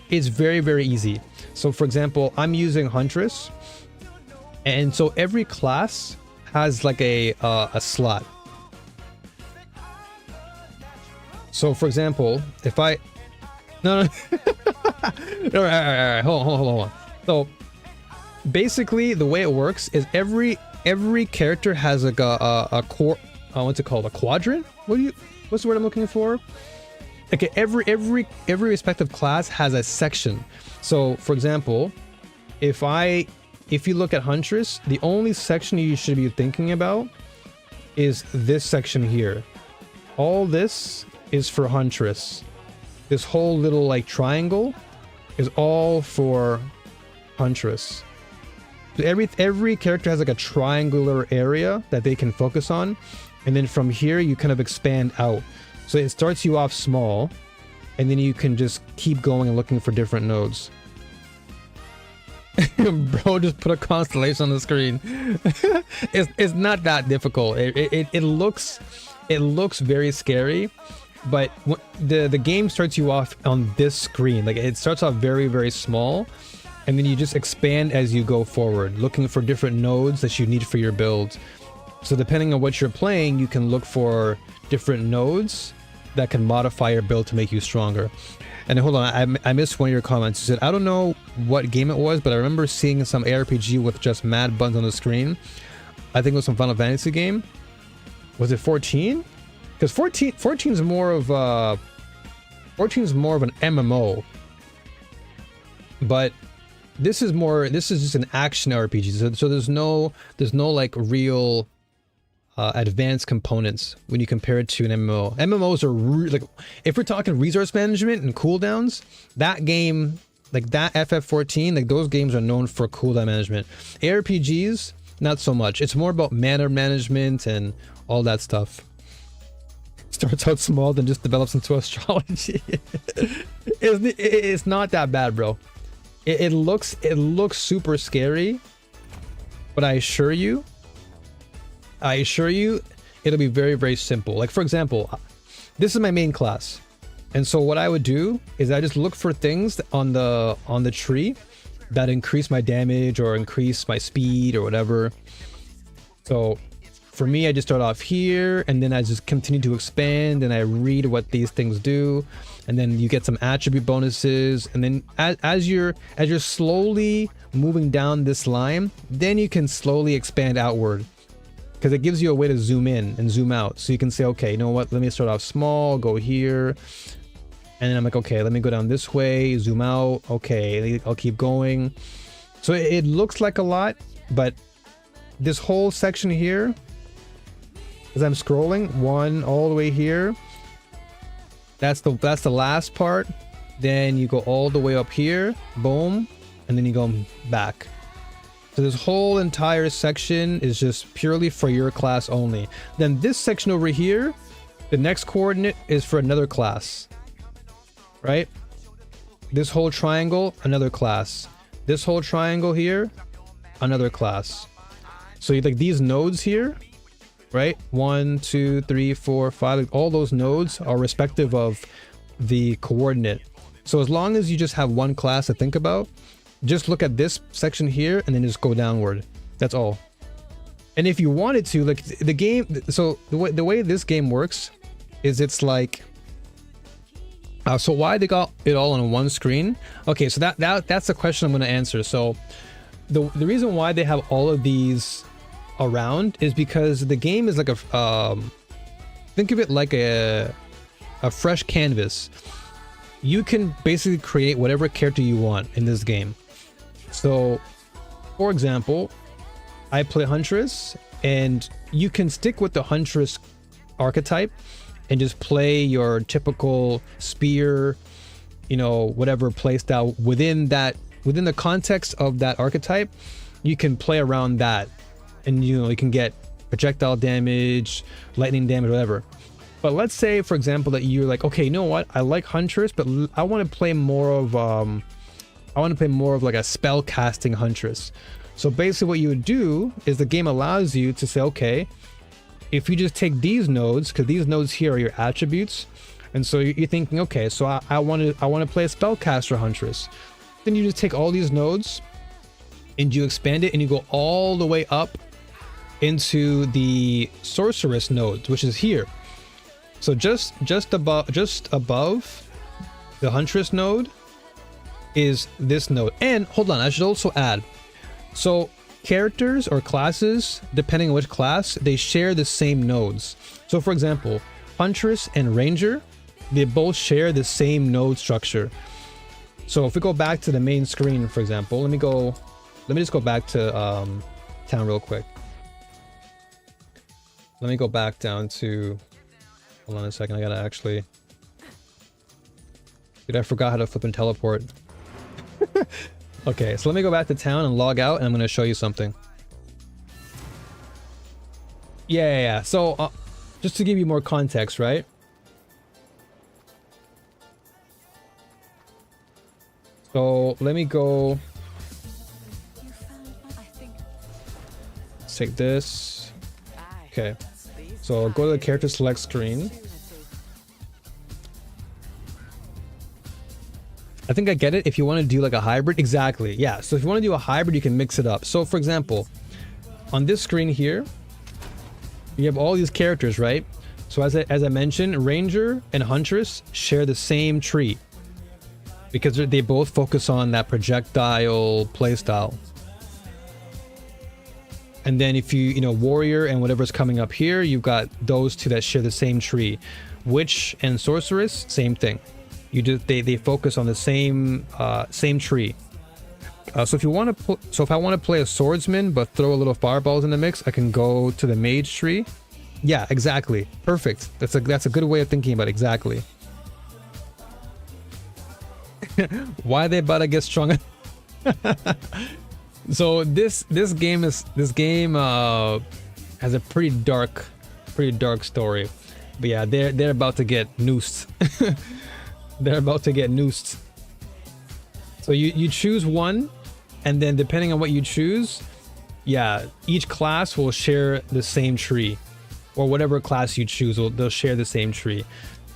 it's very easy. So for example, I'm using Huntress, and so every class has like a slot. So for example, if I... No. All right. Hold on. So basically the way it works is every character has like a core... what's it called? A quadrant? What's the word I'm looking for? Okay, every respective class has a section. So for example, if you look at Huntress, the only section you should be thinking about is this section here. All this is for Huntress. This whole little like triangle is all for Huntress. So every character has like a triangular area that they can focus on, and then from here you kind of expand out. So it starts you off small, and then you can just keep going and looking for different nodes. Bro just put a constellation on the screen. It's not that difficult. It looks very scary, but the game starts you off on this screen. Like it starts off very small, and then you just expand as you go forward, looking for different nodes that you need for your build. So depending on what you're playing, you can look for different nodes that can modify your build to make you stronger. And hold on, I missed one of your comments. You said, I don't know what game it was, but I remember seeing some ARPG with just mad buttons on the screen. I think it was some Final Fantasy game. Was it 14? Because 14 is more of an MMO. But this is just an action RPG. So there's no like real advanced components when you compare it to an MMO. MMOs are like, if we're talking resource management and cooldowns, that game, like that FF14, like those games are known for cooldown management. ARPGs, not so much. It's more about mana management and all that stuff. Starts out small, then just develops into astrology. It's not that bad, bro. It looks super scary, but I assure you, it'll be very, very simple. Like, for example, this is my main class, and so what I would do is I just look for things on the tree that increase my damage or increase my speed or whatever. So for me, I just start off here, and then I just continue to expand, and I read what these things do, and then you get some attribute bonuses, and then as you're slowly moving down this line, then you can slowly expand outward, because it gives you a way to zoom in and zoom out. So you can say, okay, you know what, let me start off small, go here, and then I'm like, okay, let me go down this way, zoom out, okay, I'll keep going. So it looks like a lot, but this whole section here, as I'm scrolling, one all the way here, that's the last part. Then you go all the way up here, boom, and then you go back. So this whole entire section is just purely for your class only. Then this section over here, the next coordinate is for another class, right? This whole triangle, another class. This whole triangle here, another class. So you like these nodes here, right? 1, 2, 3, 4, 5, like all those nodes are respective of the coordinate. So as long as you just have one class to think about, just look at this section here and then just go downward. That's all. And if you wanted to, like the game, so the way this game works is it's like, so why they got it all on one screen? Okay, so that's the question I'm going to answer. So the reason why they have all of these around is because the game is like a think of it like a fresh canvas. You can basically create whatever character you want in this game. So for example, I play Huntress, and you can stick with the Huntress archetype and just play your typical spear, you know, whatever playstyle within the context of that archetype. You can play around that, and you know, you can get projectile damage, lightning damage, whatever. But let's say, for example, that you're like, okay, you know what, I like Huntress, but I want to play more of like a spell casting Huntress. So basically what you would do is the game allows you to say, okay, if you just take these nodes, because these nodes here are your attributes, and so you're thinking, okay, so I want to play a spellcaster Huntress. Then you just take all these nodes and you expand it, and you go all the way up into the sorceress node, which is here. So just above the Huntress node is this node. And hold on, I should also add, so characters or classes, depending on which class, they share the same nodes. So for example, Huntress and Ranger, they both share the same node structure. So if we go back to the main screen, for example, let me just go back to town real quick. Let me go back down to, hold on a second, I gotta actually, dude, I forgot how to flip and teleport. Okay, so let me go back to town and log out, and I'm gonna show you something. Yeah. So just to give you more context, right? So let me go. Let's take this. Okay. So go to the character select screen. I think I get it. If you want to do like a hybrid, exactly. Yeah. So if you want to do a hybrid, you can mix it up. So for example, on this screen here, you have all these characters, right? So as I mentioned, Ranger and Huntress share the same tree because they both focus on that projectile playstyle. And then if you know, Warrior and whatever's coming up here, you've got those two that share the same tree. Witch and Sorceress, same thing. You just they focus on the same tree. So if you want to, if I want to play a swordsman but throw a little fireballs in the mix, I can go to the mage tree. Yeah, exactly. Perfect. That's a good way of thinking about it. Exactly. Why they about to get stronger? So this game has a pretty dark story. But yeah, they're about to get noosed. They're about to get noosed. So you choose one, and then depending on what you choose, yeah, each class will share the same tree, or whatever class you choose, they'll share the same tree.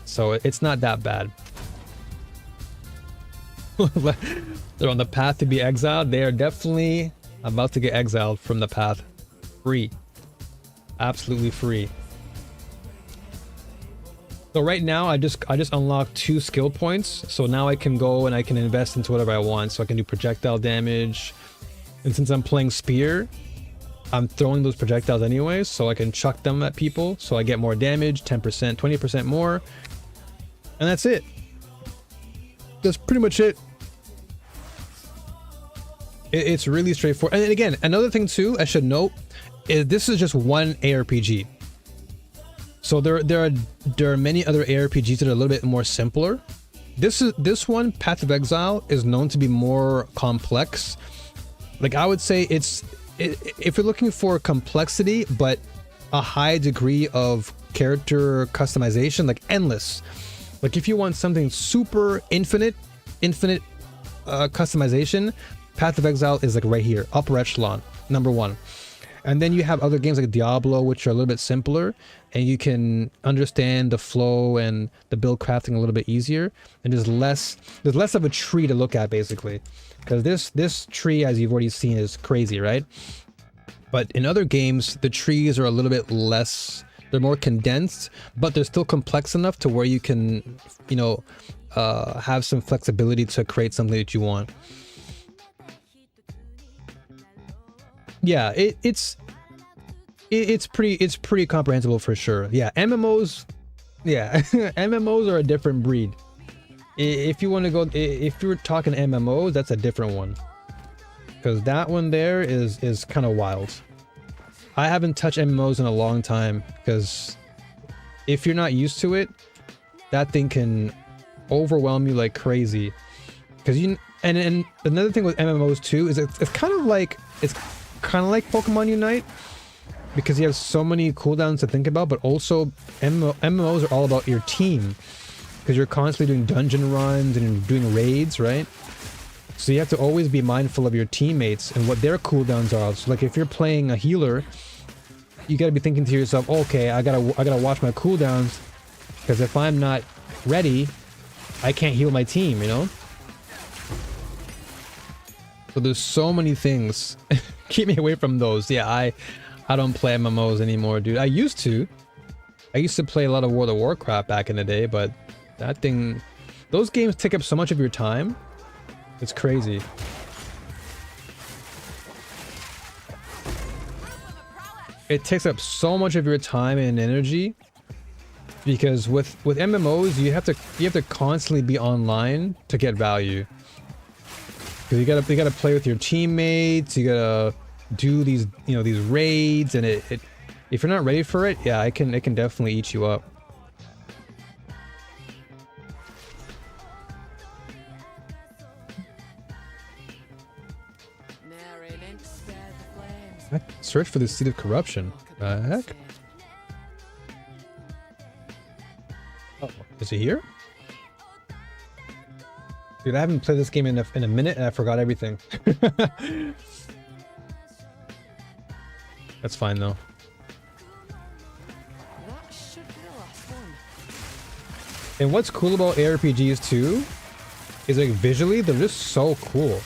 So it's not that bad. They're on the path to be exiled. They are definitely about to get exiled from the path. Free. Absolutely free. So right now I just unlocked 2 skill points. So now I can go and I can invest into whatever I want. So I can do projectile damage. And since I'm playing spear, I'm throwing those projectiles anyways, so I can chuck them at people. So I get more damage, 10%, 20% more. And that's it. That's pretty much it. It's really straightforward. And again, another thing too, I should note, is this is just one ARPG. So there are many other ARPGs that are a little bit more simpler. This one, Path of Exile, is known to be more complex. Like I would say if you're looking for complexity, but a high degree of character customization, like endless. Like if you want something super infinite customization, Path of Exile is like right here, upper echelon, number 1. And then you have other games like Diablo, which are a little bit simpler, and you can understand the flow and the build crafting a little bit easier. And there's less of a tree to look at, basically, because this tree, as you've already seen, is crazy, right? But in other games, the trees are a little bit less. They're more condensed, but they're still complex enough to where you can, you know, have some flexibility to create something that you want. Yeah, it's pretty comprehensible for sure. Yeah, MMOs, yeah, MMOs are a different breed. If you want to go, if you're talking MMOs, that's a different one, because that one there is kind of wild. I haven't touched MMOs in a long time, because if you're not used to it, that thing can overwhelm you like crazy. Because and another thing with MMOs too is it's kind of like Pokemon Unite, because you have so many cooldowns to think about, but also MMOs are all about your team, because you're constantly doing dungeon runs and doing raids, right? So you have to always be mindful of your teammates and what their cooldowns are. So like if you're playing a healer, you got to be thinking to yourself, okay, I gotta watch my cooldowns, because if I'm not ready, I can't heal my team, you know? So there's so many things. Keep me away from those. Yeah, I don't play MMOs anymore, dude. I used to play a lot of World of Warcraft back in the day, but that thing, those games take up so much of your time. It's crazy. It takes up so much of your time and energy, because with MMOs, you have to constantly be online to get value. Because you gotta play with your teammates, you gotta do these, you know, these raids, and it if you're not ready for it, yeah, it can definitely eat you up. Search for the seed of corruption. Heck? Oh, is it here? Dude, I haven't played this game in a minute, and I forgot everything. That's fine though. And what's cool about ARPGs too is like visually, they're just so cool.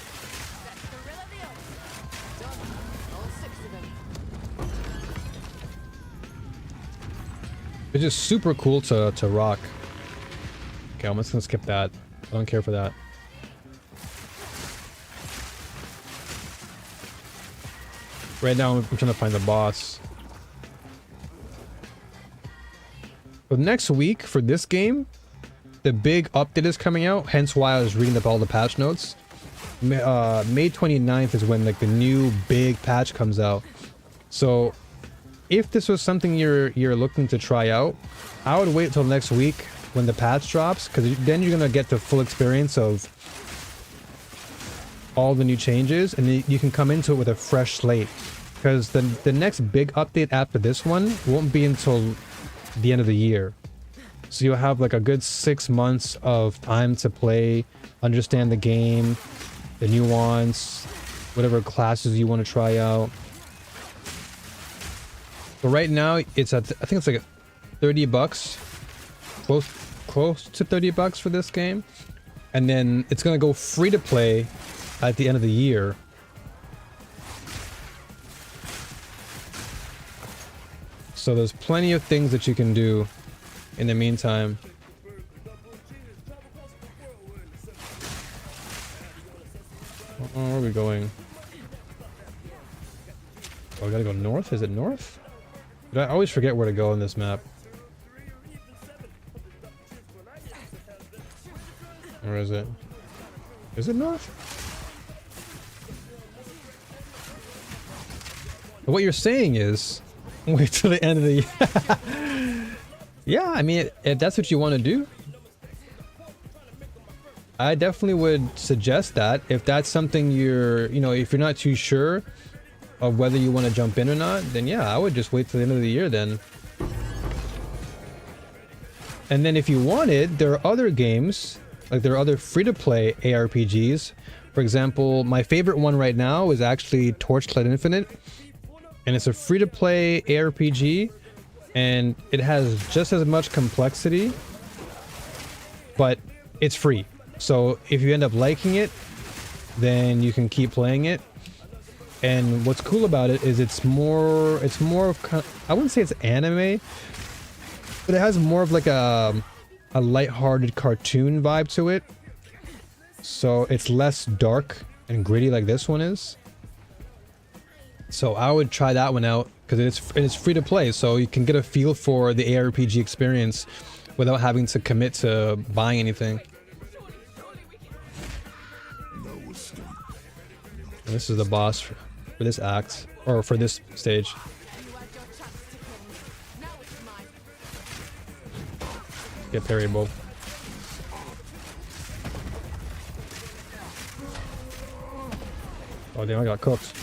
It's just super cool to rock. Okay, I'm just gonna skip that. I don't care for that. Right now, I'm trying to find the boss. But next week for this game, the big update is coming out. Hence why I was reading up all the patch notes. May 29th is when like the new big patch comes out. So if this was something you're looking to try out, I would wait till next week when the patch drops, because then you're gonna get the full experience of all the new changes, and you can come into it with a fresh slate. Because the next big update after this one won't be until the end of the year. So you'll have like a good 6 months of time to play, understand the game, the nuance, whatever classes you want to try out. But right now it's at, I think it's like 30 bucks, close to 30 bucks for this game. And then it's going to go free to play at the end of the year. So there's plenty of things that you can do in the meantime. Where are we going? Oh, we gotta go north? Is it north? I always forget where to go on this map. Or is it? Is it north? But what you're saying is, wait till the end of the year. Yeah, I mean, if that's what you want to do, I definitely would suggest that. If that's something if you're not too sure of whether you want to jump in or not, then yeah, I would just wait till the end of the year then. And then if you wanted, there are other games, like there are other free-to-play ARPGs. For example, my favorite one right now is actually Torchlight Infinite. And it's a free-to-play ARPG, and it has just as much complexity, but it's free. So if you end up liking it, then you can keep playing it. And what's cool about it is it's more of kind of, I wouldn't say it's anime, but it has more of like a lighthearted cartoon vibe to it. So it's less dark and gritty like this one is. So I would try that one out because it's free to play, so you can get a feel for the ARPG experience without having to commit to buying anything. And this is the boss for this act, or for this stage. Get parryable. Oh damn, I got cooked.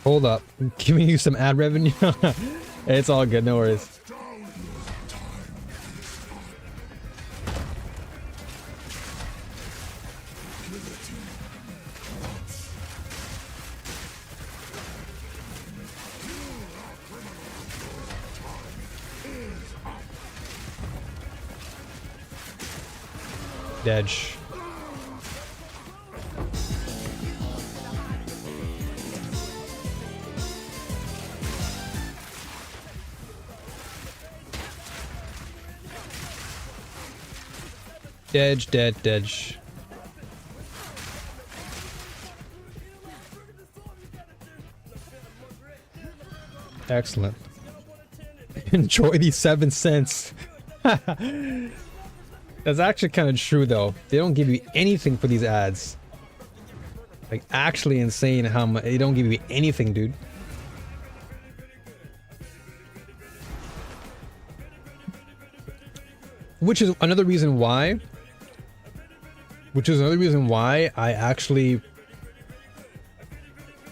Hold up, I'm giving you some ad revenue. It's all good, no worries. Dedge. Dedge. Excellent. Enjoy these 7 cents. That's actually kind of true though. They don't give you anything for these ads. Like actually insane how much they don't give you anything, dude. Which is another reason why I actually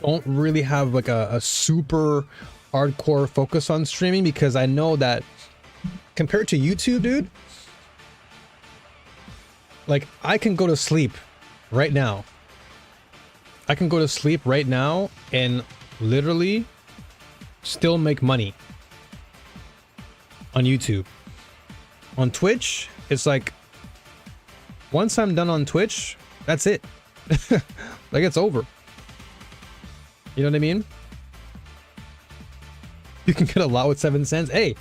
don't really have like a super hardcore focus on streaming, because I know that compared to YouTube, dude, like I can go to sleep right now. I can go to sleep right now and literally still make money on YouTube. On Twitch, it's like once I'm done on Twitch, that's it. Like it's over. You know what I mean? You can get a lot with 7 cents. Hey,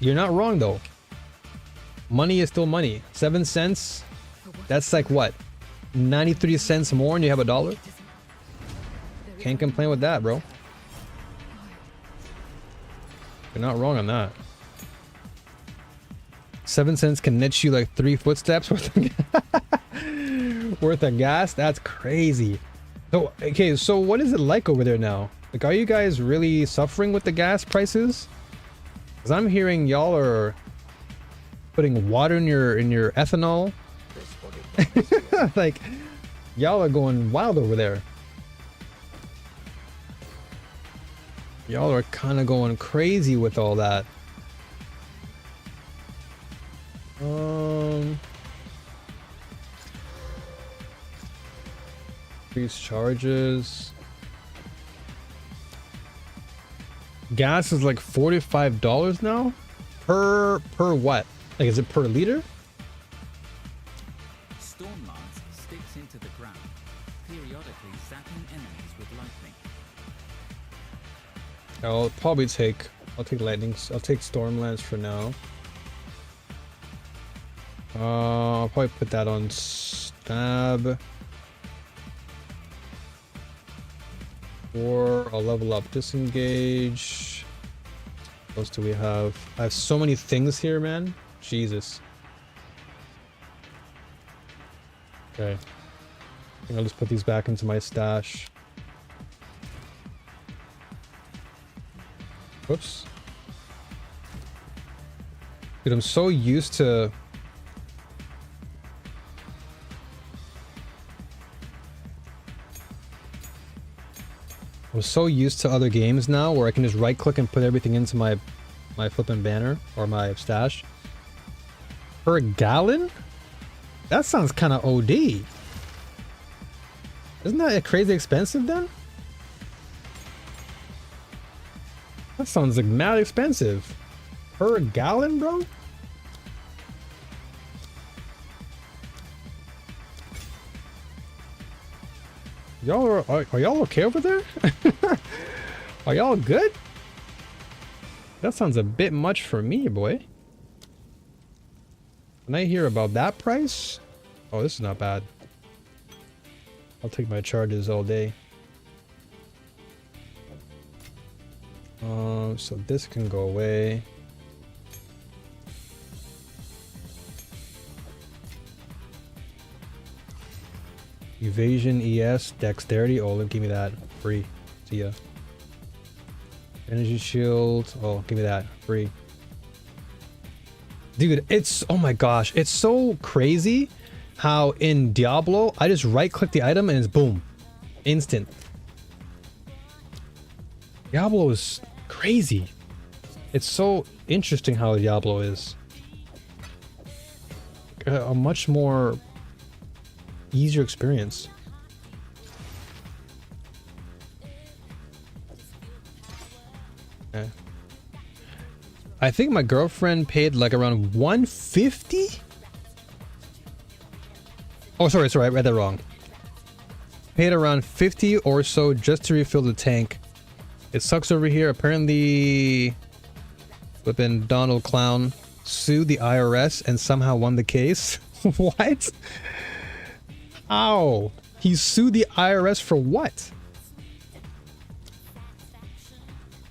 you're not wrong though. Money is still money. 7 cents, that's like what? 93 cents more and you have $1? Can't complain with that, bro. You're not wrong on that. 7 cents can net you like 3 footsteps worth of gas. That's crazy. So, okay, so what is it like over there now? Like, are you guys really suffering with the gas prices? Because I'm hearing y'all are putting water in your ethanol. Like, y'all are going wild over there. Y'all are kind of going crazy with all that. Increased charges. Gas is like $45 now? Per what? Like, is it per liter? Storm lance sticks into the ground, periodically zapping enemies with lightning. I'll probably take... I'll take lightnings. I'll take Stormlance for now. I'll probably put that on stab. Or I'll level up disengage. What else do we have? I have so many things here, man. Jesus. Okay. I think I'll just put these back into my stash. Whoops. Dude, I'm so used to... I'm so used to other games now where I can just right click and put everything into my flipping banner or my stash. Per gallon? That sounds kind of OD. Isn't that crazy expensive then? That sounds like mad expensive. Per gallon, bro? Y'all are y'all okay over there? Are y'all good? That sounds a bit much for me, boy. When I hear about that price, oh, this is not bad. I'll take my charges all day. So this can go away. Evasion, ES, dexterity. Oh, give me that. Free. See ya. Energy shield. Oh, give me that. Free. Dude, it's... oh my gosh. It's so crazy how in Diablo, I just right-click the item and it's boom. Instant. Diablo is crazy. It's so interesting how Diablo is. A much more... easier experience. Okay. I think my girlfriend paid like around 150. Oh, sorry, I read that wrong. Paid around 50 or so just to refill the tank. It sucks over here. Apparently, flippin' Donald Clown sued the IRS and somehow won the case. What? Ow! He sued the IRS for what?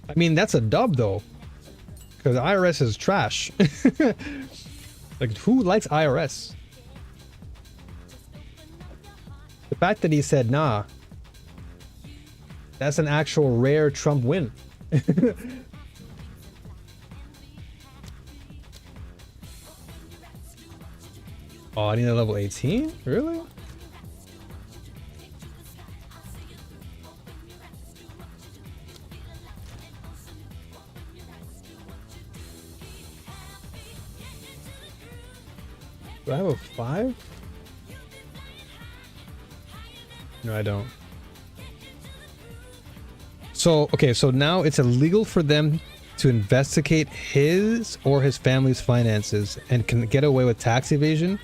I mean, that's a dub though. Because IRS is trash. Like, who likes IRS? The fact that he said, nah. That's an actual rare Trump win. Oh, I need a level 18? Really? Do I have a 5? No, I don't. So, okay, so now it's illegal for them to investigate his or his family's finances and can get away with tax evasion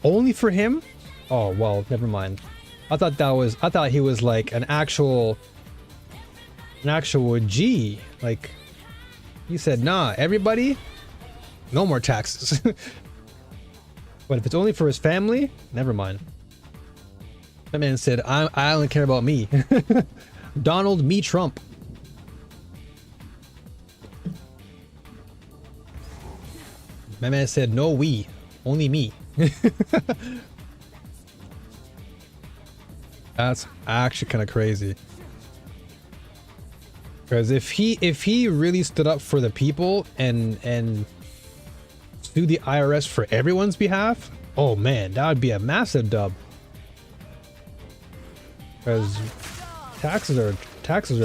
only for him? Oh, well, never mind. I thought he was like an actual G. Like, he said, nah, everybody, no more taxes. But if it's only for his family, never mind. That man said, I only care about me. Donald me Trump. My man said, no we, only me. That's actually kind of crazy. Because if he really stood up for the people and sued the IRS for everyone's behalf, oh man, that would be a massive dub. Because taxes are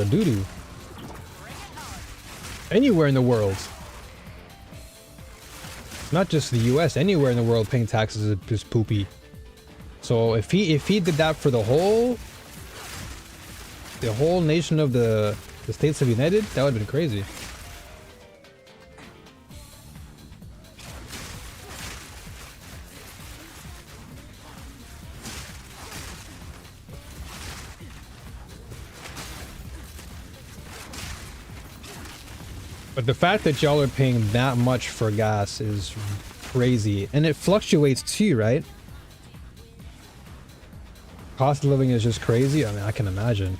doo-doo. Anywhere in the world. Not just the US, anywhere in the world paying taxes is poopy. So if he did that for the whole nation of the States of United, that would have been crazy. But the fact that y'all are paying that much for gas is crazy. And it fluctuates too, right? Cost of living is just crazy. I mean, I can imagine.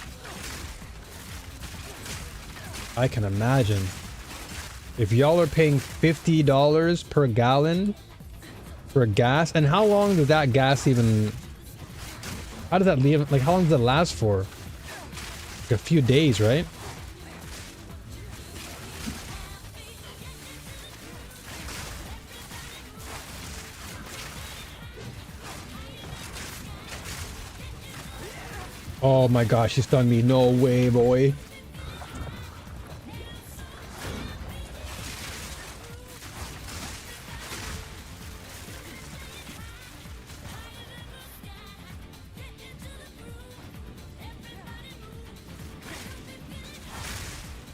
I can imagine. If y'all are paying $50 per gallon for gas, and how long does that gas even... How does that leave? Like, how long does it last for? Like a few days, right? Oh my gosh, he stunned me. No way, boy.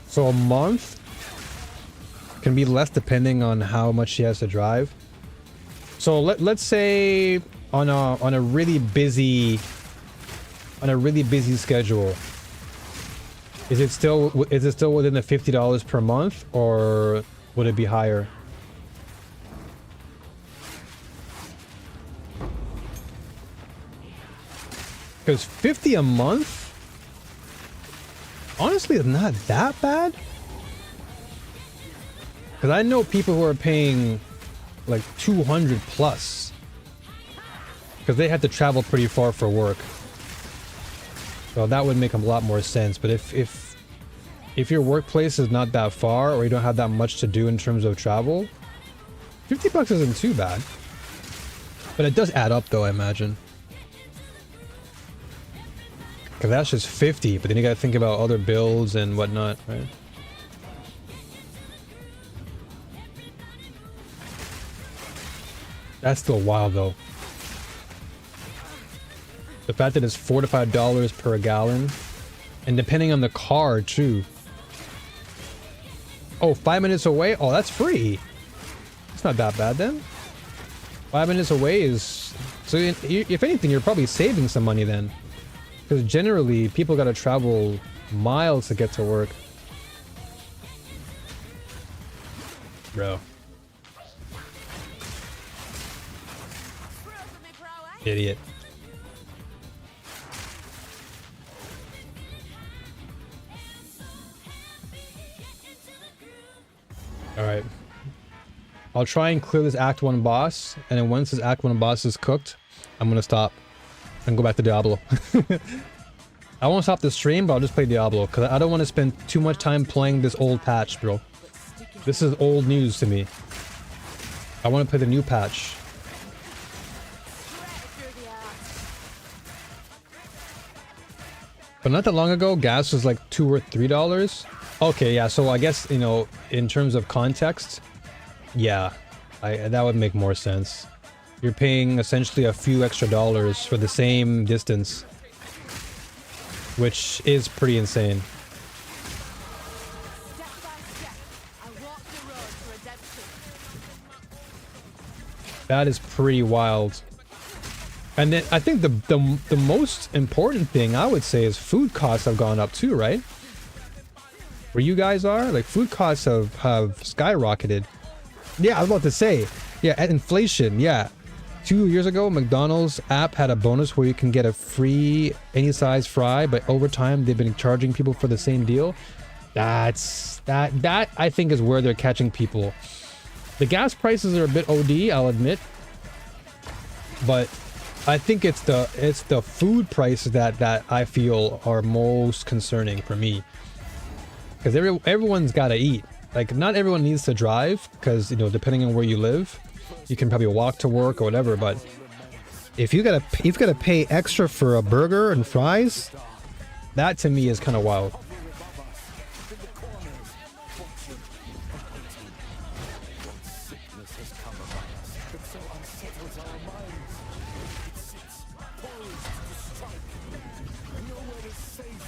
So a month can be less depending on how much she has to drive. So let's say on a really busy schedule, is it still within the $50 per month, or would it be higher? Because $50 a month honestly is not that bad. Because I know people who are paying like 200 plus because they had to travel pretty far for work. So that would make a lot more sense. But if your workplace is not that far, or you don't have that much to do in terms of travel, $50 isn't too bad. But it does add up though, I imagine. Because that's just 50, but then you gotta think about other bills and whatnot, right? That's still wild though. The fact that it's $4 to $5 per gallon, and depending on the car too. Oh, 5 minutes away? Oh, that's free. It's not that bad then. 5 minutes away is... So if anything, you're probably saving some money then. Because generally, people gotta travel miles to get to work. Bro. Idiot. Alright. I'll try and clear this Act 1 boss, and then once this Act 1 boss is cooked, I'm gonna stop and go back to Diablo. I won't stop the stream, but I'll just play Diablo, because I don't want to spend too much time playing this old patch, bro. This is old news to me. I want to play the new patch. But not that long ago, gas was like $2 or $3. Okay, yeah, so I guess, you know, in terms of context, yeah, that would make more sense. you're paying essentially a few extra dollars for the same distance, which is pretty insane. That is pretty wild. And then I think the most important thing I would say is food costs have gone up too, right? Where you guys are, like food costs have skyrocketed. Yeah, I was about to say, yeah, at inflation, yeah. 2 years ago, McDonald's app had a bonus where you can get a free any size fry, but over time they've been charging people for the same deal. That I think is where they're catching people. The gas prices are a bit OD, I'll admit, but I think it's the food prices that I feel are most concerning for me, because everyone's got to eat. Like, not everyone needs to drive, because, you know, depending on where you live, you can probably walk to work or whatever. But if you gotta pay extra for a burger and fries, that to me is kind of wild.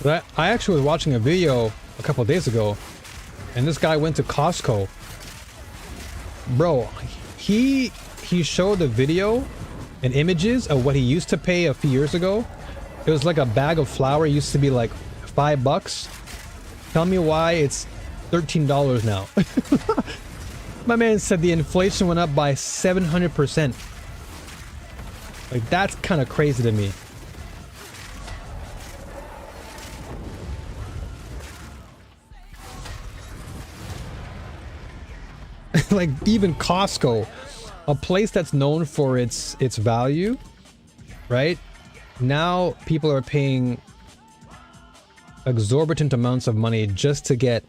But I actually was watching a video a couple of days ago, and this guy went to Costco. Bro, he showed the video and images of what he used to pay a few years ago. It was like a bag of flour used to be like $5. Tell me why it's $13 now. My man said the inflation went up by 700%. Like, that's kind of crazy to me. Like, even Costco, a place that's known for its value, right? Now people are paying exorbitant amounts of money just to get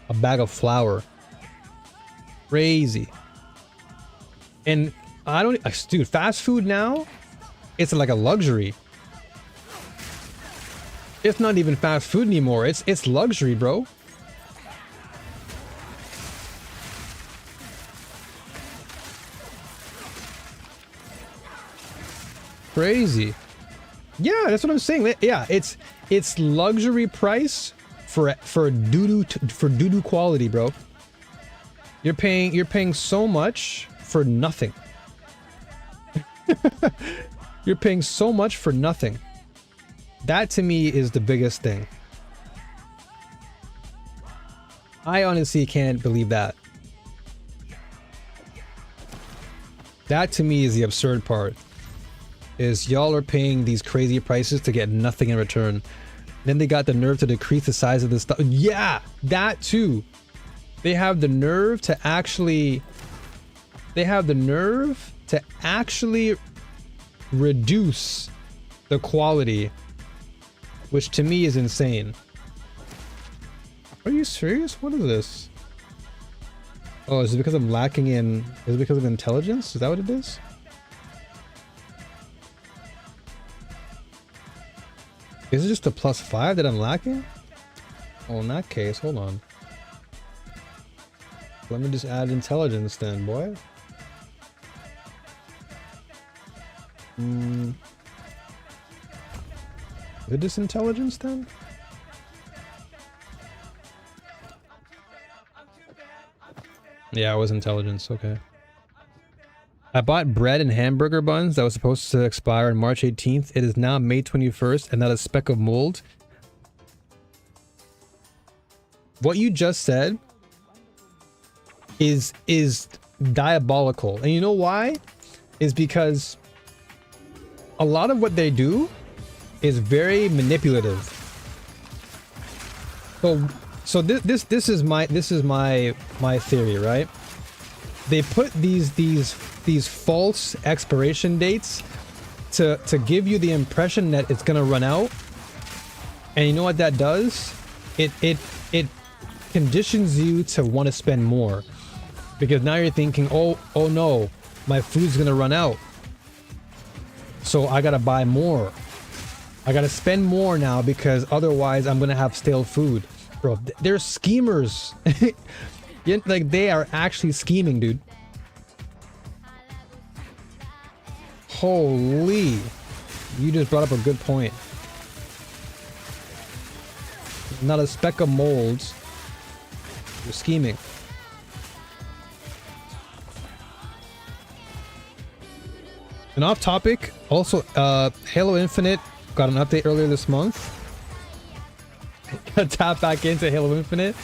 a bag of flour. Crazy. And I don't, dude, fast food now, it's like a luxury. It's not even fast food anymore. It's luxury, bro. Crazy. Yeah, that's what I'm saying. Yeah, it's luxury price for doo-doo quality, bro. You're paying so much for nothing. You're paying so much for nothing. That to me is the biggest thing. I honestly can't believe that. That to me is the absurd part. Is y'all are paying these crazy prices to get nothing in return. Then they got the nerve to decrease the size of the stuff. Yeah, that too. They have the nerve to actually reduce the quality, which to me is insane. Are you serious? What is this? Oh, is it because I'm lacking in, is it because of intelligence? Is that what it is? Is it just a +5 that I'm lacking? Oh, in that case, hold on. Let me just add intelligence then, boy. Is it just intelligence then? Yeah, it was intelligence, okay. I bought bread and hamburger buns that was supposed to expire on March 18th. It is now May 21st and not a speck of mold. What you just said is diabolical. And you know why? Is because a lot of what they do is very manipulative. So this is my theory, right? They put these false expiration dates to give you the impression that it's gonna run out. And you know what that does? It conditions you to want to spend more, because now you're thinking, oh no, my food's gonna run out, so I gotta buy more. I gotta spend more now because otherwise I'm gonna have stale food. Bro, they're schemers. Like, they are actually scheming, dude. Holy. You just brought up a good point. Not a speck of molds. You're scheming. And off topic, also, Halo Infinite got an update earlier this month. Gotta tap back into Halo Infinite.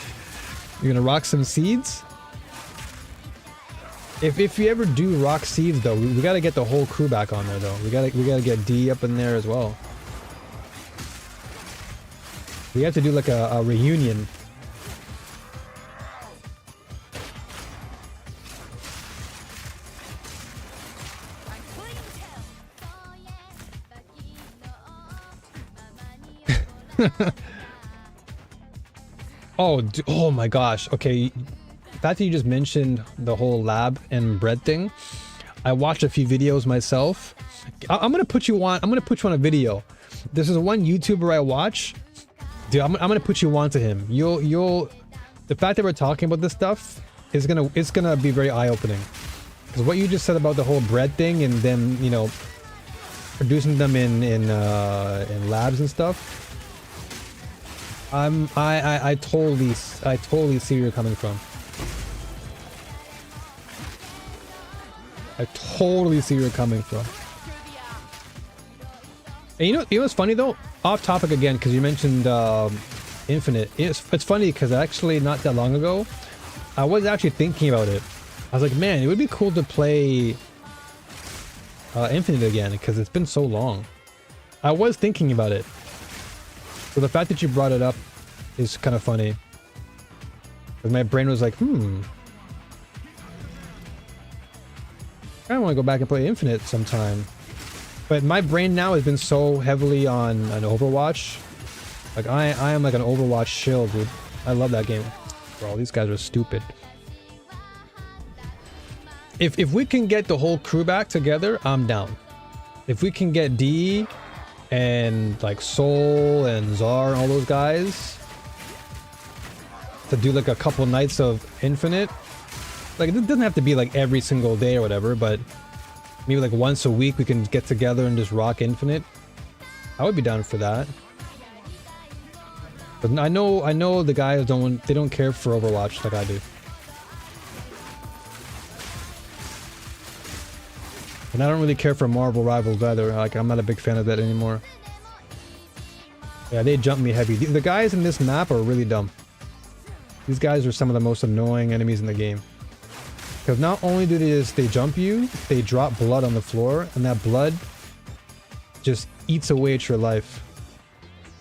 You're gonna rock some seeds. If you ever do rock seeds though, we gotta get the whole crew back on there though. We gotta get D up in there as well. We have to do like a reunion. Oh my gosh. Okay, the fact that you just mentioned the whole lab and bread thing, I watched a few videos myself. I'm gonna put you on a video. This is one YouTuber I watch. Dude, I'm gonna put you on to him. You'll the fact that we're talking about this stuff is gonna be very eye-opening. Because what you just said about the whole bread thing and them, you know, producing them in labs and stuff. I totally see where you're coming from. I totally see where you're coming from. And you know what's funny though? Off topic again, because you mentioned Infinite. It's funny because actually not that long ago, I was actually thinking about it. I was like, man, it would be cool to play Infinite again because it's been so long. I was thinking about it. So the fact that you brought it up is kind of funny. Because my brain was like, I want to go back and play Infinite sometime. But my brain now has been so heavily on an Overwatch. Like I am like an Overwatch shill, dude. I love that game. Bro, these guys are stupid. If we can get the whole crew back together, I'm down. If we can get D and like Soul and Czar and all those guys to do like a couple nights of Infinite, like it doesn't have to be like every single day or whatever, but maybe like once a week we can get together and just rock Infinite. I would be down for that. But I know the guys don't care for Overwatch like I do. And I don't really care for Marvel Rivals either. Like I'm not a big fan of that anymore. Yeah, they jump me heavy. The guys in this map are really dumb. These guys are some of the most annoying enemies in the game. Because not only do they jump you, they drop blood on the floor, and that blood just eats away at your life.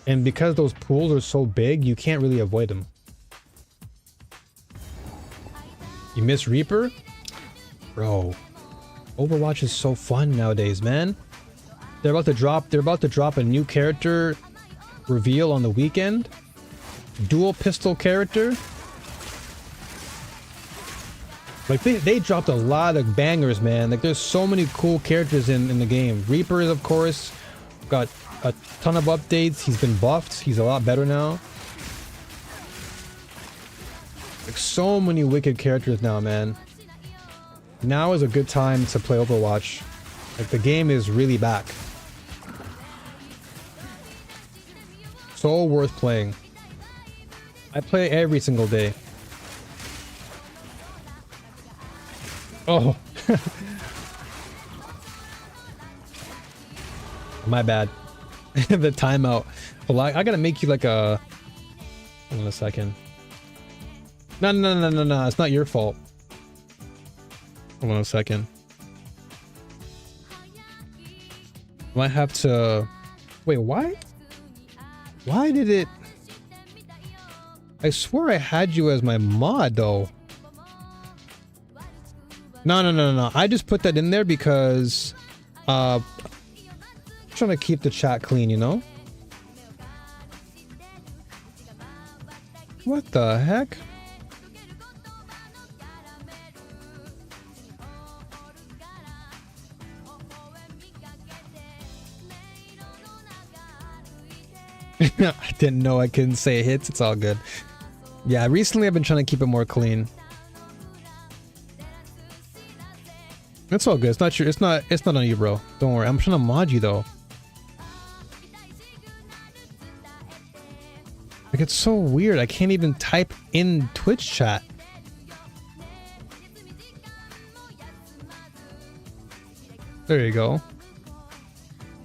And because those pools are so big, you can't really avoid them. You miss Reaper? Bro, Overwatch is so fun nowadays, man. They're about to drop a new character reveal on the weekend. Dual pistol character. Like they dropped a lot of bangers, man. Like there's so many cool characters in the game. Reaper is of course got a ton of updates. He's been buffed. He's a lot better now. Like so many wicked characters now, man. Now is a good time to play Overwatch. Like the game is really back. So worth playing. I play every single day. Oh. My bad. The timeout. Well, I gotta make you like a... Hold on a second. No. It's not your fault. Hold on a second. Might have to... Wait, why? Why did it... I swear I had you as my mod, though. No. I just put that in there because... I'm trying to keep the chat clean, you know? What the heck? I didn't know I couldn't say hits. It's all good. Yeah, recently I've been trying to keep it more clean. That's all good. It's not your. It's not on you, bro. Don't worry. I'm trying to mod you though. Like it's so weird. I can't even type in Twitch chat. There you go.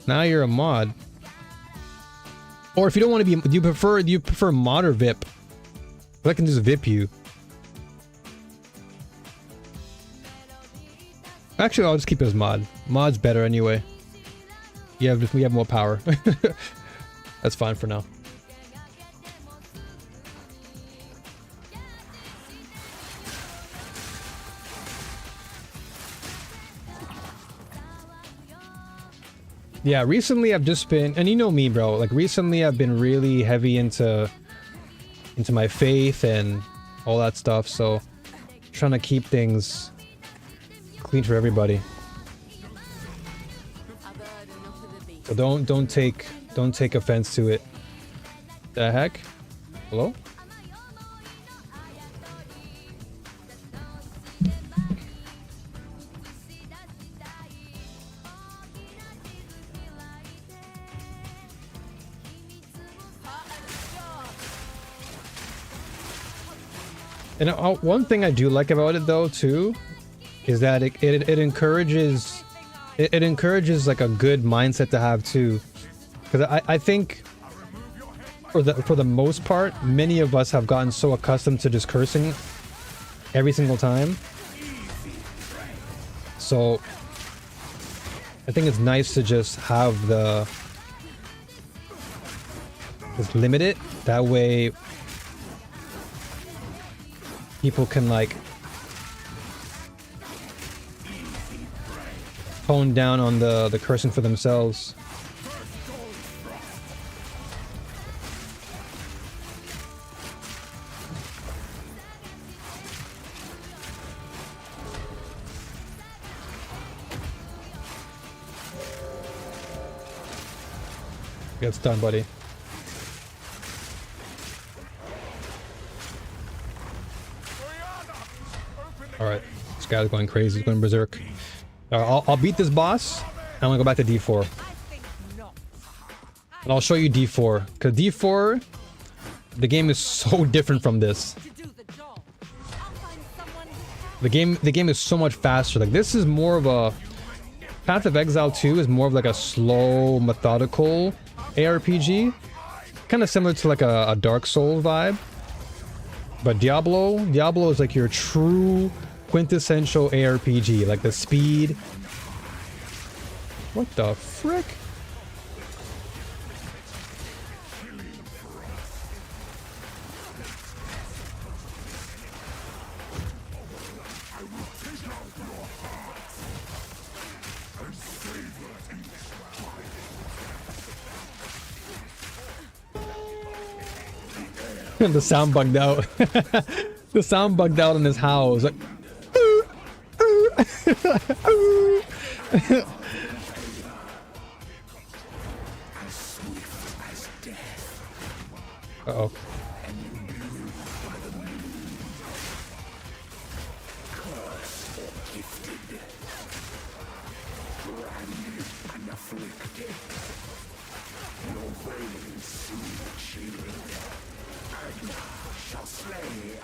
Now you're a mod. Or if you don't want to be, do you prefer mod or VIP? I can just VIP you. Actually, I'll just keep it as mod. Mod's better anyway. We have more power. That's fine for now. Yeah, recently I've just been, and you know me, bro, like recently I've been really heavy into my faith and all that stuff, so trying to keep things clean for everybody. So don't take offense to it. The heck? Hello? And one thing I do like about it though too is that it encourages like a good mindset to have too, because I think for the most part many of us have gotten so accustomed to just cursing every single time, so I think it's nice to just have just limit it that way. People can like tone down on the cursing for themselves. It's done, buddy. Alright, this guy's going crazy, he's going berserk. I'll beat this boss, and I'm gonna go back to D4. And I'll show you D4, because D4, the game is so different from this. The game is so much faster. Like, this is more of a... Path of Exile 2 is more of like a slow, methodical ARPG. Kind of similar to like a Dark Souls vibe. But Diablo is like your true quintessential ARPG, like the speed. What the frick? The sound bugged out. The sound bugged out in his house. Like, uh-oh.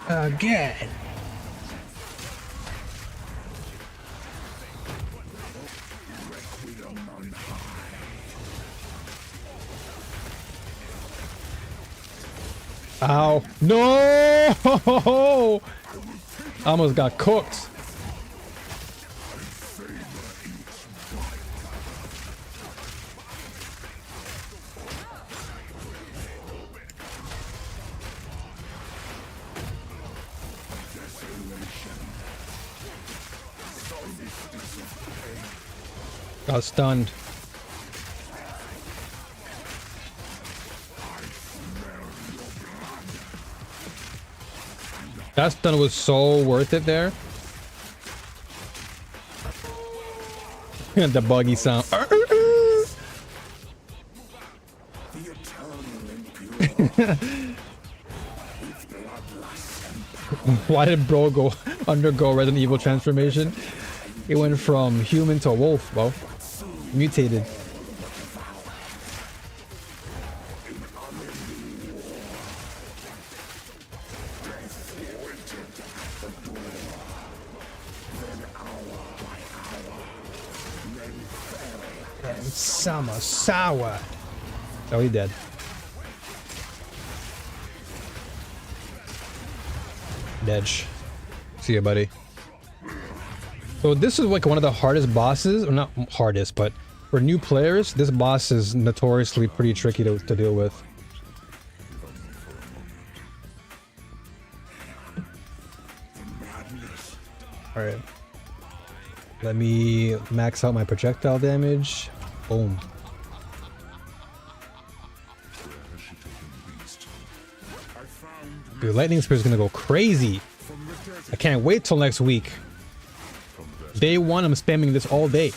Again. Ow. No! I almost got cooked. Got stunned. That stun was so worth it there. The buggy sound. Why did bro undergo Resident Evil transformation? It went from human to wolf, bro. Mutated. Sama sour. Oh, he dead. Dedge. See ya, buddy. So this is like one of the hardest bosses, or not hardest, but for new players, this boss is notoriously pretty tricky to deal with. Alright. Let me max out my projectile damage. Boom. Dude, Lightning Spear is gonna go crazy. I can't wait till next week. Day one, I'm spamming this all day.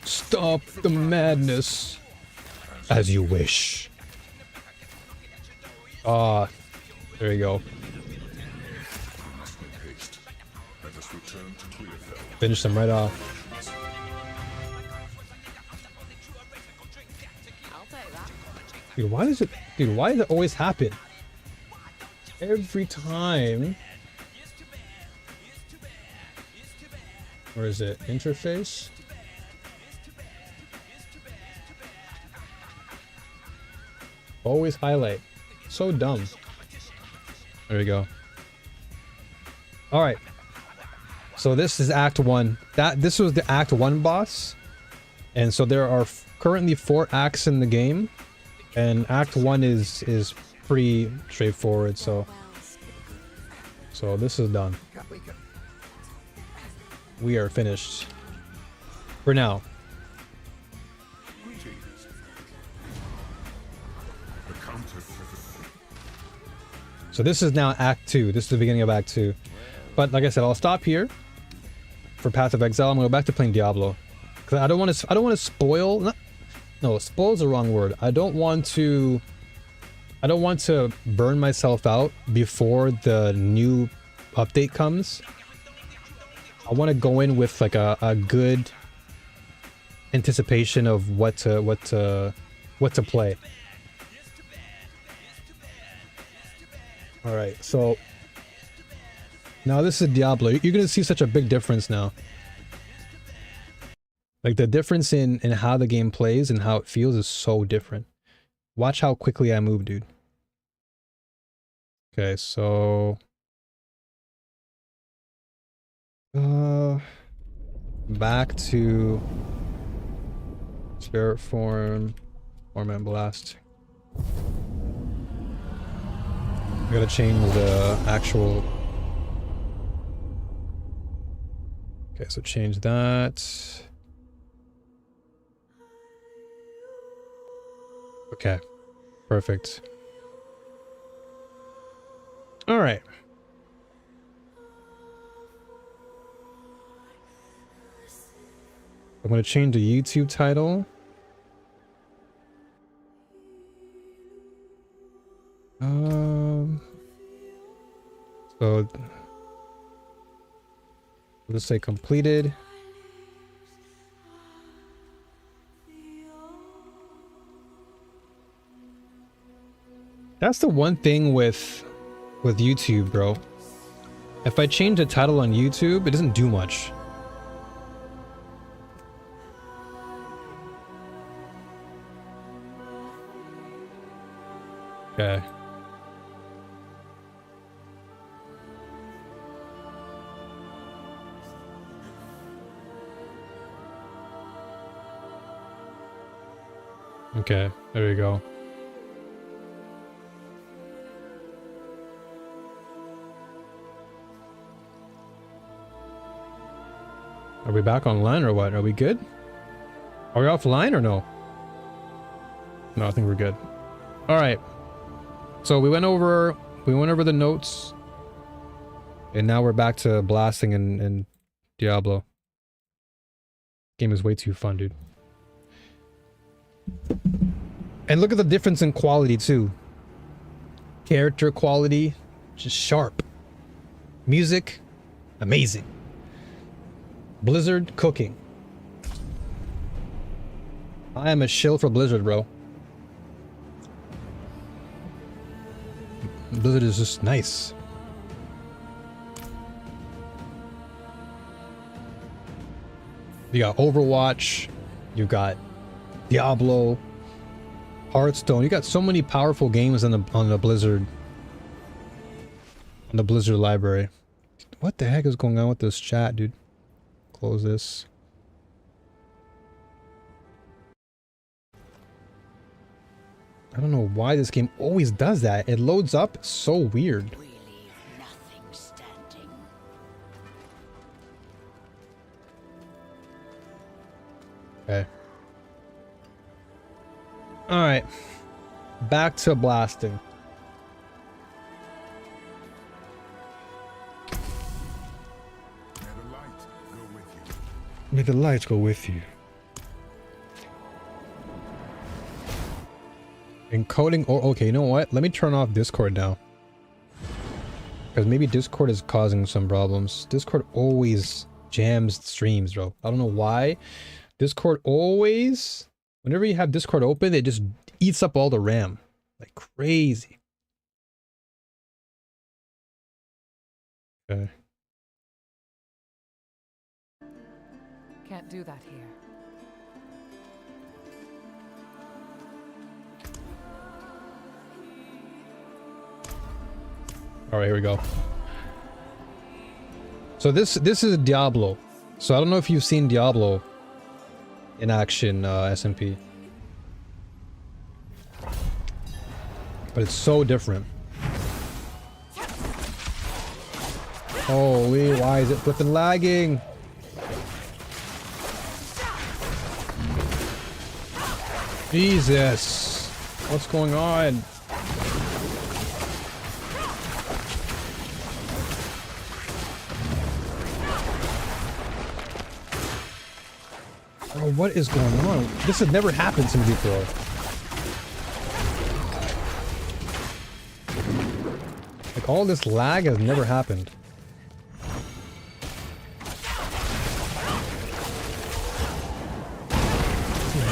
Stop the madness. As you wish. Ah, there you go. Finish them right off. Dude, why does it always happen? Every time. Where is it? Interface? Always highlight. So dumb. There we go. Alright. So this is Act 1. This was the Act 1 boss. And so there are currently 4 acts in the game. And Act 1 is pretty straightforward, so this is done. We are finished. For now. So this is now Act 2. This is the beginning of Act 2. But like I said, I'll stop here for Path of Exile. I'm gonna go back to playing Diablo. Cause I don't want to spoil. No, spoil is the wrong word. I don't want to burn myself out before the new update comes. I want to go in with like a good anticipation of what to play. All right, so now this is Diablo. You're gonna see such a big difference now. Like the difference in how the game plays and how it feels is so different. Watch how quickly I move, dude. Okay, so back to Spirit Form, Torment Blast. I gotta change the actual. Okay, so change that. Okay, perfect. All right. I'm going to change the YouTube title. So let's say completed. That's the one thing with YouTube, bro. If I change the title on YouTube, it doesn't do much. Okay. Okay, there we go. Are we back online or what? Are we good? Are we offline or no? No, I think we're good. All right. So we went over the notes, and now we're back to blasting in Diablo. Game is way too fun, dude. And look at the difference in quality too. Character quality, just sharp. Music, amazing. Blizzard cooking. I am a shill for Blizzard, bro. Blizzard is just nice. You got Overwatch, you got Diablo, Hearthstone. You got so many powerful games on the Blizzard library. What the heck is going on with this chat, dude? Close this. I don't know why this game always does that. It loads up so weird. We leave nothing standing. Okay. Alright. Back to blasting. May the light go with you. May the lights go with you. Encoding. Oh, okay, you know what? Let me turn off Discord now. Because maybe Discord is causing some problems. Discord always jams streams, bro. I don't know why. Discord always, whenever you have Discord open, it just eats up all the RAM. Like crazy. Okay. Can't do that here. All right, here we go. So this is Diablo. So I don't know if you've seen Diablo in action, SMP. But it's so different. Holy, why is it flipping lagging? Jesus. What's going on? Oh, what is going on? This has never happened to me before. Like, all this lag has never happened.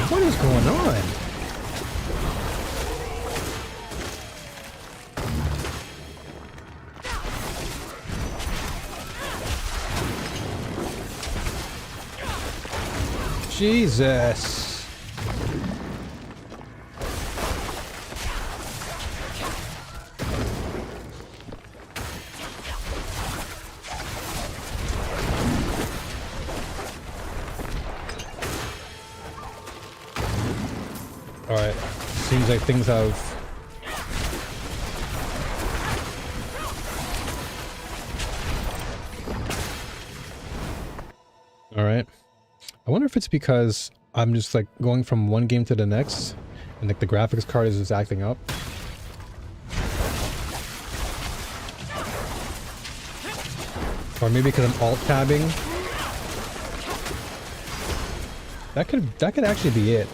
What is going on? Jesus. All right. Seems like things have all right. I wonder if it's because I'm just like going from one game to the next and like the graphics card is just acting up. Or maybe because I'm alt tabbing. That could actually be it.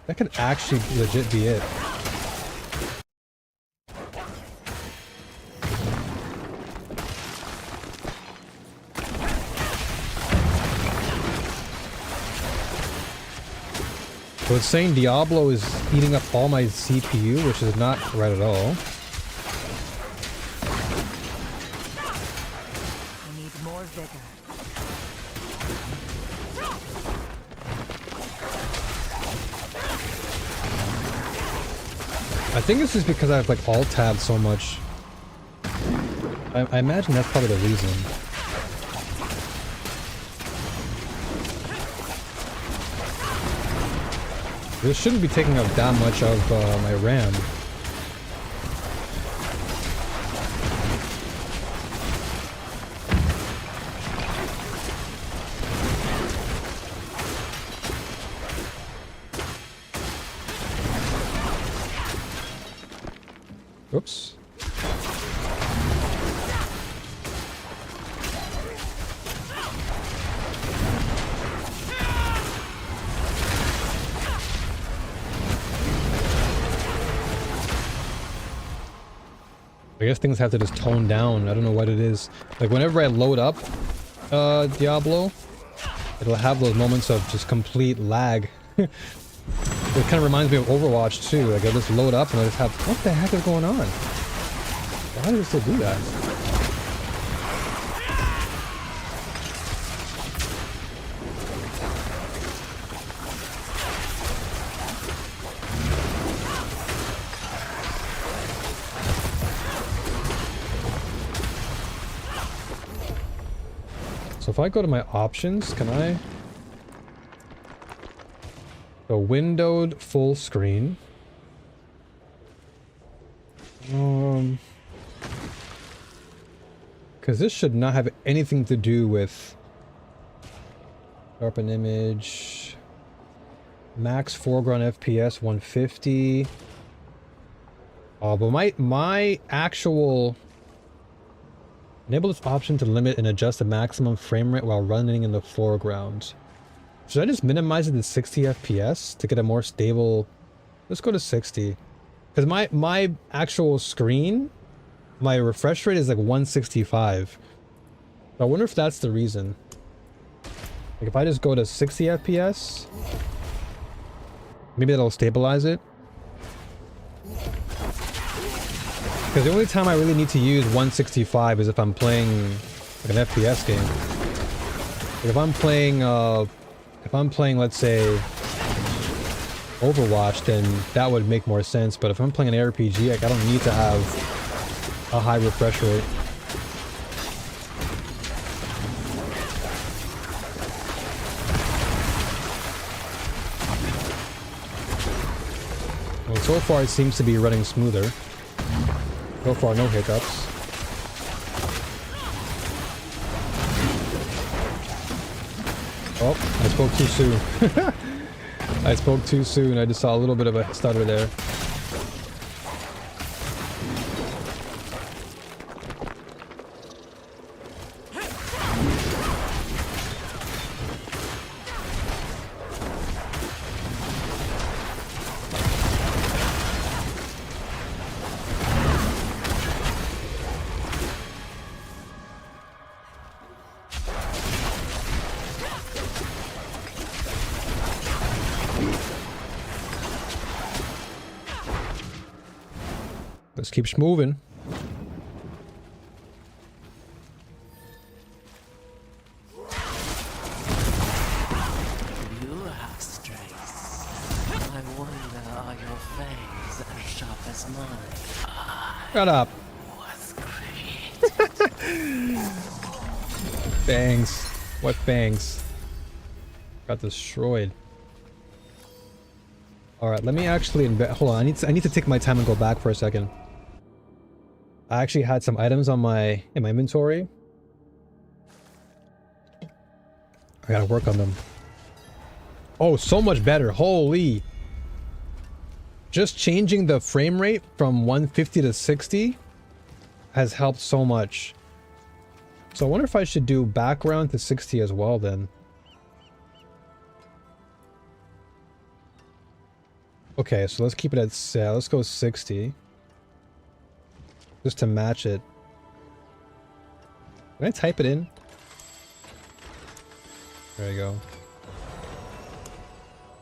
That could actually legit be it. So it's saying Diablo is eating up all my CPU, which is not right at all. We need more vigor. I think this is because I've like alt tabbed so much. I imagine that's probably the reason. This shouldn't be taking up that much of my RAM. Oops. I guess things have to just tone down. I don't know what it is. Like whenever I load up Diablo, it'll have those moments of just complete lag. It kind of reminds me of Overwatch too. Like I just load up and I just have, what the heck is going on? Why does it do that? So if I go to my options, can I? So windowed full screen. Because this should not have anything to do with sharpen image, max foreground FPS 150. Oh, but my actual enable this option to limit and adjust the maximum frame rate while running in the foreground. Should I just minimize it to 60 FPS to get a more stable? Let's go to 60. Because my actual screen, my refresh rate is like 165. I wonder if that's the reason. Like if I just go to 60 FPS, maybe that'll stabilize it. Because the only time I really need to use 165 is if I'm playing like an FPS game. Like if I'm playing, let's say, Overwatch, then that would make more sense. But if I'm playing an RPG, like I don't need to have a high refresh rate. Well, so far it seems to be running smoother. So far, no hiccups. Oh, I spoke too soon. I spoke too soon. I just saw a little bit of a stutter there. Let's keep moving. You have strengths. I wonder, are your fangs as sharp as mine? Shut up. Was great. Bangs. What bangs? Got destroyed. Alright, let me actually hold on, I need to take my time and go back for a second. I actually had some items on in my inventory. I gotta work on them. Oh, so much better. Holy. Just changing the frame rate from 150 to 60 has helped so much. So I wonder if I should do background to 60 as well then. Okay, so let's keep it at let's go 60. Just to match it. Can I type it in? There you go.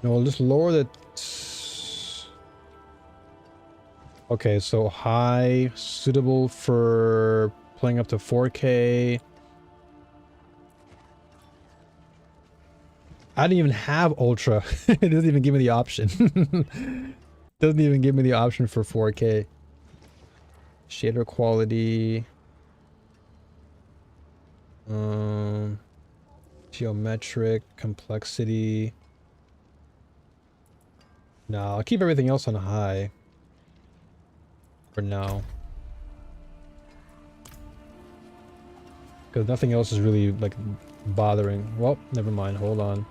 No, we'll just lower the... Okay, so high, suitable for playing up to 4K. I didn't even have Ultra. It doesn't even give me the option. Doesn't even give me the option for 4K. Shader quality. Geometric, complexity. No, I'll keep everything else on high. For now. Because nothing else is really, like, bothering. Well, never mind. Hold on.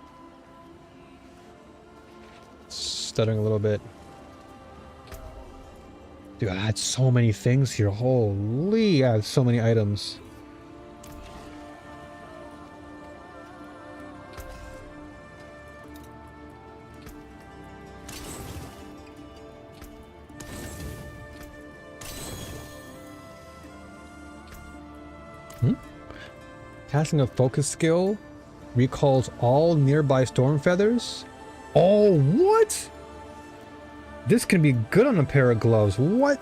Stuttering a little bit. Dude, I had so many things here. Holy, I had so many items. Casting a focus skill recalls all nearby storm feathers. Oh, what? This can be good on a pair of gloves. What?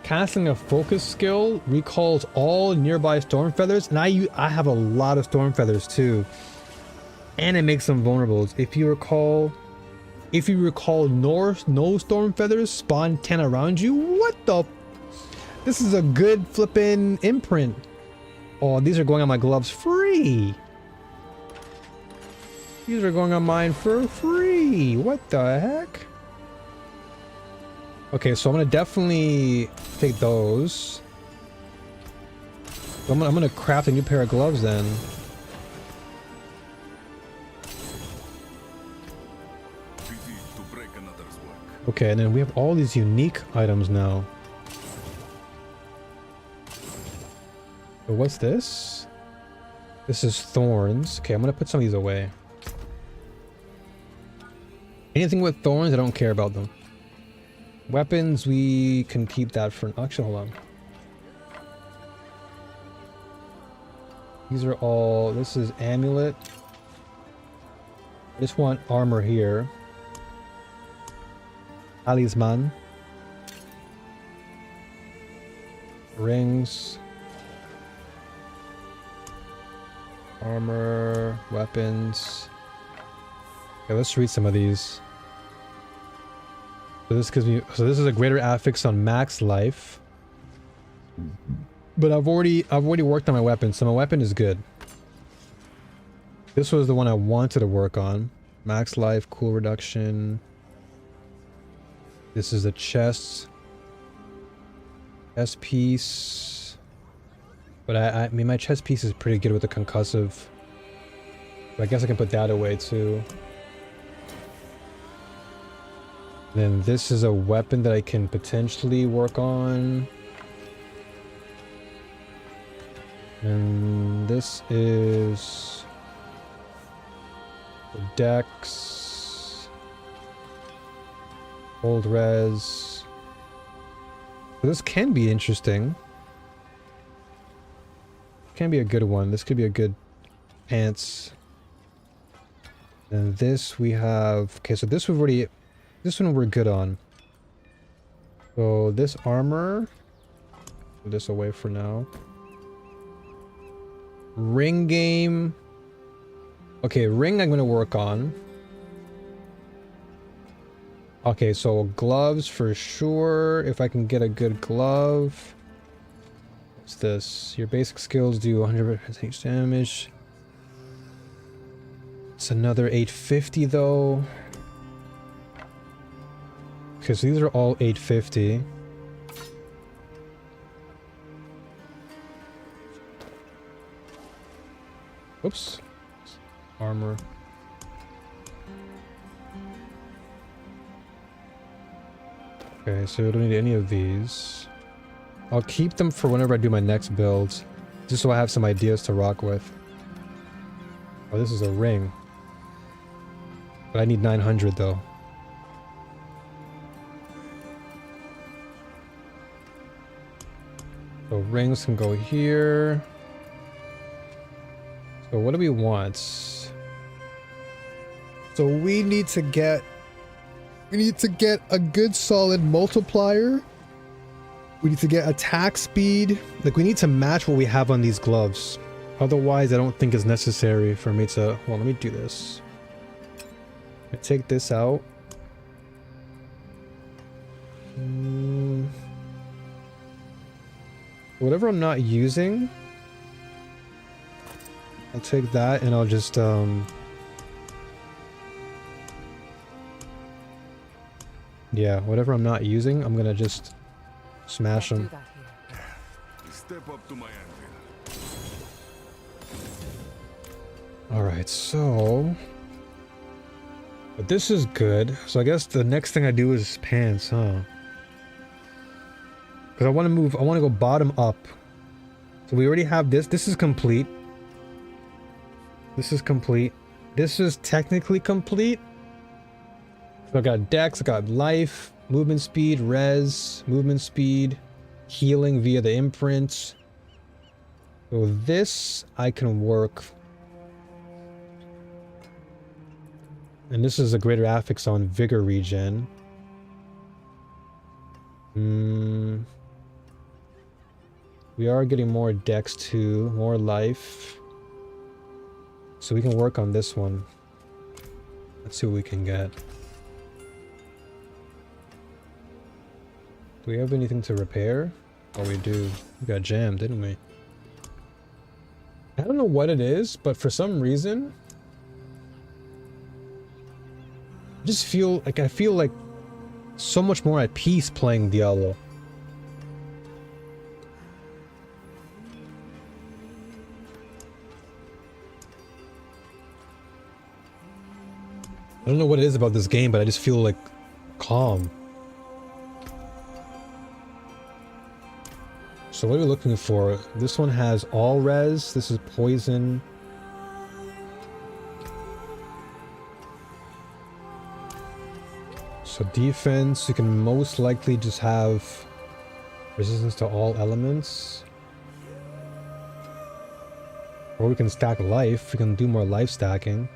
Casting a focus skill recalls all nearby storm feathers, and I have a lot of storm feathers too, and it makes them vulnerable. If you recall, no storm feathers spawn 10 around you. What the? This is a good flippin' imprint. Oh, these are going on my gloves free. These are going on mine for free. What the heck? Okay, so I'm gonna definitely take those. I'm gonna craft a new pair of gloves then. Okay, and then we have all these unique items now. So what's this? This is thorns. Okay, I'm gonna put some of these away. Anything with thorns, I don't care about them. Weapons, we can keep that for... Actually, hold on. These are all... This is amulet. I just want armor here. Talisman. Rings. Armor. Weapons. Okay, let's read some of these. So this gives me, so this is a greater affix on max life. But I've already worked on my weapon, so my weapon is good. This was the one I wanted to work on. Max life, cool reduction. This is a chest. Chest piece. But I mean, my chest piece is pretty good with the concussive. But I guess I can put that away too. Then this is a weapon that I can potentially work on. And this is the dex. Old res. So this can be interesting. Can be a good one. This could be a good pants. And this we have... Okay, so this we've already... This one we're good on. So this armor, put this away for now. Ring game. Okay, ring I'm gonna work on. Okay, so gloves for sure. If I can get a good glove. What's this? Your basic skills do 100% damage. It's another 850 though. Okay, so these are all 850. Oops. Armor. Okay, so I don't need any of these. I'll keep them for whenever I do my next build. Just so I have some ideas to rock with. Oh, this is a ring. But I need 900 though. So rings can go here. So what do we want? So we need to get a good solid multiplier. We need to get attack speed. Like we need to match what we have on these gloves. Otherwise I don't think it's necessary for me to... Well, let me do this. I take this out. Whatever I'm not using, I'll take that and I'll just yeah, whatever I'm not using, I'm gonna just smash them. Step up to my anvil. Alright, so... But this is good. So I guess the next thing I do is pants, huh? Because I want to move, I want to go bottom up. So we already have this. This is complete. This is complete. This is technically complete. So I got dex, I got life, movement speed, res, movement speed, healing via the imprints. So this I can work. And this is a greater affix on vigor regen. We are getting more dex too, more life. So we can work on this one. Let's see what we can get. Do we have anything to repair? Oh, we do. We got jammed, didn't we? I don't know what it is, but for some reason, I just feel like so much more at peace playing Diablo. I don't know what it is about this game, but I just feel like calm. So what are we looking for? This one has all res. This is poison. So defense, you can most likely just have resistance to all elements. Or we can stack life. We can do more life stacking.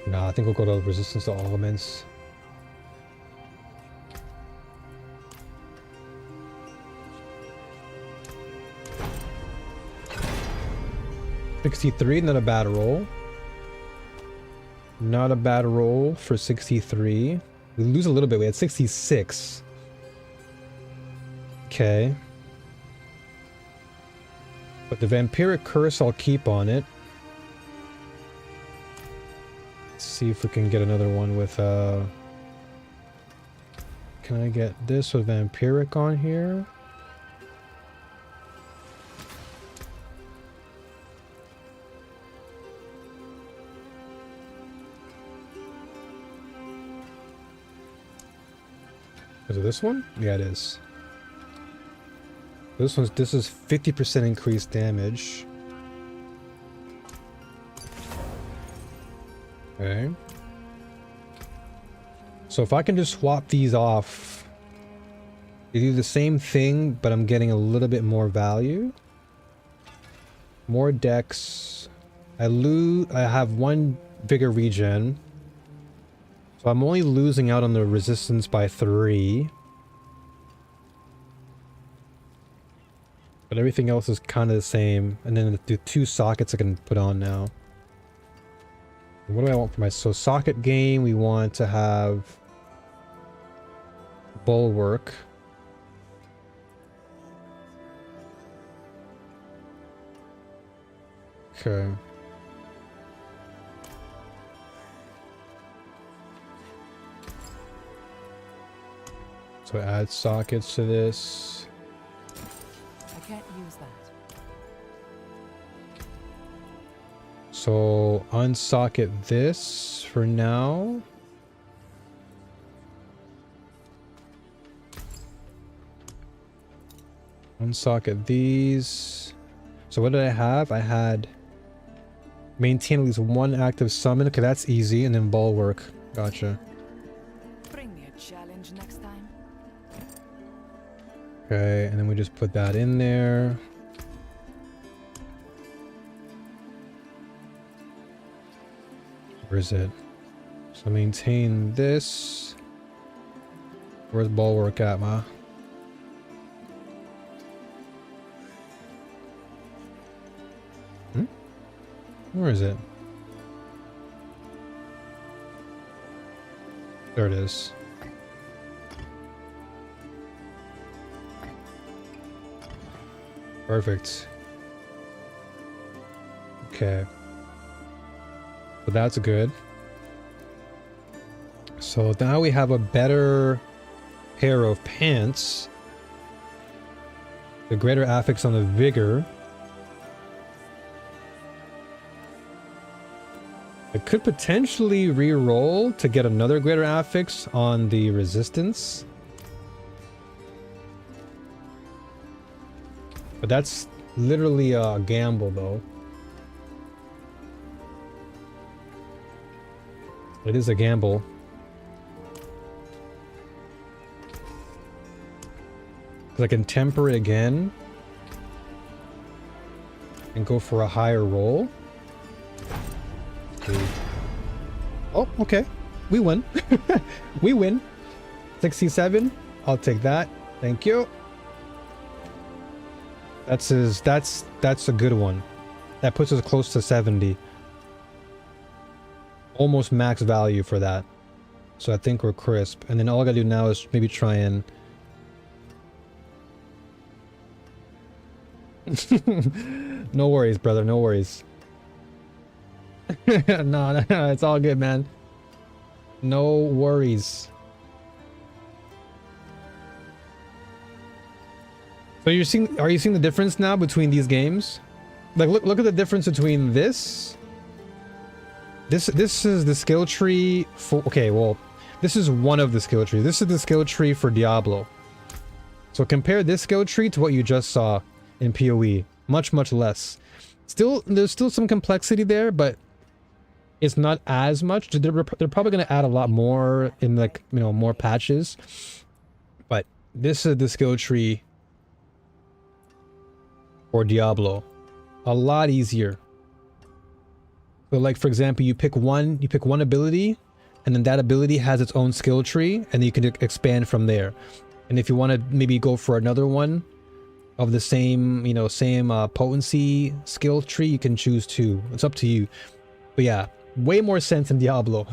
Nah, I think we'll go to resistance to all elements. $63, not a bad roll. Not a bad roll for 63. We lose a little bit. We had 66. Okay. But the vampiric curse I'll keep on it. Let's see if we can get another one with can I get this with vampiric on here? Is it this one? Yeah, it is. This is 50% increased damage. Okay. So if I can just swap these off, they do the same thing, but I'm getting a little bit more value. More dex. I have 1 vigor regen. So I'm only losing out on the resistance by 3. But everything else is kind of the same. And then the 2 sockets I can put on now. What do I want for my... So socket gain, we want to have... Bulwark. Okay. So add sockets to this. I can't use that. So unsocket this for now. Unsocket these. So what did I have? I had maintain at least 1 active summon. Okay, that's easy. And then bulwark. Gotcha. Bring me a challenge next time. Okay, and then we just put that in there. Where is it? So maintain this. Where's bulwark at, ma? Where is it? There it is. Perfect. Okay. So that's good. So now we have a better pair of pants. The greater affix on the vigor. I could potentially re-roll to get another greater affix on the resistance. But that's literally a gamble though. It is a gamble. Because I can temper it again. and go for a higher roll. Okay. Oh, okay. We win. We win. 67. I'll take that. Thank you. That's a good one. That puts us close to 70. Almost max value for that. So I think we're crisp. And then all I gotta do now is maybe try and... No worries, brother. No worries. No, it's all good, man. No worries. So are you seeing the difference now between these games? Like look at the difference between this. This is the skill tree for, okay, well, this is one of the skill trees. This is the skill tree for Diablo. So compare this skill tree to what you just saw in PoE. Much less. There's still some complexity there, but it's not as much. They're probably going to add a lot more in, like, you know, more patches. But this is the skill tree for Diablo. A lot easier. So, like, for example, you pick one ability, and then that ability has its own skill tree, and then you can expand from there. And if you want to maybe go for another one of the same, you know, potency skill tree, you can choose two. It's up to you. But yeah, way more sense in Diablo.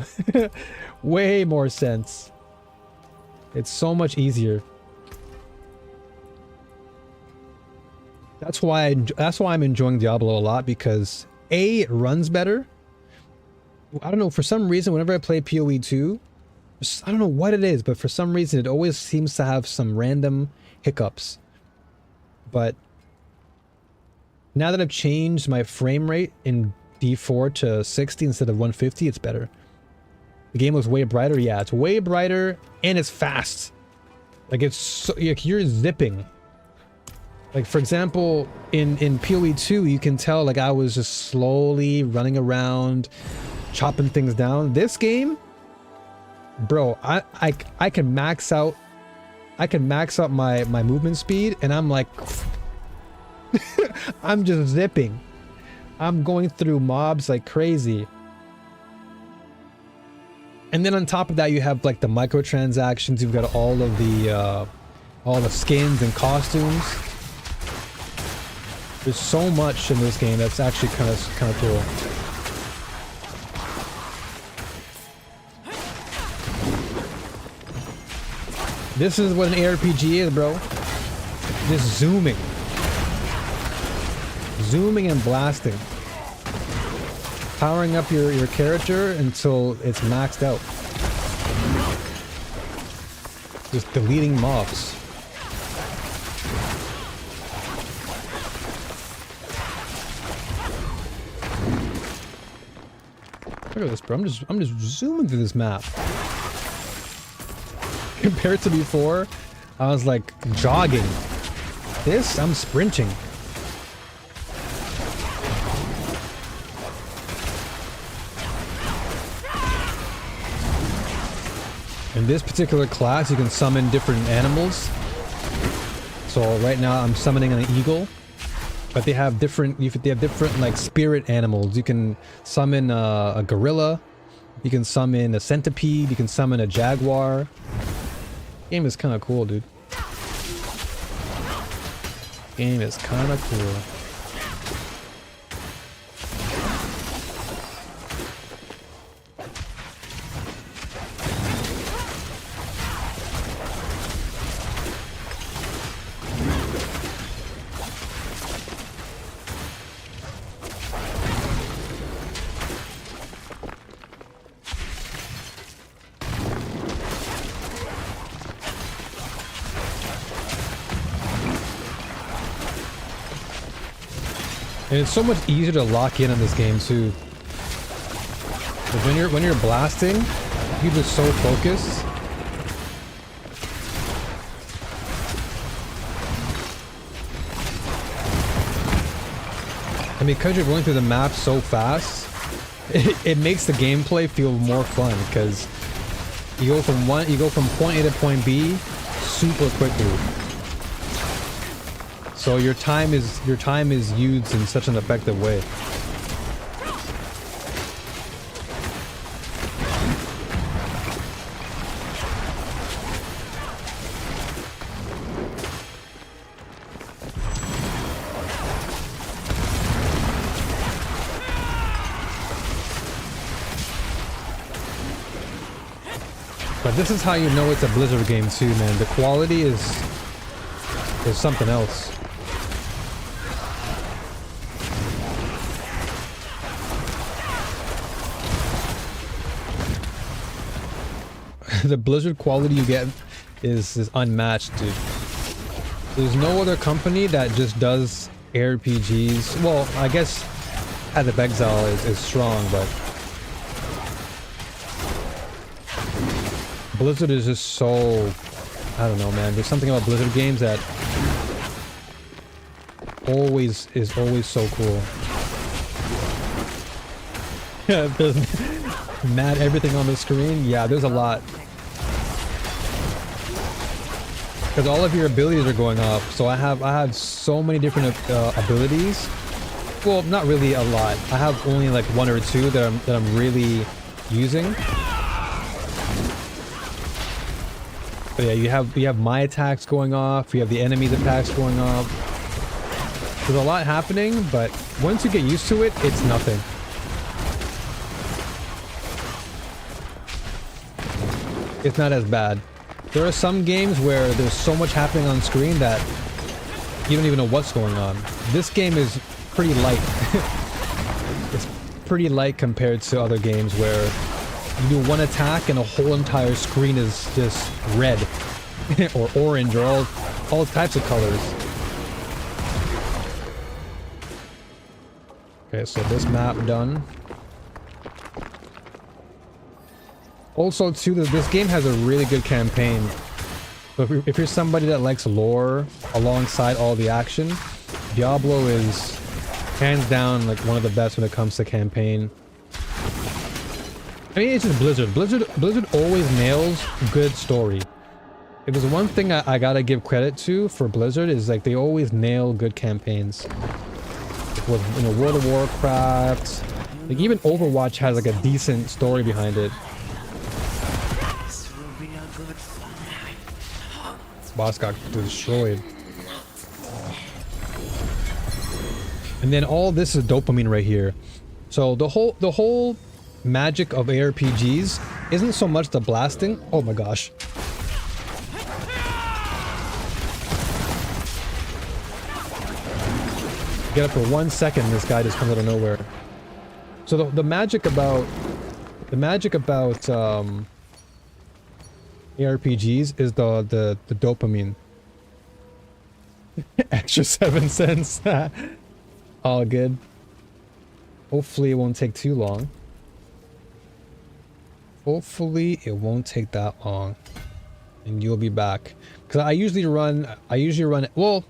Way more sense. It's so much easier. That's why I'm enjoying Diablo a lot, because A, it runs better. I don't know, for some reason, whenever I play PoE 2, I don't know what it is, but for some reason, it always seems to have some random hiccups. But now that I've changed my frame rate in D4 to 60 instead of 150, it's better. The game looks way brighter. Yeah, it's way brighter, and it's fast. Like, it's so, like, you're zipping. Like, for example, in PoE 2, you can tell, like, I was just slowly running around, chopping things down. This game, bro, I can max out my movement speed, and I'm like I'm just zipping. I'm going through mobs like crazy. And then on top of that, you have like the microtransactions. You've got all the skins and costumes. There's so much in this game that's actually kind of cool. This is what an ARPG is, bro. Just zooming. Zooming and blasting. Powering up your character until it's maxed out. Just deleting mobs. Look at this, bro. I'm just zooming through this map. Compared to before, I was like jogging. This, I'm sprinting. In this particular class, you can summon different animals. So right now, I'm summoning an eagle, but they have different like spirit animals. You can summon a gorilla. You can summon a centipede. You can summon a jaguar. Game is kind of cool, dude. Game is kind of cool. And it's so much easier to lock in on this game too. But when you're blasting, you're just so focused. And because you're going through the map so fast, it makes the gameplay feel more fun, because you go from point A to point B super quickly. So your time is used in such an effective way. But this is how you know it's a Blizzard game too, man. The quality is something else. The Blizzard quality you get is unmatched, dude. There's no other company that just does ARPGs. Well, I guess Path of Exile is strong, but Blizzard is just so, I don't know, man. There's something about Blizzard games that is always so cool. Yeah, there's mad everything on the screen. Yeah, there's a lot. Because all of your abilities are going up, so I have so many different abilities. Well, not really a lot. I have only like one or two that I'm really using. But yeah, you have my attacks going off, you have the enemy's attacks going off. There's a lot happening, but once you get used to it, it's nothing. It's not as bad. There are some games where there's so much happening on screen that you don't even know what's going on. This game is pretty light. It's pretty light compared to other games where you do one attack and a whole entire screen is just red or orange or all types of colors. Okay, so this map done. Also, too, this game has a really good campaign. So if you're somebody that likes lore alongside all the action, Diablo is hands down like one of the best when it comes to campaign. I mean, it's just Blizzard. Blizzard always nails good story. If there's one thing I gotta give credit to for Blizzard is like they always nail good campaigns. With, you know, World of Warcraft, like even Overwatch has like a decent story behind it. This will be a good fight. Boss got destroyed. And then all this is dopamine right here. So the whole magic of ARPGs isn't so much the blasting. Oh my gosh. Get up for 1 second, this guy just comes out of nowhere. So the magic about ARPGs is the dopamine. Extra 7 cents. All good. Hopefully it won't take too long. Hopefully it won't take that long. And you'll be back. Cause I usually run well,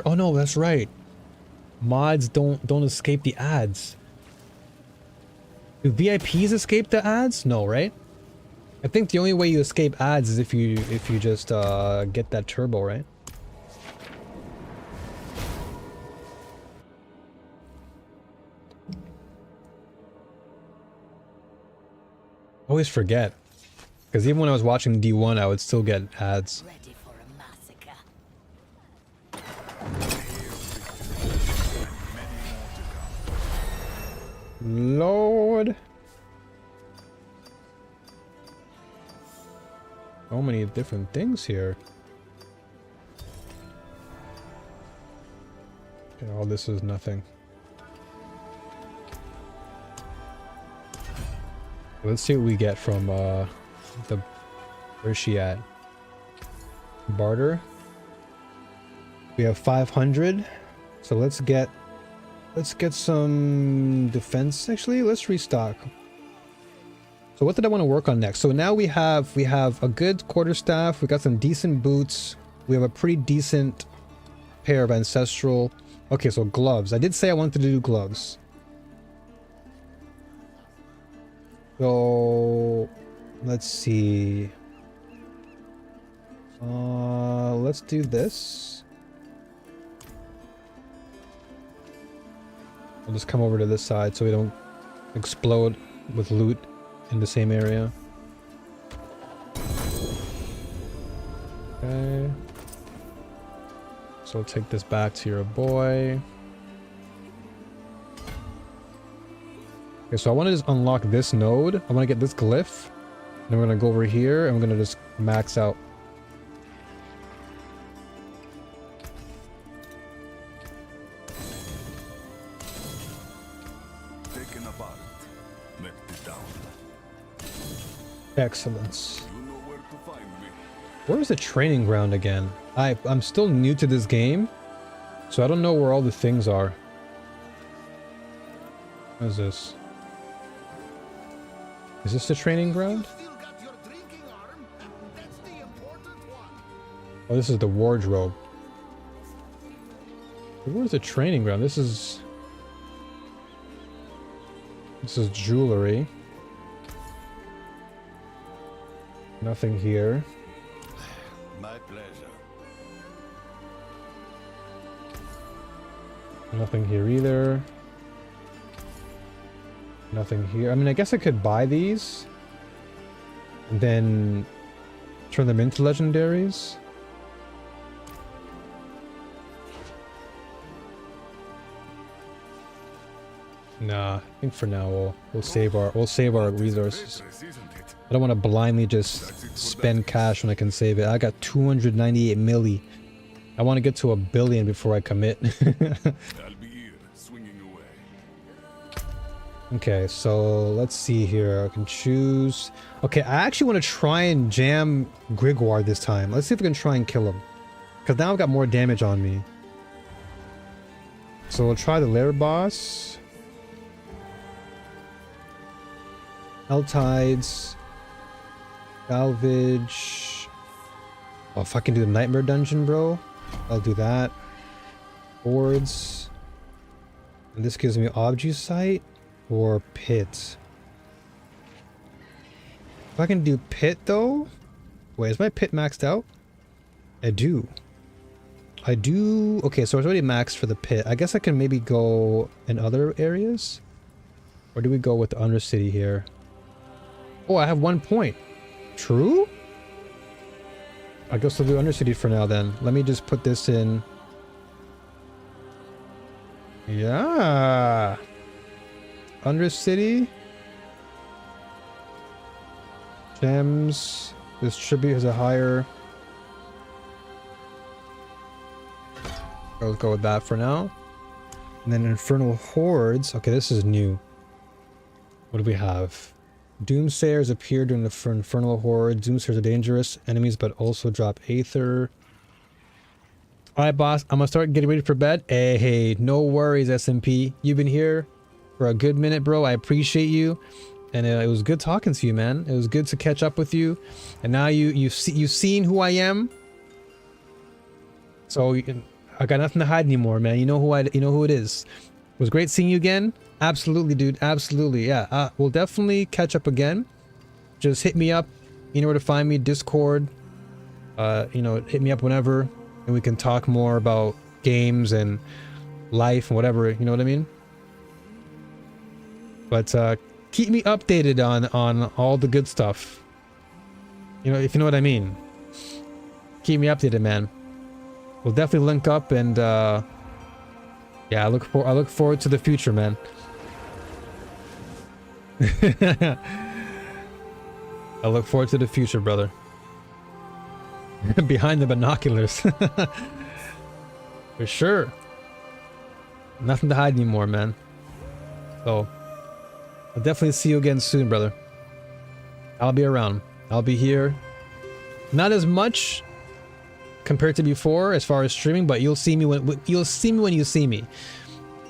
oh no, that's right. Mods don't escape the ads. Do VIPs escape the ads? No, right? I think the only way you escape ads is if you just get that turbo, right? Always forget. Because even when I was watching D1, I would still get ads. Ready for a massacre. Lord. So many different things here. Okay, all this is nothing. Let's see what we get from where's she at? Barter. We have 500. So let's get some defense. Actually, let's restock. So what did I want to work on next? So now we have a good quarterstaff. We got some decent boots. We have a pretty decent pair of ancestral. Okay, so gloves. I did say I wanted to do gloves. So let's see. Let's do this. I'll just come over to this side so we don't explode with loot in the same area. Okay. So I'll take this back to your boy. Okay, so I want to just unlock this node. I want to get this glyph. Then we're going to go over here and we're going to just max out. Taken apart. Melted down. Excellence. You know where to find me. Where's the training ground again? I'm still new to this game, so I don't know where all the things are. What is this? Is this the training ground? Oh, this is the wardrobe. Where's the training ground? This is jewelry. Nothing here. My pleasure. Nothing here either. Nothing here. I mean, I guess I could buy these and then turn them into legendaries. Nah, I think for now we'll save our resources. I don't want to blindly just spend cash when I can save it. I got 298 milli. I want to get to 1 billion before I commit. I'll be here, swinging away. Okay, so let's see here. I can choose. Okay, I actually want to try and jam Grigwar this time. Let's see if I can try and kill him. Because now I've got more damage on me. So we'll try the lair boss. Helltides. Salvage. Oh, if I can do the nightmare dungeon, bro, I'll do that. Boards. And this gives me object sight or pit. If I can do pit though. Wait, is my pit maxed out? I do. Okay, so it's already maxed for the pit. I guess I can maybe go in other areas. Or do we go with the Undercity here? Oh, I have 1 point. True? I guess I'll do Undercity for now then. Let me just put this in. Yeah. Undercity. Gems. This tribute has a higher. I'll go with that for now. And then Infernal Hordes. Okay, this is new. What do we have? Doomsayers appear during the Infernal Horde. Doomsayers are dangerous enemies, but also drop Aether. Alright, boss. I'm gonna start getting ready for bed. Hey, no worries, SMP. You've been here for a good minute, bro. I appreciate you. And it was good talking to you, man. It was good to catch up with you. And now you've seen who I am. So I got nothing to hide anymore, man. You know who it is. It was great seeing you again. Absolutely, dude. Absolutely. Yeah. We'll definitely catch up again. Just hit me up. You know where to find me. Discord. Hit me up whenever, and we can talk more about games and life and whatever. You know what I mean? But keep me updated on all the good stuff. You know, if you know what I mean. Keep me updated, man. We'll definitely link up, and yeah, I look forward to the future, man. I look forward to the future, brother. Behind the binoculars. For sure. Nothing to hide anymore, man. So I'll definitely see you again soon, brother. I'll be around. I'll be here. Not as much compared to before as far as streaming, but you'll see me when you see me.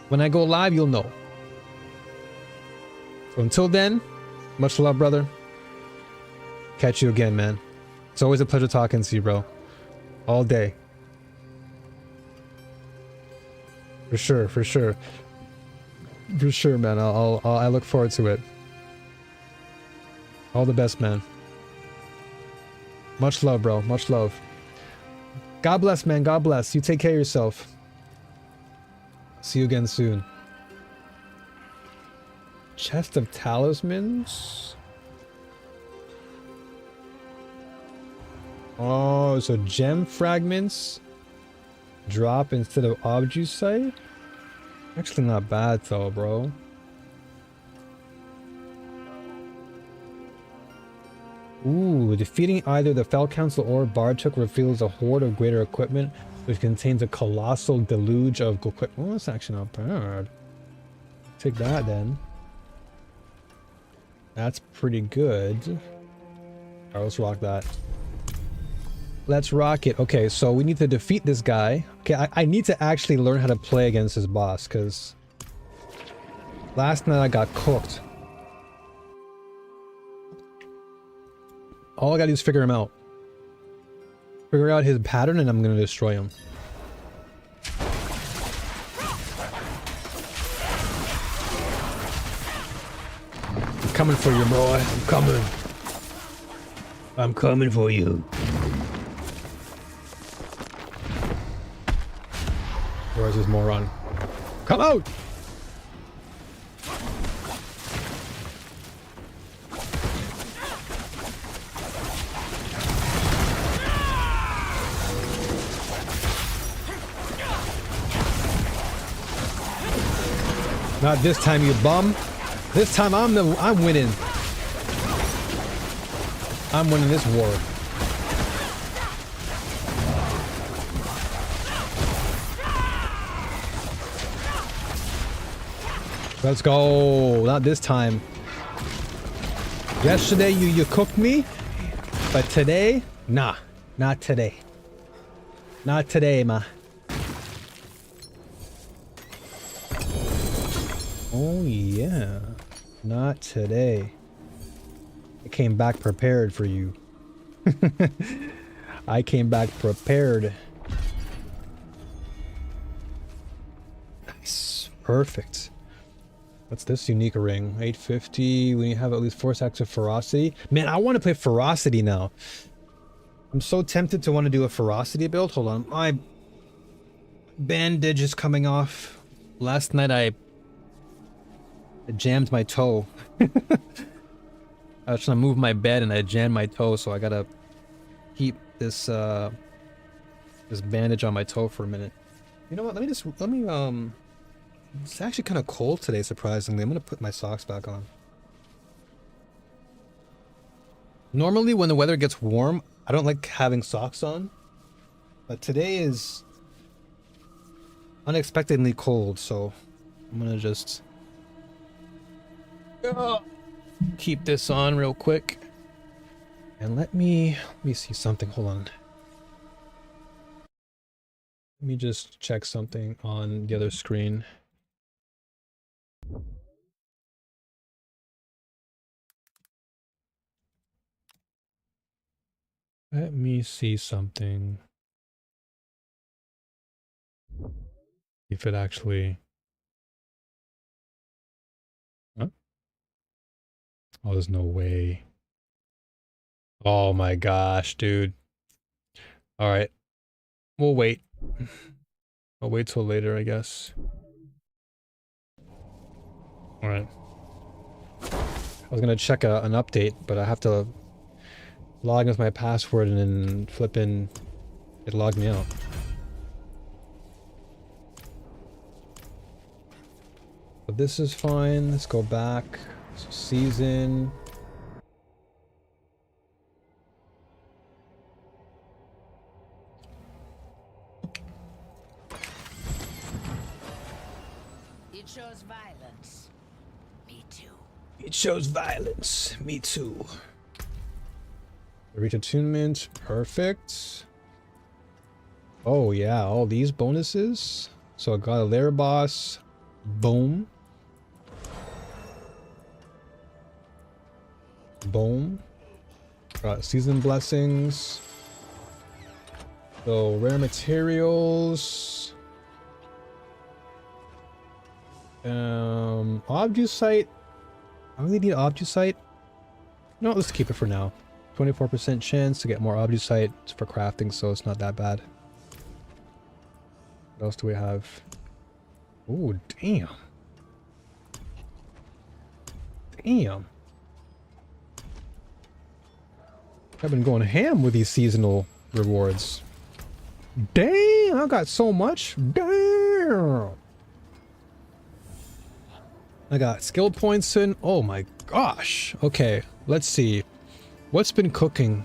When I go live, you'll know. So until then, much love, brother. Catch you again, man. It's always a pleasure talking to you, bro. All day. For sure, for sure. For sure, man. I look forward to it. All the best, man. Much love, bro. Much love. God bless, man. God bless. You take care of yourself. See you again soon. Chest of talismans. Oh, so gem fragments drop instead of objucite? Actually not bad though, bro. Ooh, defeating either the Fel Council or Bartok reveals a horde of greater equipment, which contains a colossal deluge of equipment. Well, that's actually not bad. Take that then. That's pretty good. Alright, let's rock that. Let's rock it. Okay, so we need to defeat this guy. Okay, I need to actually learn how to play against this boss, because last night I got cooked. All I gotta do is figure him out. Figure out his pattern and I'm gonna destroy him. I'm coming for you, boy. I'm coming. I'm coming for you. Where's this moron? Come out! Not this time, you bum. This time I'm winning. I'm winning this war. Let's go. Not this time. Yesterday you cooked me, but today, nah, not today. Not today, ma. Oh yeah, not today. I came back prepared for you. I came back prepared. Nice, perfect. What's this unique ring? 850. When you have at least 4 stacks of ferocity. Man, I want to play ferocity now. I'm so tempted to want to do a ferocity build. Hold on, my bandage is coming off. Last night I jammed my toe. I was trying to move my bed and I jammed my toe, so I gotta keep this this bandage on my toe for a minute. You know what? Let me it's actually kind of cold today, surprisingly. I'm gonna put my socks back on. Normally when the weather gets warm, I don't like having socks on, but today is unexpectedly cold, so I'm gonna just keep this on real quick. And let me see something. Hold on. Let me just check something on the other screen. Let me see something. If it actually... Huh? Oh, there's no way. Oh my gosh, dude. Alright. We'll wait. I'll wait till later, I guess. Alright. I was gonna check an update, but I have to log in with my password and then flipping it logged me out. But this is fine. Let's go back. So season. It shows violence. Me too. It shows violence. Me too. Reach attunement. Perfect. Oh yeah, all these bonuses. So I got a lair boss. Boom. Boom. Got season blessings. So rare materials. Objucite. I really need objucite. No, let's keep it for now. 24% chance to get more objucite for crafting, so it's not that bad. What else do we have? Ooh, damn. Damn. I've been going ham with these seasonal rewards. Damn, I got so much. Damn. I got skill points in. Oh my gosh. Okay, let's see. What's been cooking?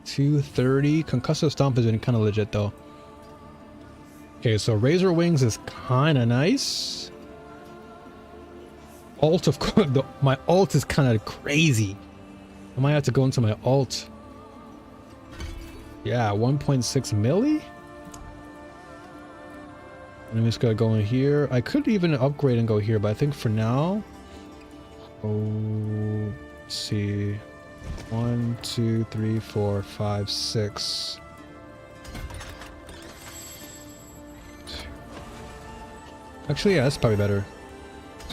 230. Concussive Stomp has been kind of legit though. Okay, so Razor Wings is kind of nice. Alt of course, my alt is kind of crazy. I might have to go into my alt. Yeah, 1.6 milli. I'm just gonna go in here. I could even upgrade and go here, but I think for now. Oh, let's see. 1, 2, 3, 4, 5, 6. Actually, yeah, that's probably better.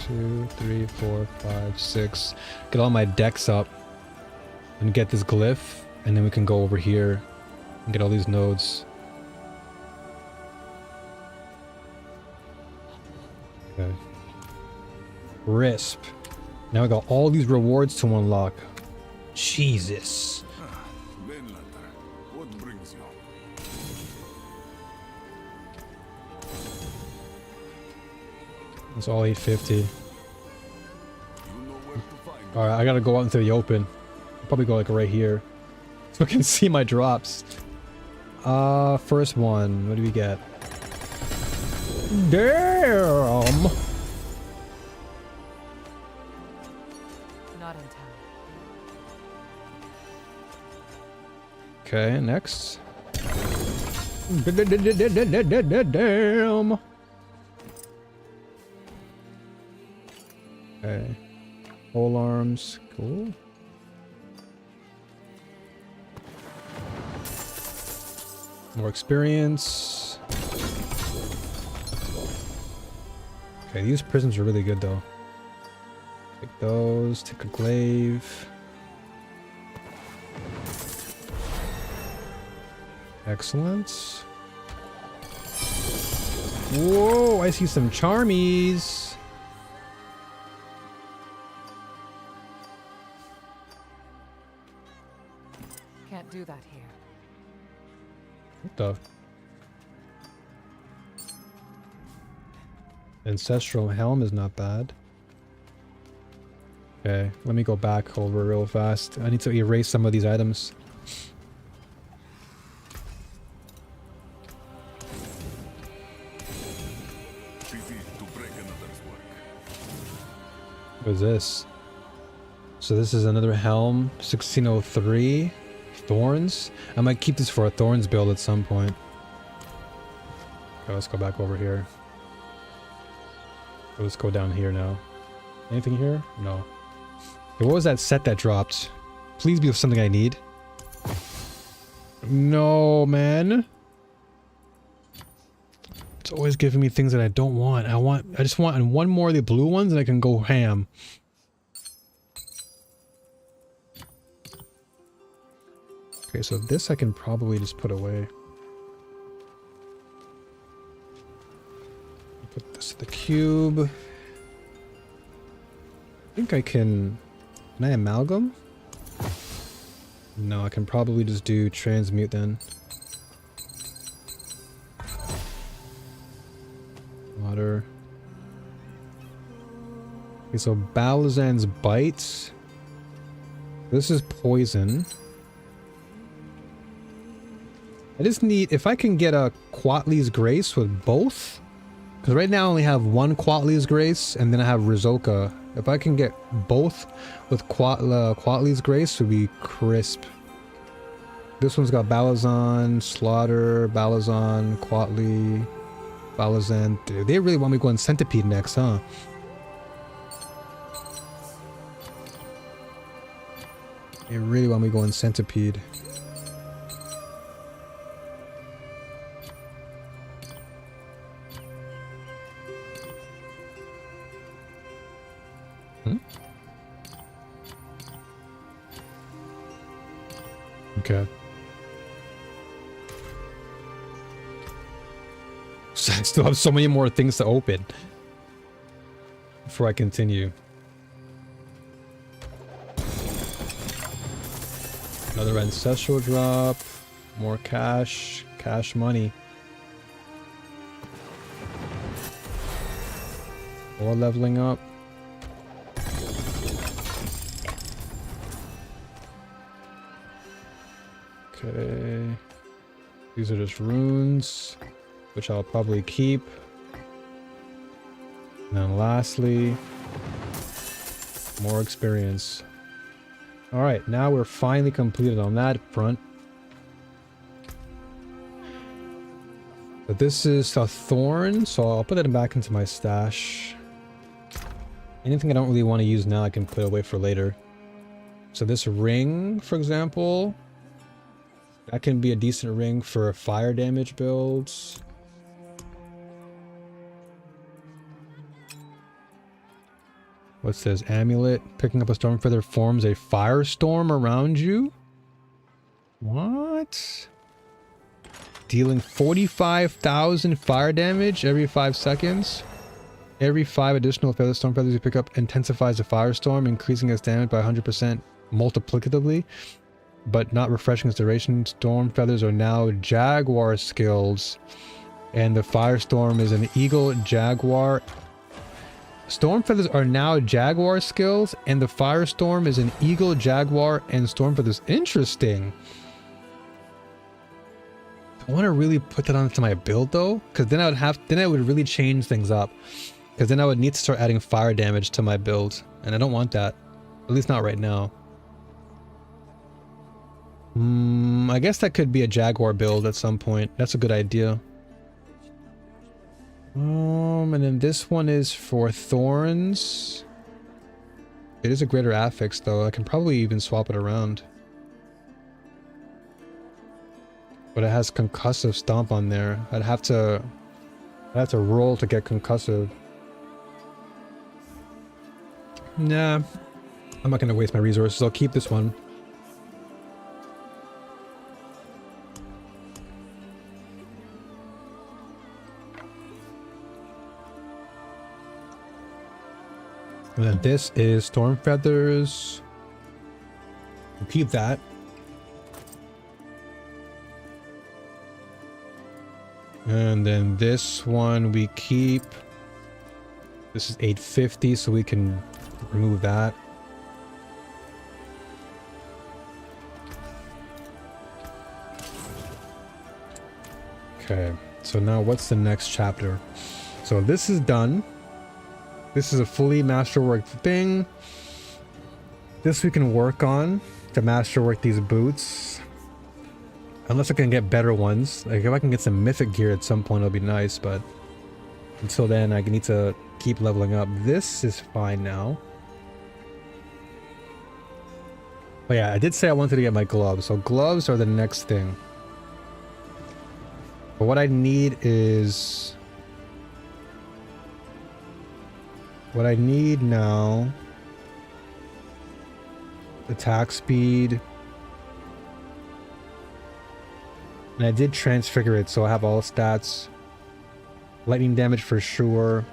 2, 3, 4, 5, 6. Get all my decks up and get this glyph, and then we can go over here and get all these nodes. Okay. Risp. Now I got all these rewards to unlock. Jesus. Mainlander, what brings you? It's all 850. You know where to find Alright, I gotta go out into the open. I'll probably go like right here. So I can see my drops. First one. What do we get? Damn! Not in town. Okay, next. Damn! Okay. Pole arms. Cool. More experience. Okay, these prisms are really good though. Take those, take a glaive. Excellent. Whoa, I see some charmies. Can't do that here. What the? Ancestral helm is not bad. Okay, let me go back over real fast. I need to erase some of these items. What is this? So this is another helm, 1603. Thorns? I might keep this for a Thorns build at some point. Okay, let's go back over here. Let's go down here now. Anything here? No. Okay, what was that set that dropped? Please be something I need. No, man. It's always giving me things that I don't want. I just want one more of the blue ones and I can go ham. Okay, so this I can probably just put away. Put this in the cube. I think I can I amalgam? No, I can probably just do transmute then. Water. Okay, so Balazan's Bite. This is poison. I just need, if I can get a Quatli's Grace with both, because right now I only have one Quatli's Grace and then I have Rizoka. If I can get both with Quatli's Grace, it would be crisp. This one's got Balazan, Slaughter, Balazan, Quatli, Balazan. Dude, they really want me going Centipede next, huh? They really want me going Centipede. Okay. So I still have so many more things to open before I continue. Another ancestral drop. More cash. Cash money. More leveling up. Okay. These are just runes, which I'll probably keep. And then lastly, more experience. Alright, now we're finally completed on that front. But this is a thorn, so I'll put it back into my stash. Anything I don't really want to use now, I can put away for later. So this ring, for example, that can be a decent ring for fire damage builds. What says amulet? Picking up a storm feather forms a firestorm around you? What? Dealing 45,000 fire damage every 5 seconds. Every 5 additional feather storm feathers you pick up intensifies the firestorm, increasing its damage by 100% multiplicatively, but not refreshing its duration. Storm feathers are now jaguar skills, and the firestorm is an eagle jaguar. Storm feathers are now jaguar skills, and the firestorm is an eagle jaguar and storm feathers. Interesting. I want to really put that onto my build though, because then I would really change things up. Because then I would need to start adding fire damage to my build, and I don't want that. At least not right now. I guess that could be a jaguar build at some point. That's a good idea. And then this one is for thorns. It is a greater affix though. I can probably even swap it around. But it has concussive stomp on there. I'd have to roll to get concussive. Nah, I'm not gonna waste my resources. I'll keep this one. And then this is storm feathers. We'll keep that. And then this one we keep. This is 850, so we can remove that. Okay, so now what's the next chapter? So this is done. This is a fully masterwork thing. This we can work on to masterwork these boots. Unless I can get better ones. Like if I can get some mythic gear at some point, it'll be nice, but until then I need to keep leveling up. This is fine now. But yeah, I did say I wanted to get my gloves, so gloves are the next thing. But what I need is... What I need now... Attack speed... And I did transfigure it, so I have all stats. Lightning damage for sure.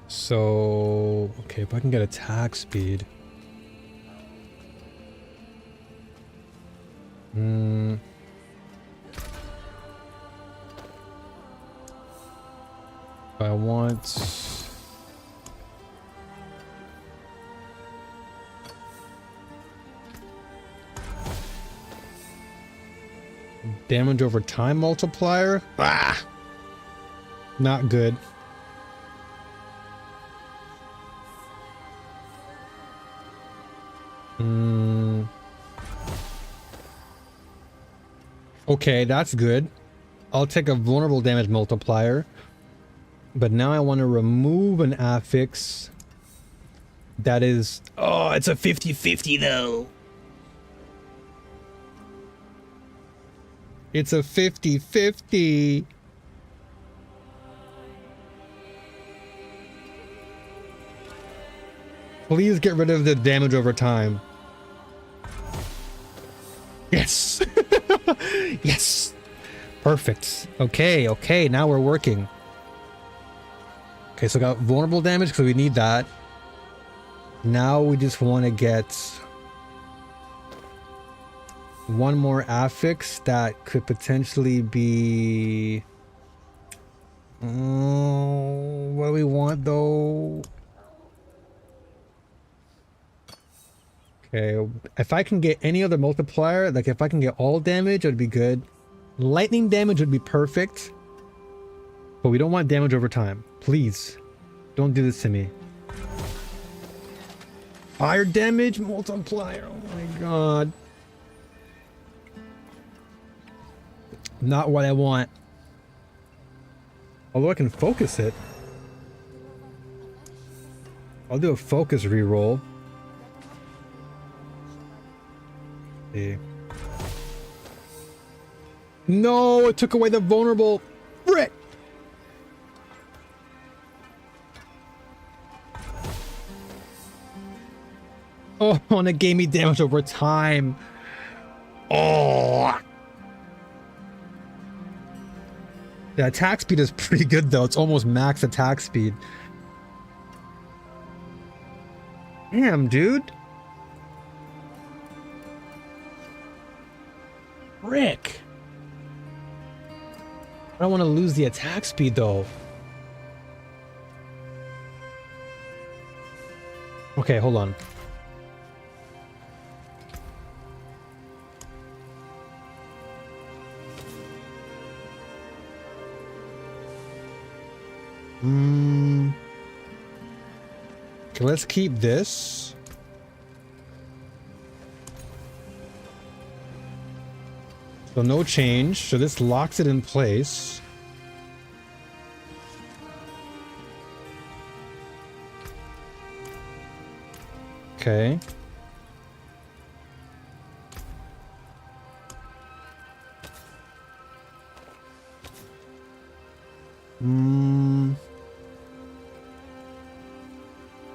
So... Okay, if I can get attack speed... I want... Damage over time multiplier? Ah! Not good. Okay, that's good. I'll take a vulnerable damage multiplier. But now I want to remove an affix that is... Oh, it's a 50-50 though. It's a 50-50. Please get rid of the damage over time. Yes. Yes. Perfect. Okay, okay, now we're working. Okay, so I got vulnerable damage because we need that. Now we just want to get one more affix that could potentially be... what do we want though? Okay, if I can get any other multiplier, like if I can get all damage, it would be good. Lightning damage would be perfect. But we don't want damage over time. Please, don't do this to me. Fire damage multiplier, oh my god. Not what I want. Although I can focus it. I'll do a focus reroll. See. No, it took away the vulnerable. Frick! Oh, and it gave me damage over time. Oh. The attack speed is pretty good though. It's almost max attack speed. Damn, dude. Rick. I don't want to lose the attack speed though. Okay, hold on. Okay, let's keep this. So no change. So this locks it in place. Okay.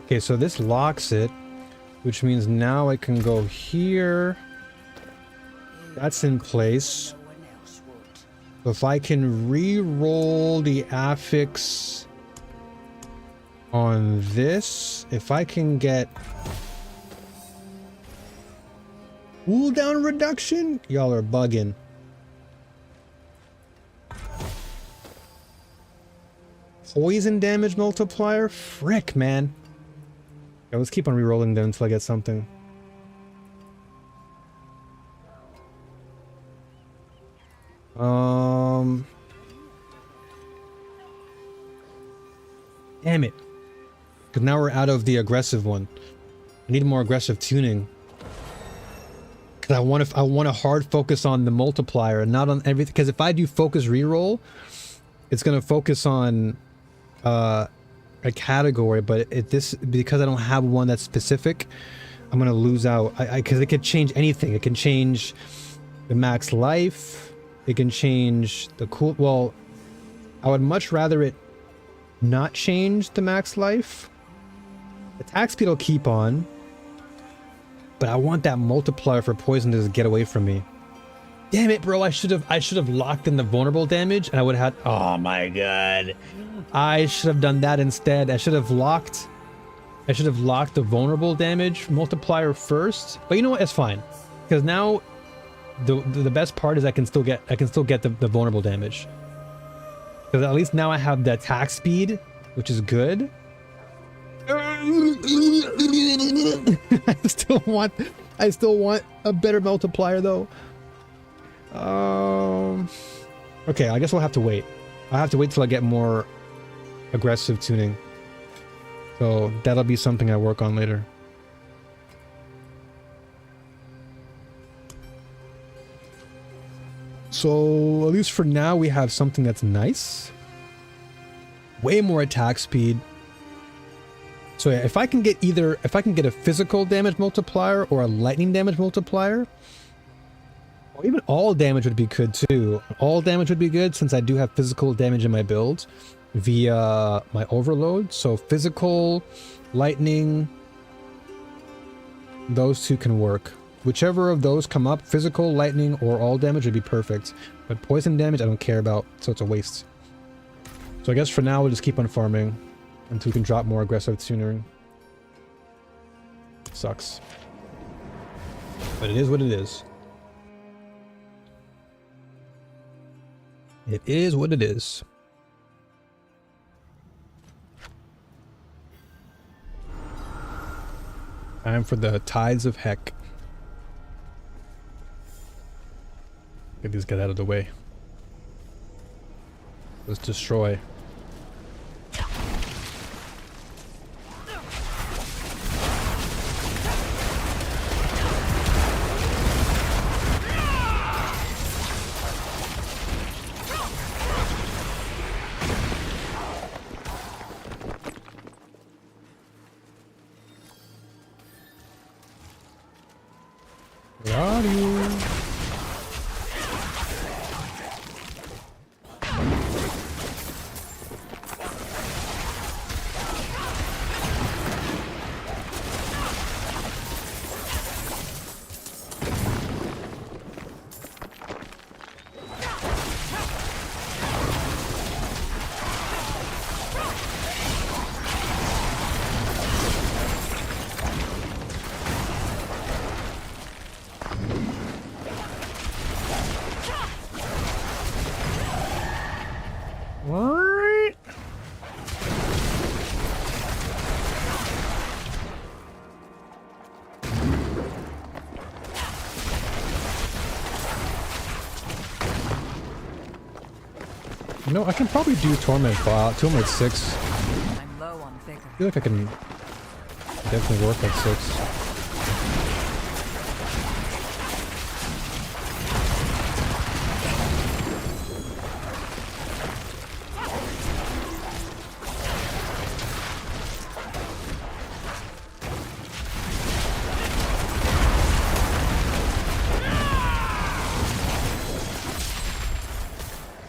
Okay, so this locks it, which means now I can go here. That's in place. So if I can re-roll the affix on this, if I can get cooldown reduction, y'all are bugging. Poison damage multiplier? Frick, man. Yeah, let's keep on re-rolling them until I get something. Damn it. Because now we're out of the aggressive one. I need more aggressive tuning. Because I want to hard focus on the multiplier and not on everything. Because if I do focus reroll, it's going to focus on a category. But because I don't have one that's specific, I'm going to lose out. Because it could change anything. It can change the max life. It can change the cool... Well, I would much rather it not change the max life. Attack speed will keep on. But I want that multiplier for poison to get away from me. Damn it, bro. I should have locked in the vulnerable damage and I would have had... Oh my god. I should have done that instead. I should have locked the vulnerable damage multiplier first. But you know what? It's fine. Because now the best part is I can still get the vulnerable damage. Because at least now I have the attack speed, which is good. I still want a better multiplier though. Okay, I guess we'll have to wait. I'll have to wait till I get more aggressive tuning. So that'll be something I work on later. So at least for now we have something that's nice. Way more attack speed. So yeah, if I can get a physical damage multiplier or a lightning damage multiplier, or even all damage would be good too. All damage would be good since I do have physical damage in my build via my overload. So physical, lightning, those two can work. Whichever of those come up, physical, lightning, or all damage would be perfect. But poison damage I don't care about, so it's a waste. So I guess for now we'll just keep on farming until we can drop more aggressive tuning. Sucks. But it is what it is. It is what it is. Time for the Tides of Heck. Get these guys out of the way. Let's destroy. Where are you? What? You know, I can probably do Torment Fallout. Torment 6. I'm low on vigor. I feel like I can definitely work at 6.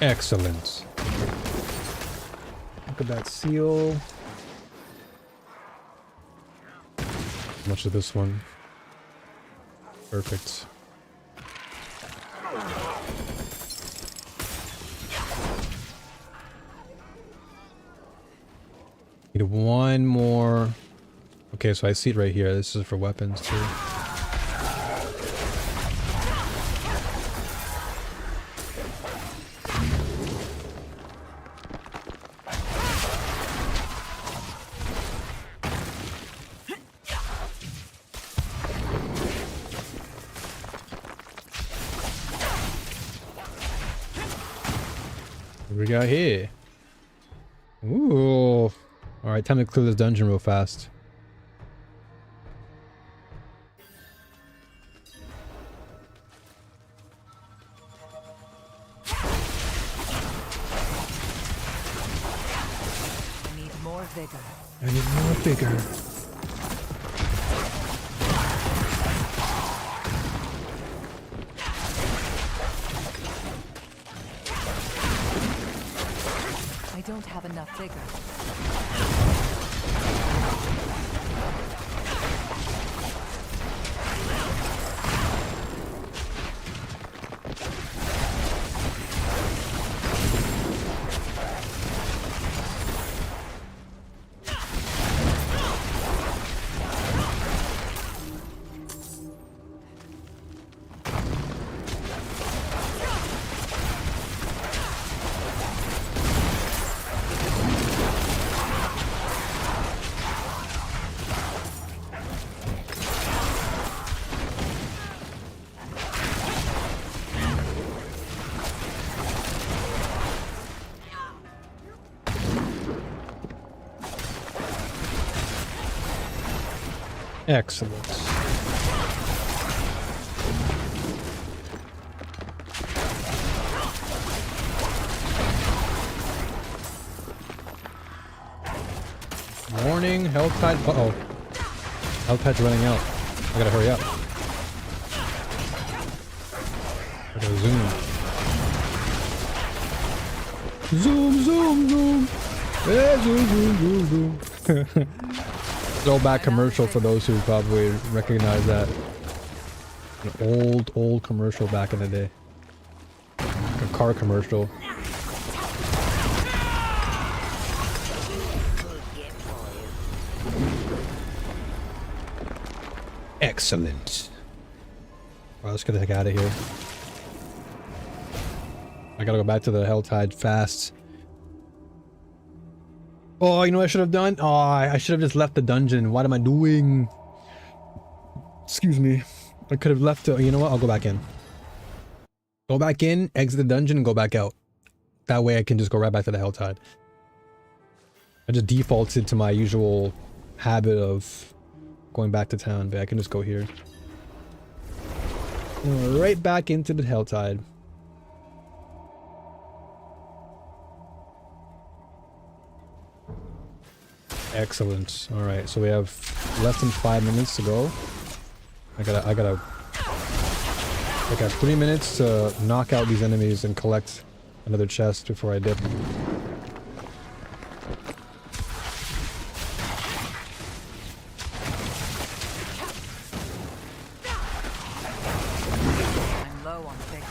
Excellent. Look at that seal. How much of this one? Perfect. Need one more. Okay, so I see it right here. This is for weapons too. What we got here? Ooh. Alright, time to clear this dungeon real fast. I need more vigor. I need more vigor. I don't have enough vigor. Excellent. Warning, health tide. Uh-oh. Health tide's running out. I gotta hurry up. I gotta zoom. Zoom, zoom, zoom. Yeah, zoom, zoom, zoom, zoom. Throwback commercial for those who probably recognize that. An old commercial back in the day. Like a car commercial. Excellent. Well, let's get the heck out of here. I gotta go back to the Helltide fast. Oh, you know what I should have done? Oh, I should have just left the dungeon. What am I doing? Excuse me. I could have left it. You know what? I'll go back in. Go back in, exit the dungeon, and go back out. That way I can just go right back to the Helltide. I just defaulted to my usual habit of going back to town, but I can just go here. Right back into the Helltide. Excellent. All right, so we have less than 5 minutes to go. I got 3 minutes to knock out these enemies and collect another chest before I dip. I'm low on vigor.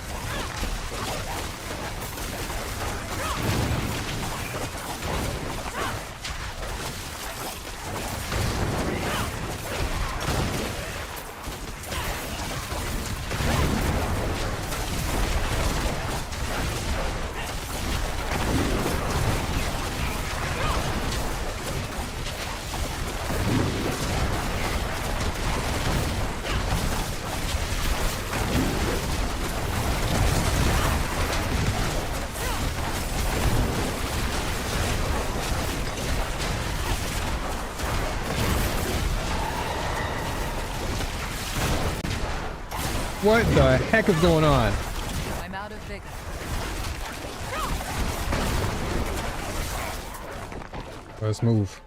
What the heck is going on? I'm out of vigor. Let's move.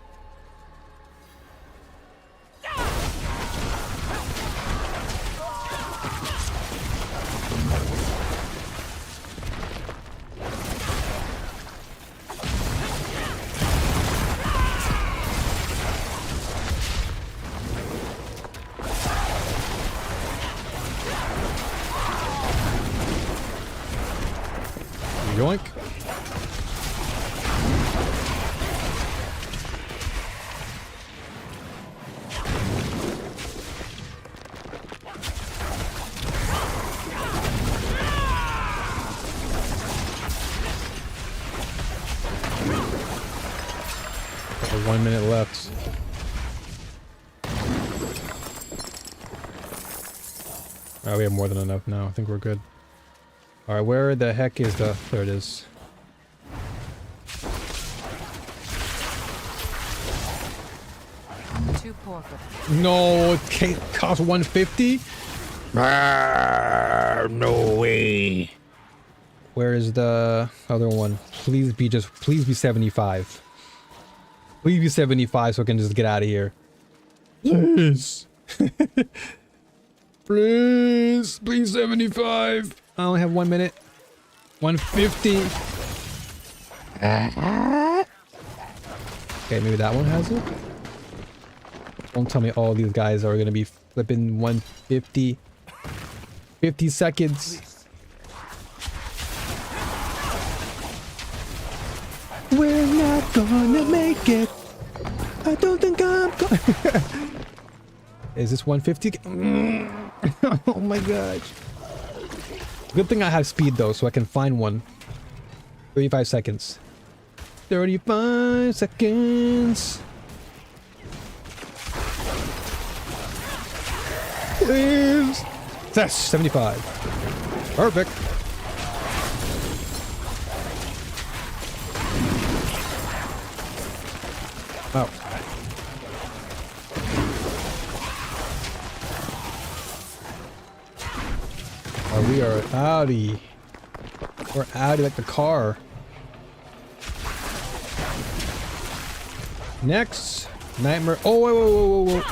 Yoink. Got 1 minute left. Oh, we have more than enough now. I think we're good. Alright, where the heck is the... There it is. Too poor for that. No, it can't cost 150? No way. Where is the other one? Please be 75. Please be 75 so I can just get out of here. Please. Please 75. I only have 1 minute. 150. Okay, maybe that one has it. Don't tell me all these guys are gonna be flipping 150. 50 seconds. We're not gonna make it. I don't think I'm going. Is this 150? Oh my gosh. Good thing I have speed though, so I can find one. 35 seconds. 35 seconds. Please. That's 75. Perfect. Oh. Oh, we are outie. We're outie like the car. Next, Nightmare. Oh, whoa.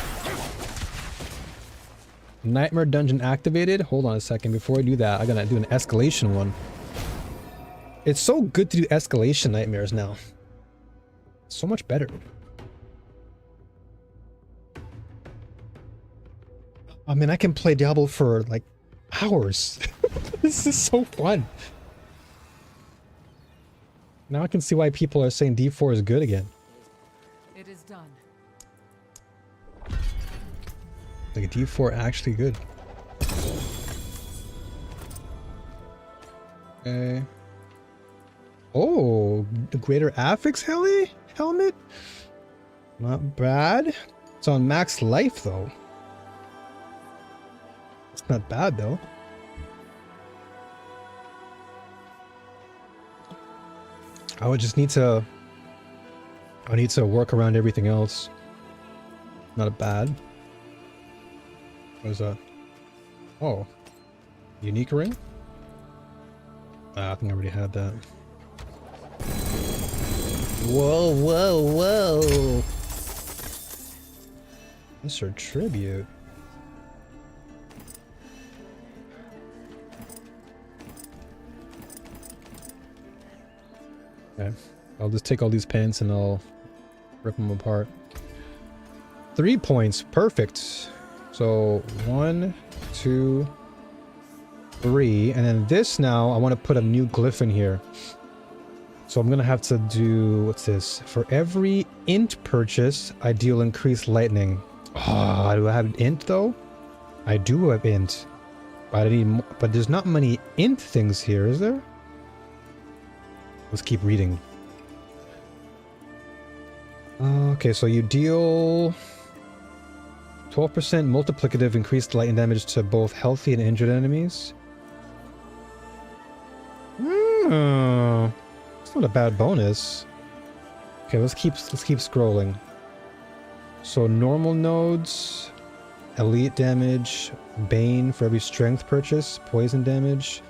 Nightmare dungeon activated. Hold on a second. Before I do that, I gotta do an escalation one. It's so good to do escalation nightmares now. So much better. I mean, I can play Diablo for like hours. This is so fun. Now I can see why people are saying D4 is good again. It is done. Like a D4 actually good. Okay. Oh, the greater affix helmet? Not bad. It's on max life though. It's not bad though. I would just need to work around everything else. Not bad. What is that? Oh. Unique ring? Ah, I think I already had that. Whoa, whoa, whoa! Insert tribute. Okay. I'll just take all these pants and I'll rip them apart. 3 points. Perfect. So 1, 2, 3. And then this now, I want to put a new glyph in here. So I'm going to have to do... What's this? For every int purchase, I deal increased lightning. Ah, do I have int though? I do have int. But I need more, but there's not many int things here, is there? Let's keep reading. Okay, so you deal 12% multiplicative increased lightning damage to both healthy and injured enemies. It's not a bad bonus. Okay, let's keep scrolling. So normal nodes, elite damage, bane for every strength purchase, poison damage,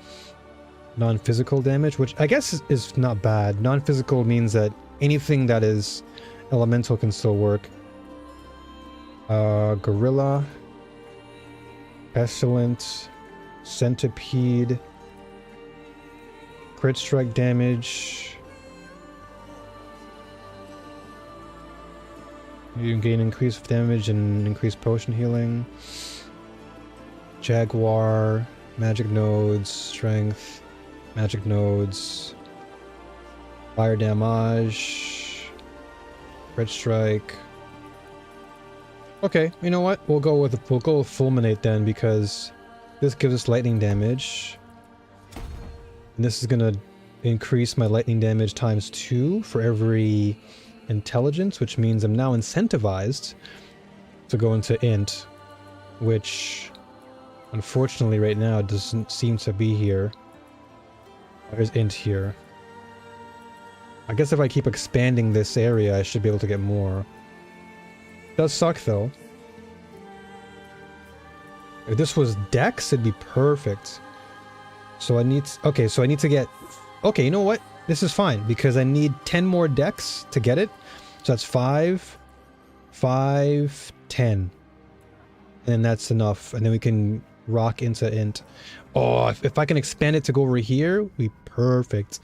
non-physical damage, which I guess is not bad. Non-physical means that anything that is elemental can still work. Gorilla, pestilent, centipede, crit strike damage. You can gain increased damage and increased potion healing. Jaguar, magic nodes, strength, magic nodes, fire damage, crit strike. Okay, you know what? We'll go with fulminate then, because this gives us lightning damage. And this is gonna increase my lightning damage times 2 for every intelligence, which means I'm now incentivized to go into int, which unfortunately right now doesn't seem to be here. There's int here. I guess if I keep expanding this area, I should be able to get more. Does suck though. If this was dex, it'd be perfect. So I need... Okay, so I need to get... Okay, you know what? This is fine, because I need 10 more dex to get it. So that's 5, 5, 10. And that's enough. And then we can rock into int. Oh, if I can expand it to go over here, it'd be perfect.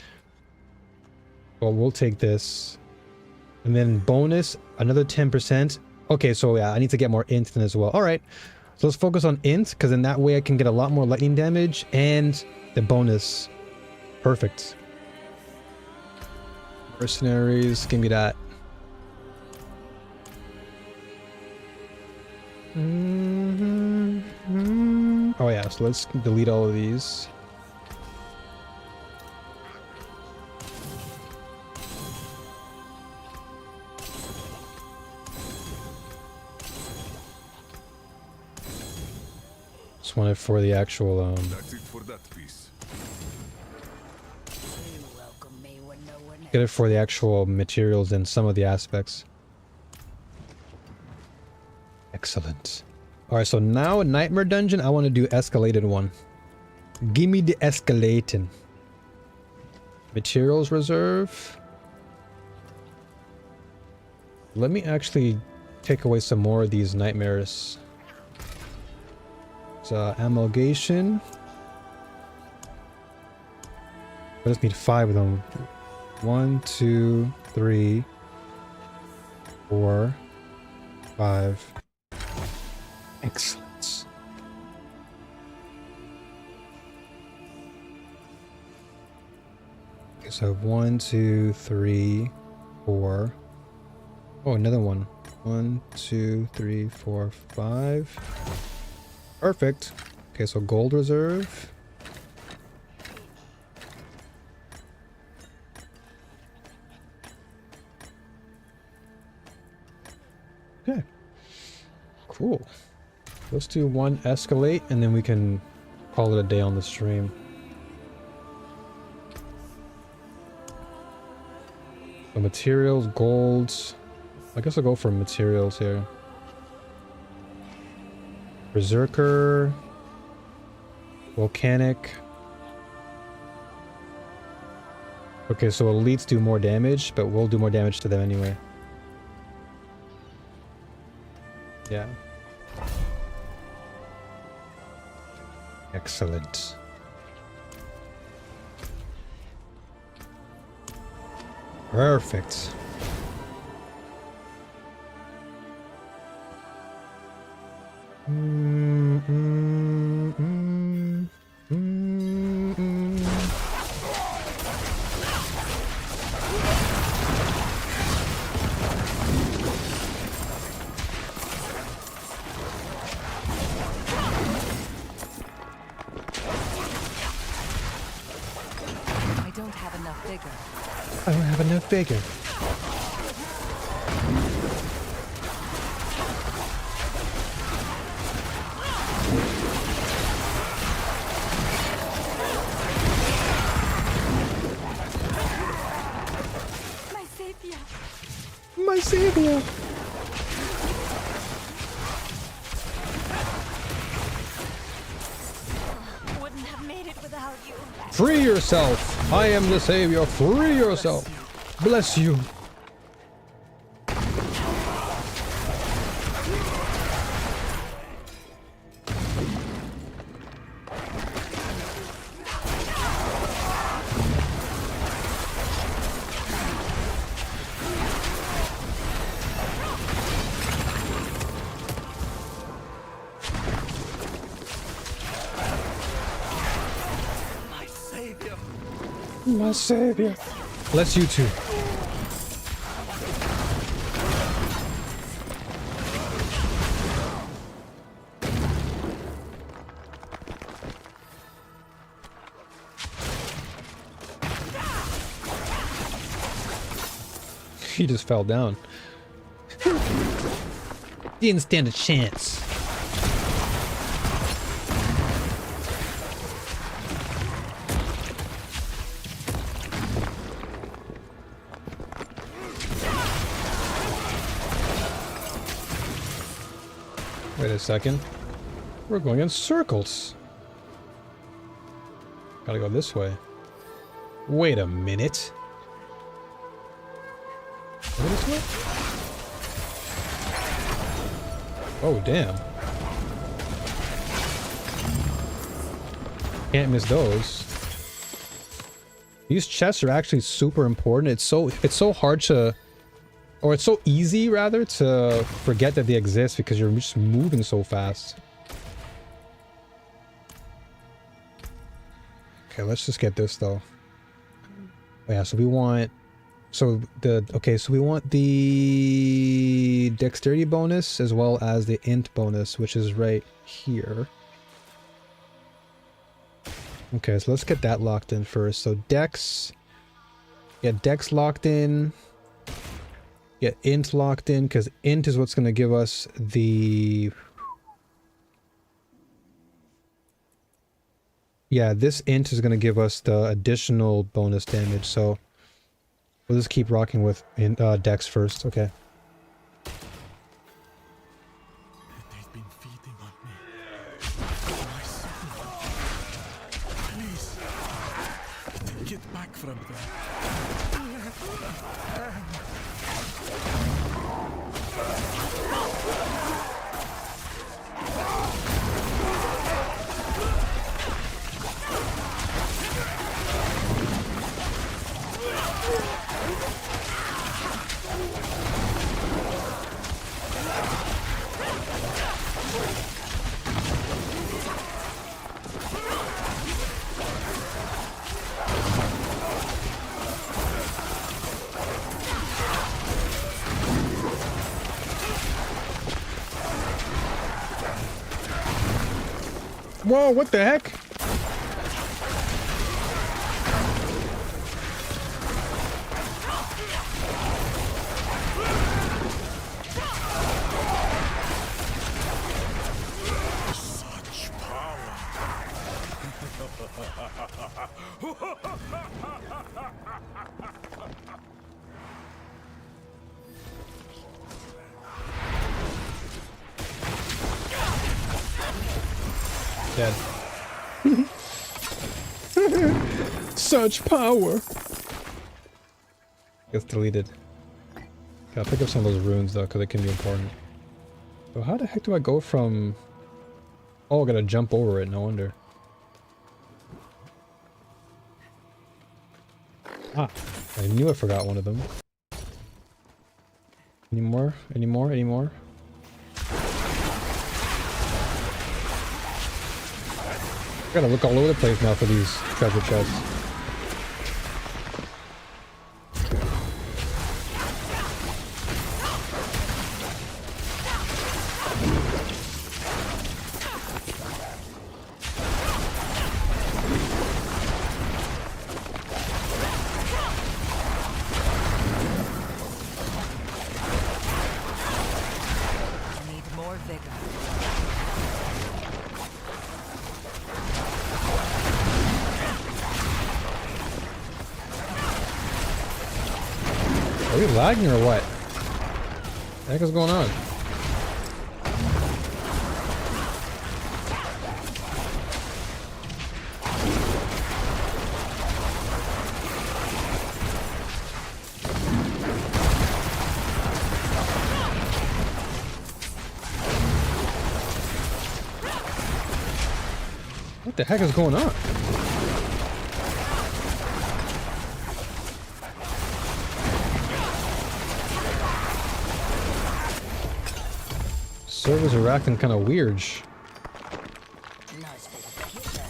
Well, we'll take this. And then bonus, another 10%. Okay, so yeah, I need to get more int then as well. All right. So let's focus on int, because in that way I can get a lot more lightning damage and the bonus. Perfect. Mercenaries, give me that. Oh yeah, so let's delete all of these. Just want it for the actual That's it for that piece. get it for the actual materials and some of the aspects. Excellent. Alright, so now Nightmare Dungeon, I want to do escalated one. Give me the escalating. Materials reserve. Let me actually take away some more of these nightmares. So, amalgamation. I just need 5 of them. 1, 2, 3, 4, 5. Excellent. Okay, so 1, 2, 3, 4. Oh, another one. 1, 2, 3, 4, 5. Perfect. Okay, so gold reserve. Okay. Cool. Let's do one escalate and then we can call it a day on the stream. So materials, golds. I guess I'll go for materials here. Berserker. Volcanic. Okay, so elites do more damage, but we'll do more damage to them anyway. Yeah. Excellent. Perfect. I don't have enough vigor. I don't have enough vigor. My savior. My savior. Wouldn't have made it without you. Free yourself. I am the savior. Free yourself. Bless you. My savior. My savior. Bless you too. He just fell down. Didn't stand a chance. Wait a second. We're going in circles. Gotta go this way. Wait a minute. Go this way? Oh, damn. Can't miss those. These chests are actually super important. It's so hard to, or it's so easy rather to forget that they exist because you're just moving so fast. Okay, let's just get this though. Oh, yeah, so we want, so we want the dexterity bonus as well as the int bonus, which is right here. Okay, so let's get that locked in first. So dex, get dex locked in, get int locked in, because int is what's going to give us the, yeah, this int is going to give us the additional bonus damage. So we'll just keep rocking with dex first. Okay. They've been feeding on me. My savior. Please. Get back from them. Whoa, what the heck? Such power. Dead. Such power. Gets deleted. Gotta pick up some of those runes though, because they can be important. So how the heck do I go from... Oh, I gotta jump over it, no wonder. Ah, I knew I forgot one of them. Any more? Any more? Any more? I gotta look all over the place now for these treasure chests. Need more vigor. Are we lagging or what? What the heck is going on? What the heck is going on? Servers are acting kind of weird. Nice bit of kit there.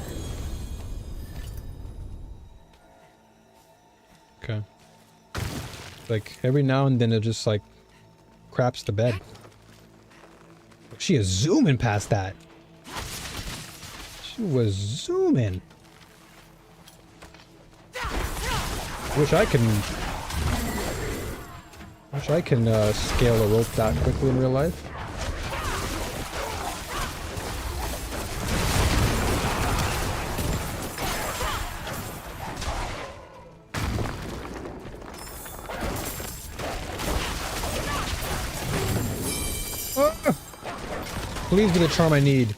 Okay. Like every now and then it just like craps the bed. She is zooming past that. She was zooming. Wish I can scale a rope that quickly in real life. Please be the charm I need.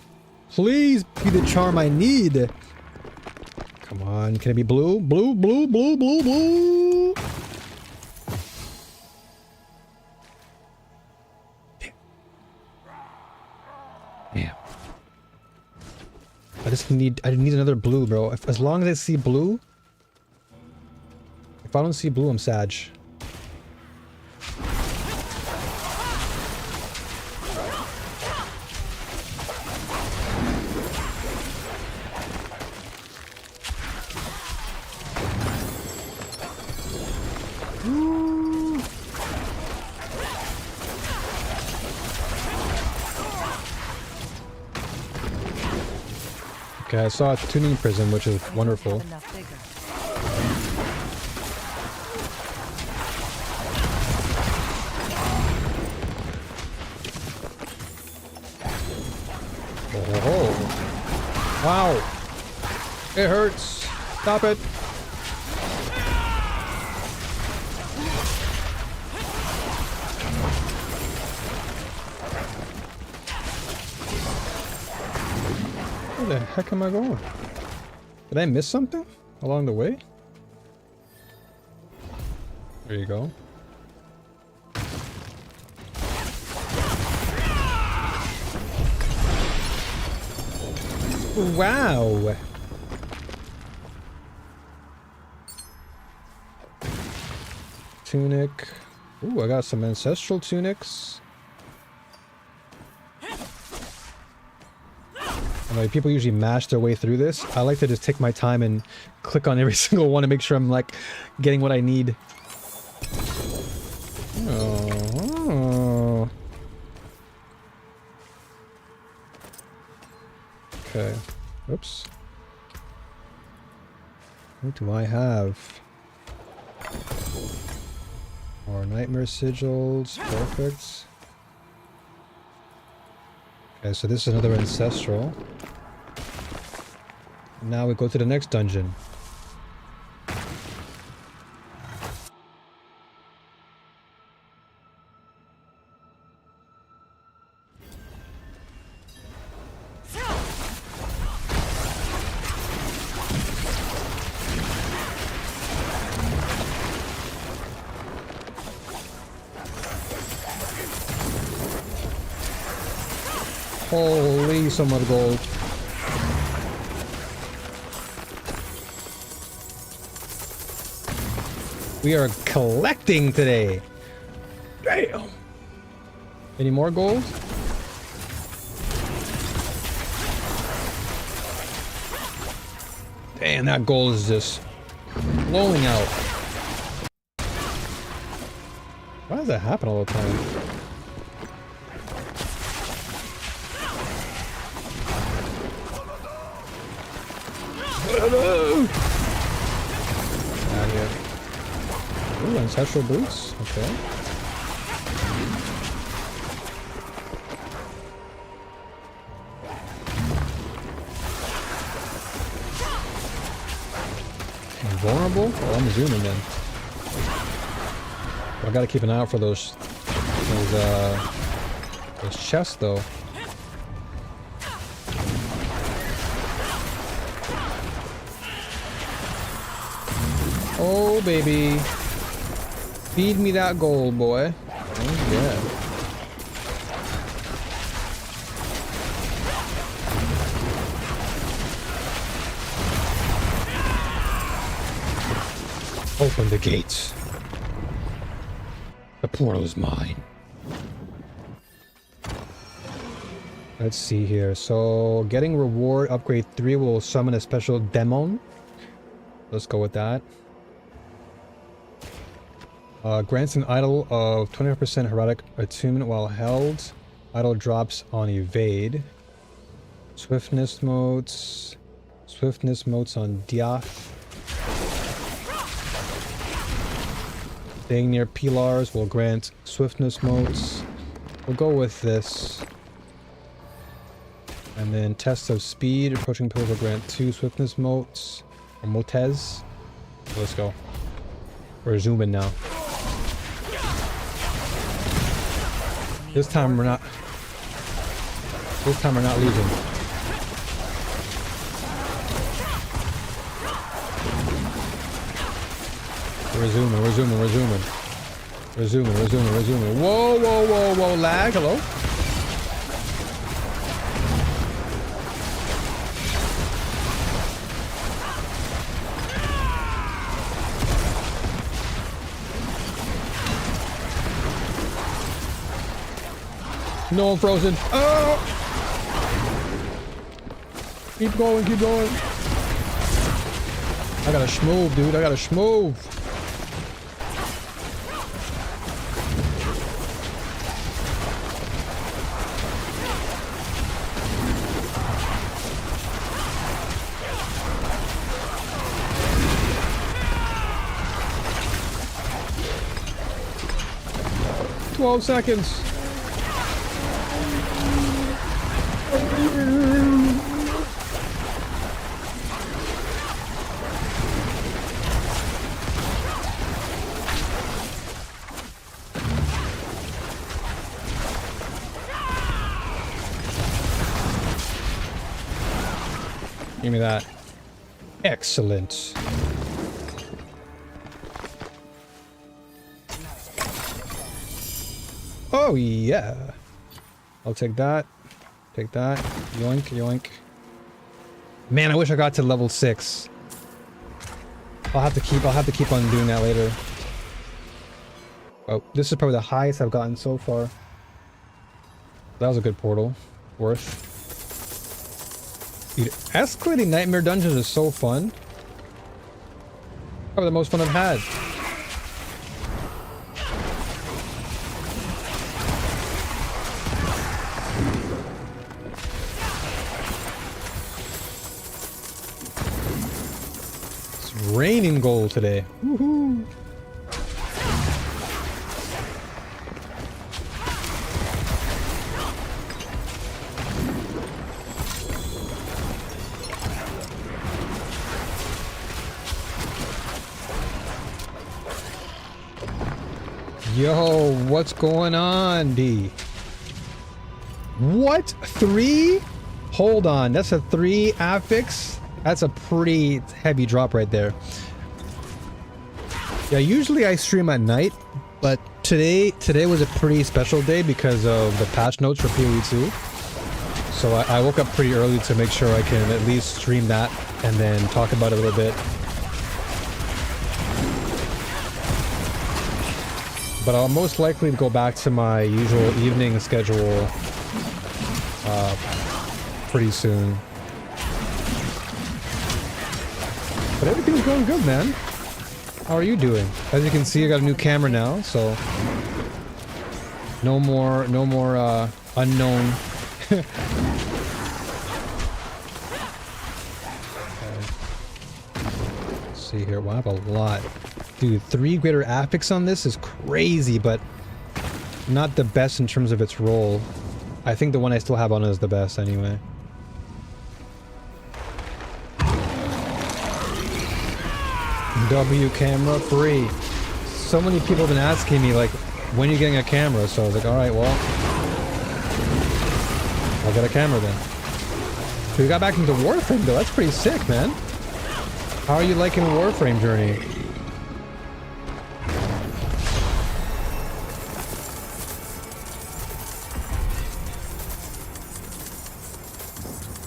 Please be the charm I need. Come on, can it be blue? Blue, blue, blue, blue, blue. Damn. I need another blue, bro. As long as I see blue. If I don't see blue, I'm sad. Okay, I saw a tuning prism, which is wonderful. Enough vigor. Oh, wow. It hurts. Stop it. Where the heck am I going? Did I miss something along the way? There you go. Wow. Tunic. Ooh, I got some ancestral tunics. I know people usually mash their way through this. I like to just take my time and click on every single one to make sure I'm like getting what I need. Oh. Okay. Oops. What do I have? More nightmare sigils. Perfect. Okay, so this is another ancestral. Now we go to the next dungeon. Holy, so much gold. We are collecting today. Damn. Any more gold? Damn, that gold is just blowing out. Why does that happen all the time? Out here. Ooh, ancestral boots. Okay. Invulnerable? Oh, I'm zooming then. But I gotta keep an eye out for those chests though. Oh baby. Feed me that gold, boy. Oh yeah. Open the gates. The portal is mine. Let's see here. So, getting reward upgrade 3 will summon a special demon. Let's go with that. Grants an idol of 25% heroic attunement while held. Idol drops on evade. Swiftness motes. Swiftness motes on Diath. Staying near pillars will grant swiftness motes. We'll go with this. And then test of speed. Approaching pillars will grant 2 swiftness motes. Or motes. Let's go. We're zooming now. This time we're not losing. We're zooming. Whoa, lag, hello? No, I'm frozen. Oh! Keep going. I gotta schmove, dude. I gotta schmove. Seconds. Give me that. Excellent. Oh yeah. I'll take that. Take that. Yoink, yoink. Man, I wish I got to level 6. I'll have to keep on doing that later. Oh, this is probably the highest I've gotten so far. That was a good portal. Worth. Dude, escalating nightmare dungeons is so fun. Probably the most fun I've had. raining gold today. Woohoo! Yo, what's going on, D? What? 3? Hold on, that's a 3 affix? That's a pretty heavy drop right there. Yeah, usually I stream at night, but today was a pretty special day because of the patch notes for PoE 2. So I woke up pretty early to make sure I can at least stream that and then talk about it a little bit. But I'll most likely go back to my usual evening schedule pretty soon. But everything's going good, man. How are you doing? As you can see, I got a new camera now, so no more unknown. Okay. Let's see here. Wow, I have a lot. Dude, 3 greater affix on this is crazy, but not the best in terms of its role. I think the one I still have on is the best anyway. W camera free. So many people have been asking me like, when are you getting a camera? So I was like, alright, well, I'll get a camera then. So we got back into Warframe though, that's pretty sick, man. How are you liking the Warframe journey?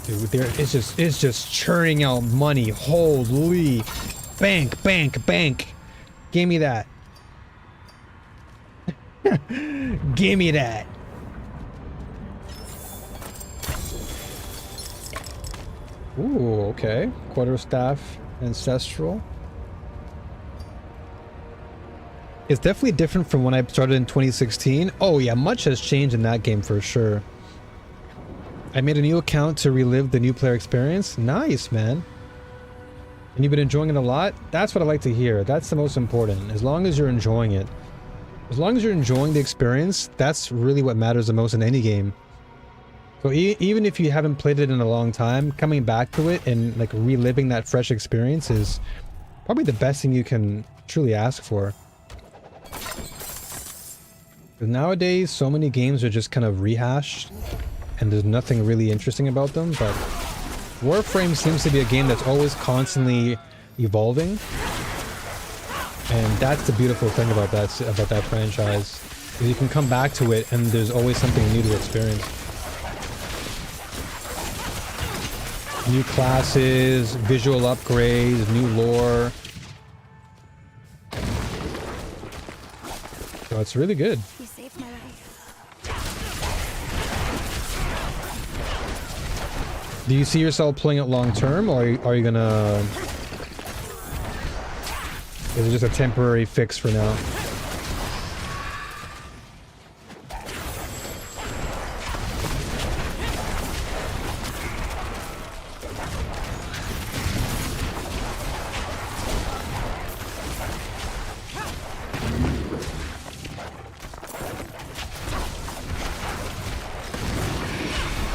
Dude, it's just churning out money. Holy. Bank, bank, bank. Give me that. Give me that. Ooh, okay. Quarterstaff, ancestral. It's definitely different from when I started in 2016. Oh yeah, much has changed in that game for sure. I made a new account to relive the new player experience. Nice, man. And you've been enjoying it a lot? That's what I like to hear. That's the most important. As long as you're enjoying it. As long as you're enjoying the experience, that's really what matters the most in any game. So even if you haven't played it in a long time, coming back to it and like reliving that fresh experience is probably the best thing you can truly ask for. But nowadays, so many games are just kind of rehashed and there's nothing really interesting about them, but Warframe seems to be a game that's always constantly evolving, and that's the beautiful thing about that franchise. Is you can come back to it, and there's always something new to experience. New classes, visual upgrades, new lore. So it's really good. You saved my life. Do you see yourself playing it long term, or are you gonna... Is it just a temporary fix for now?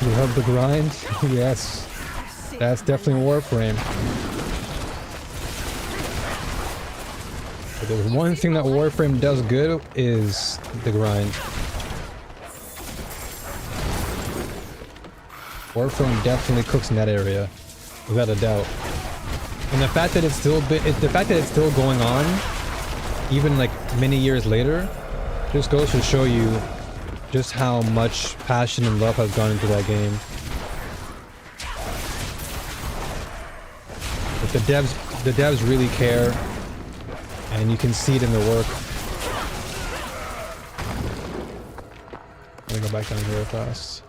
You love the grind? Yes. That's definitely Warframe. But there's one thing that Warframe does good is the grind. Warframe definitely cooks in that area, without a doubt. And the fact that it's still going on, even like many years later, just goes to show you just how much passion and love has gone into that game. But the devs really care, and you can see it in their work. Let me go back down here real fast.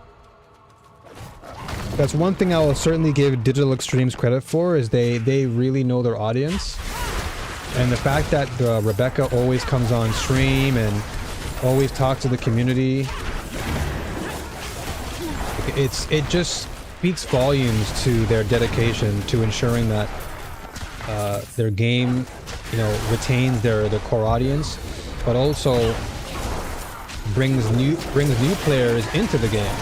That's one thing I will certainly give Digital Extremes credit for, is they really know their audience. And the fact that Rebecca always comes on stream and always talks to the community, it just speaks volumes to their dedication to ensuring that their game, you know, retains their core audience, but also brings new players into the game.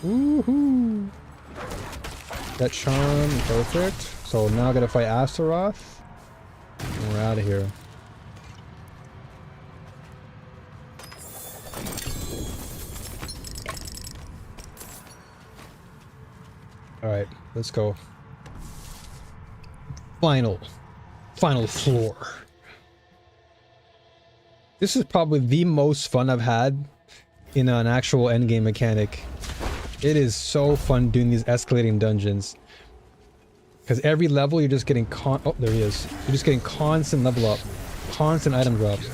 Woohoo! That charm, perfect. So now I gotta fight Astaroth. And we're out of here. Alright, let's go. Final floor. This is probably the most fun I've had in an actual endgame mechanic. It is so fun doing these escalating dungeons. Because every level you're just getting oh, there he is. You're just getting constant level up. Constant item drops.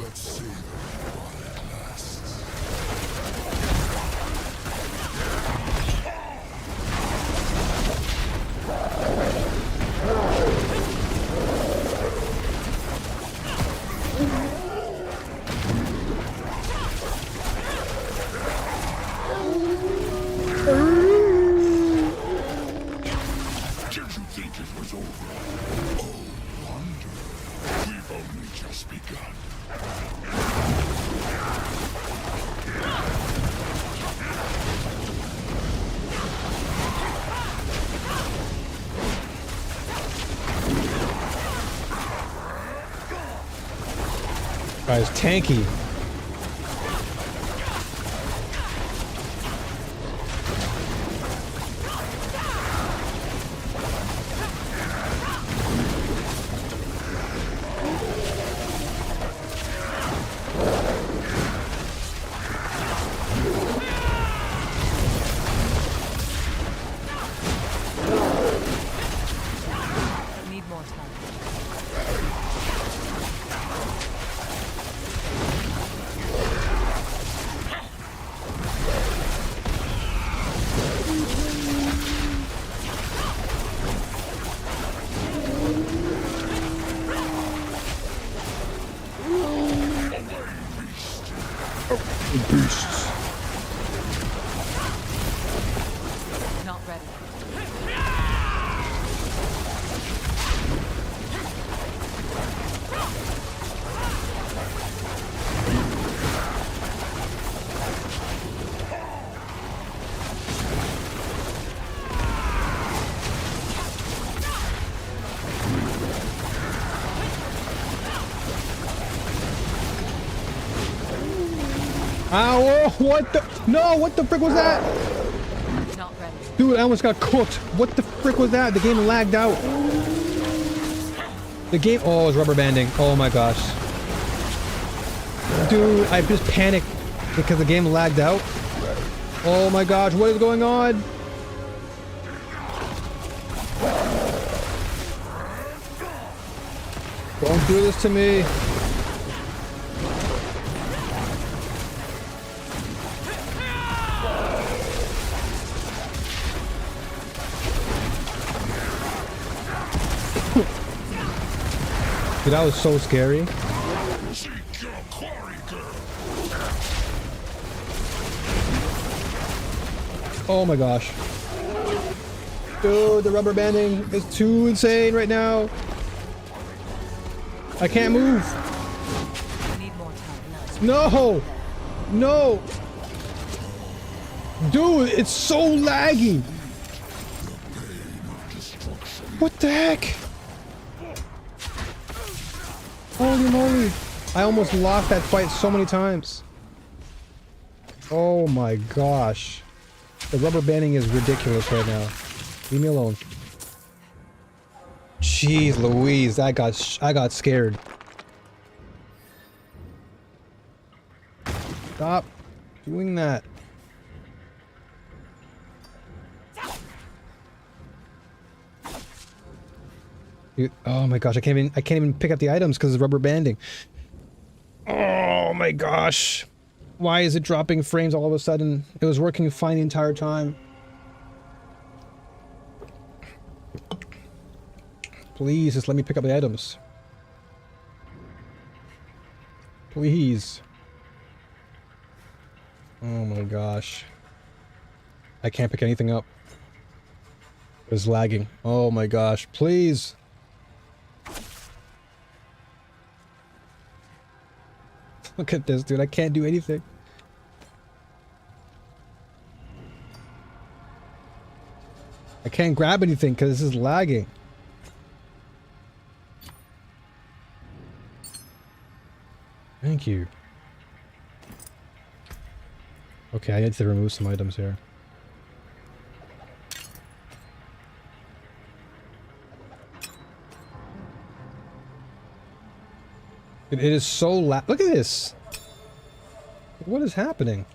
Let's see while it lasts. Did you think it was over? Oh, wonder. We've only just begun. Guys, tanky. Need more time. Beasts. Not ready. Ow! What the? No! What the frick was that? Not ready. Dude, I almost got cooked. What the frick was that? The game lagged out. The game. Oh, it's rubber banding. Oh my gosh. Dude, I just panicked because the game lagged out. Oh my gosh, what is going on? Don't do this to me. Dude, that was so scary. Seek your quarry, girl. Oh my gosh. Dude, the rubber banding is too insane right now. I can't move. Need more time. No! No! Dude, it's so laggy! What the heck? Holy moly! I almost lost that fight so many times. Oh my gosh. The rubber banding is ridiculous right now. Leave me alone. Jeez Louise, I got scared. Stop doing that. Dude, oh my gosh, I can't even pick up the items because of rubber banding. Oh my gosh. Why is it dropping frames all of a sudden? It was working fine the entire time. Please, just let me pick up the items. Please. Oh my gosh. I can't pick anything up. It's lagging. Oh my gosh, please. Look at this, dude. I can't do anything. I can't grab anything because this is lagging. Thank you. Okay, I need to remove some items here. It is so loud. Look at this. What is happening?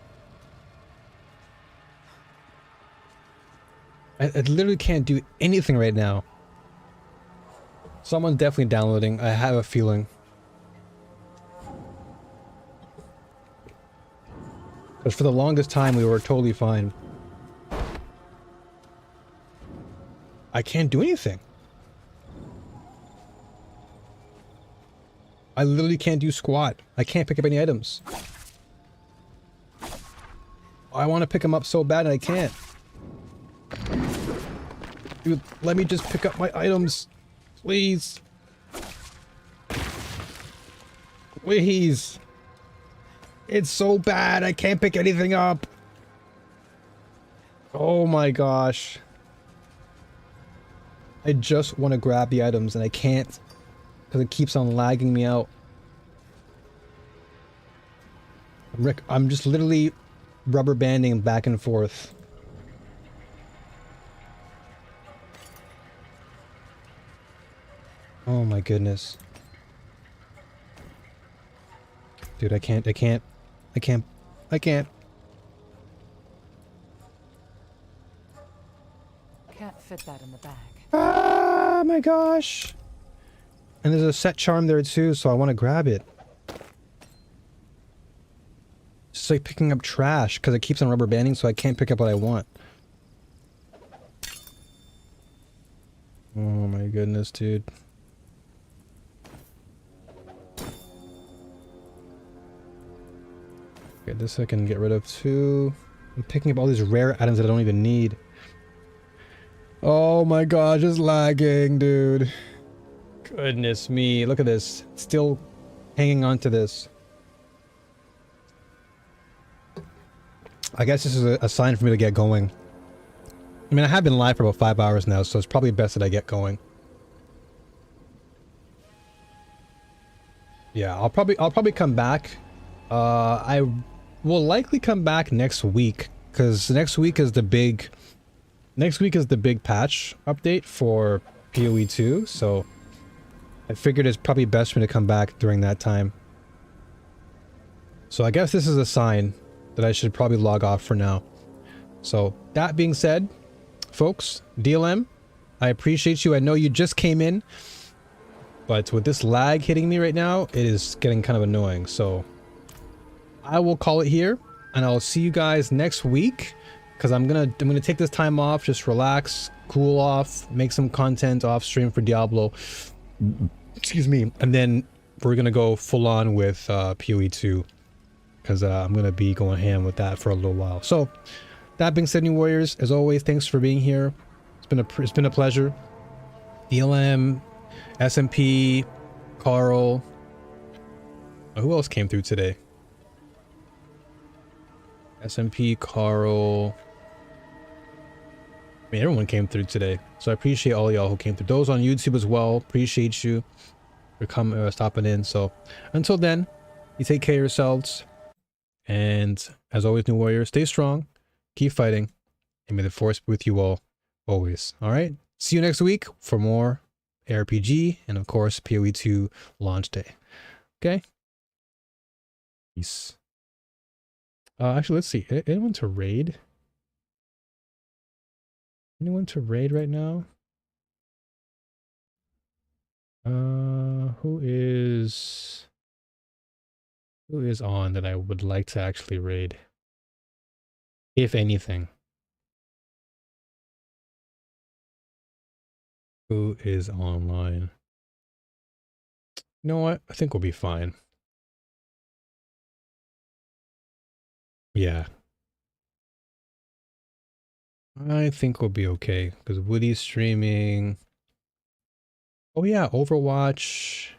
I literally can't do anything right now. Someone's definitely downloading. I have a feeling. Because for the longest time we were totally fine. I can't do anything. I literally can't do squat. I can't pick up any items. I want to pick them up so bad and I can't. Dude, let me just pick up my items. Please. Please. It's so bad. I can't pick anything up. Oh my gosh. I just want to grab the items and I can't. Because it keeps on lagging me out. Rick, I'm just literally rubber banding back and forth. Oh my goodness. Dude, I can't. Can't fit that in the bag. Ah, my gosh. And there's a set charm there too, so I want to grab it. It's like picking up trash because it keeps on rubber banding, so I can't pick up what I want. Oh my goodness, dude. Okay, this I can get rid of too. I'm picking up all these rare items that I don't even need. Oh my gosh, it's lagging, dude. Goodness me, look at this. Still hanging on to this. I guess this is a sign for me to get going. I mean, I have been live for about 5 hours now, so it's probably best that I get going. Yeah, I'll probably come back. I will likely come back next week, because next week is the big patch update for PoE 2, so I figured it's probably best for me to come back during that time. So I guess this is a sign that I should probably log off for now. So that being said, folks, DLM, I appreciate you. I know you just came in, but with this lag hitting me right now, it is getting kind of annoying. So I will call it here, and I'll see you guys next week, because I'm gonna take this time off, just relax, cool off, make some content off stream for Diablo. Excuse me, and then we're gonna go full on with PoE 2, because I'm gonna be going ham with that for a little while. So that being said, new warriors, as always, thanks for being here. It's been a pleasure. DLM, SMP, Carl. Oh, who else came through today? SMP, Carl. I mean, everyone came through today, so I appreciate all y'all who came through. Those on YouTube as well, appreciate you for stopping in. So until then, you take care of yourselves, and as always, new warriors, stay strong, keep fighting, and may the force be with you all always. All right, see you next week for more ARPG and of course PoE 2 launch day. Okay, peace. Actually, let's see. Anyone to raid? Anyone to raid right now? Who is on that I would like to actually raid? If anything. Who is online? You know what? I think we'll be fine. Yeah. I think we'll be okay because Woody's streaming. Oh yeah, Overwatch.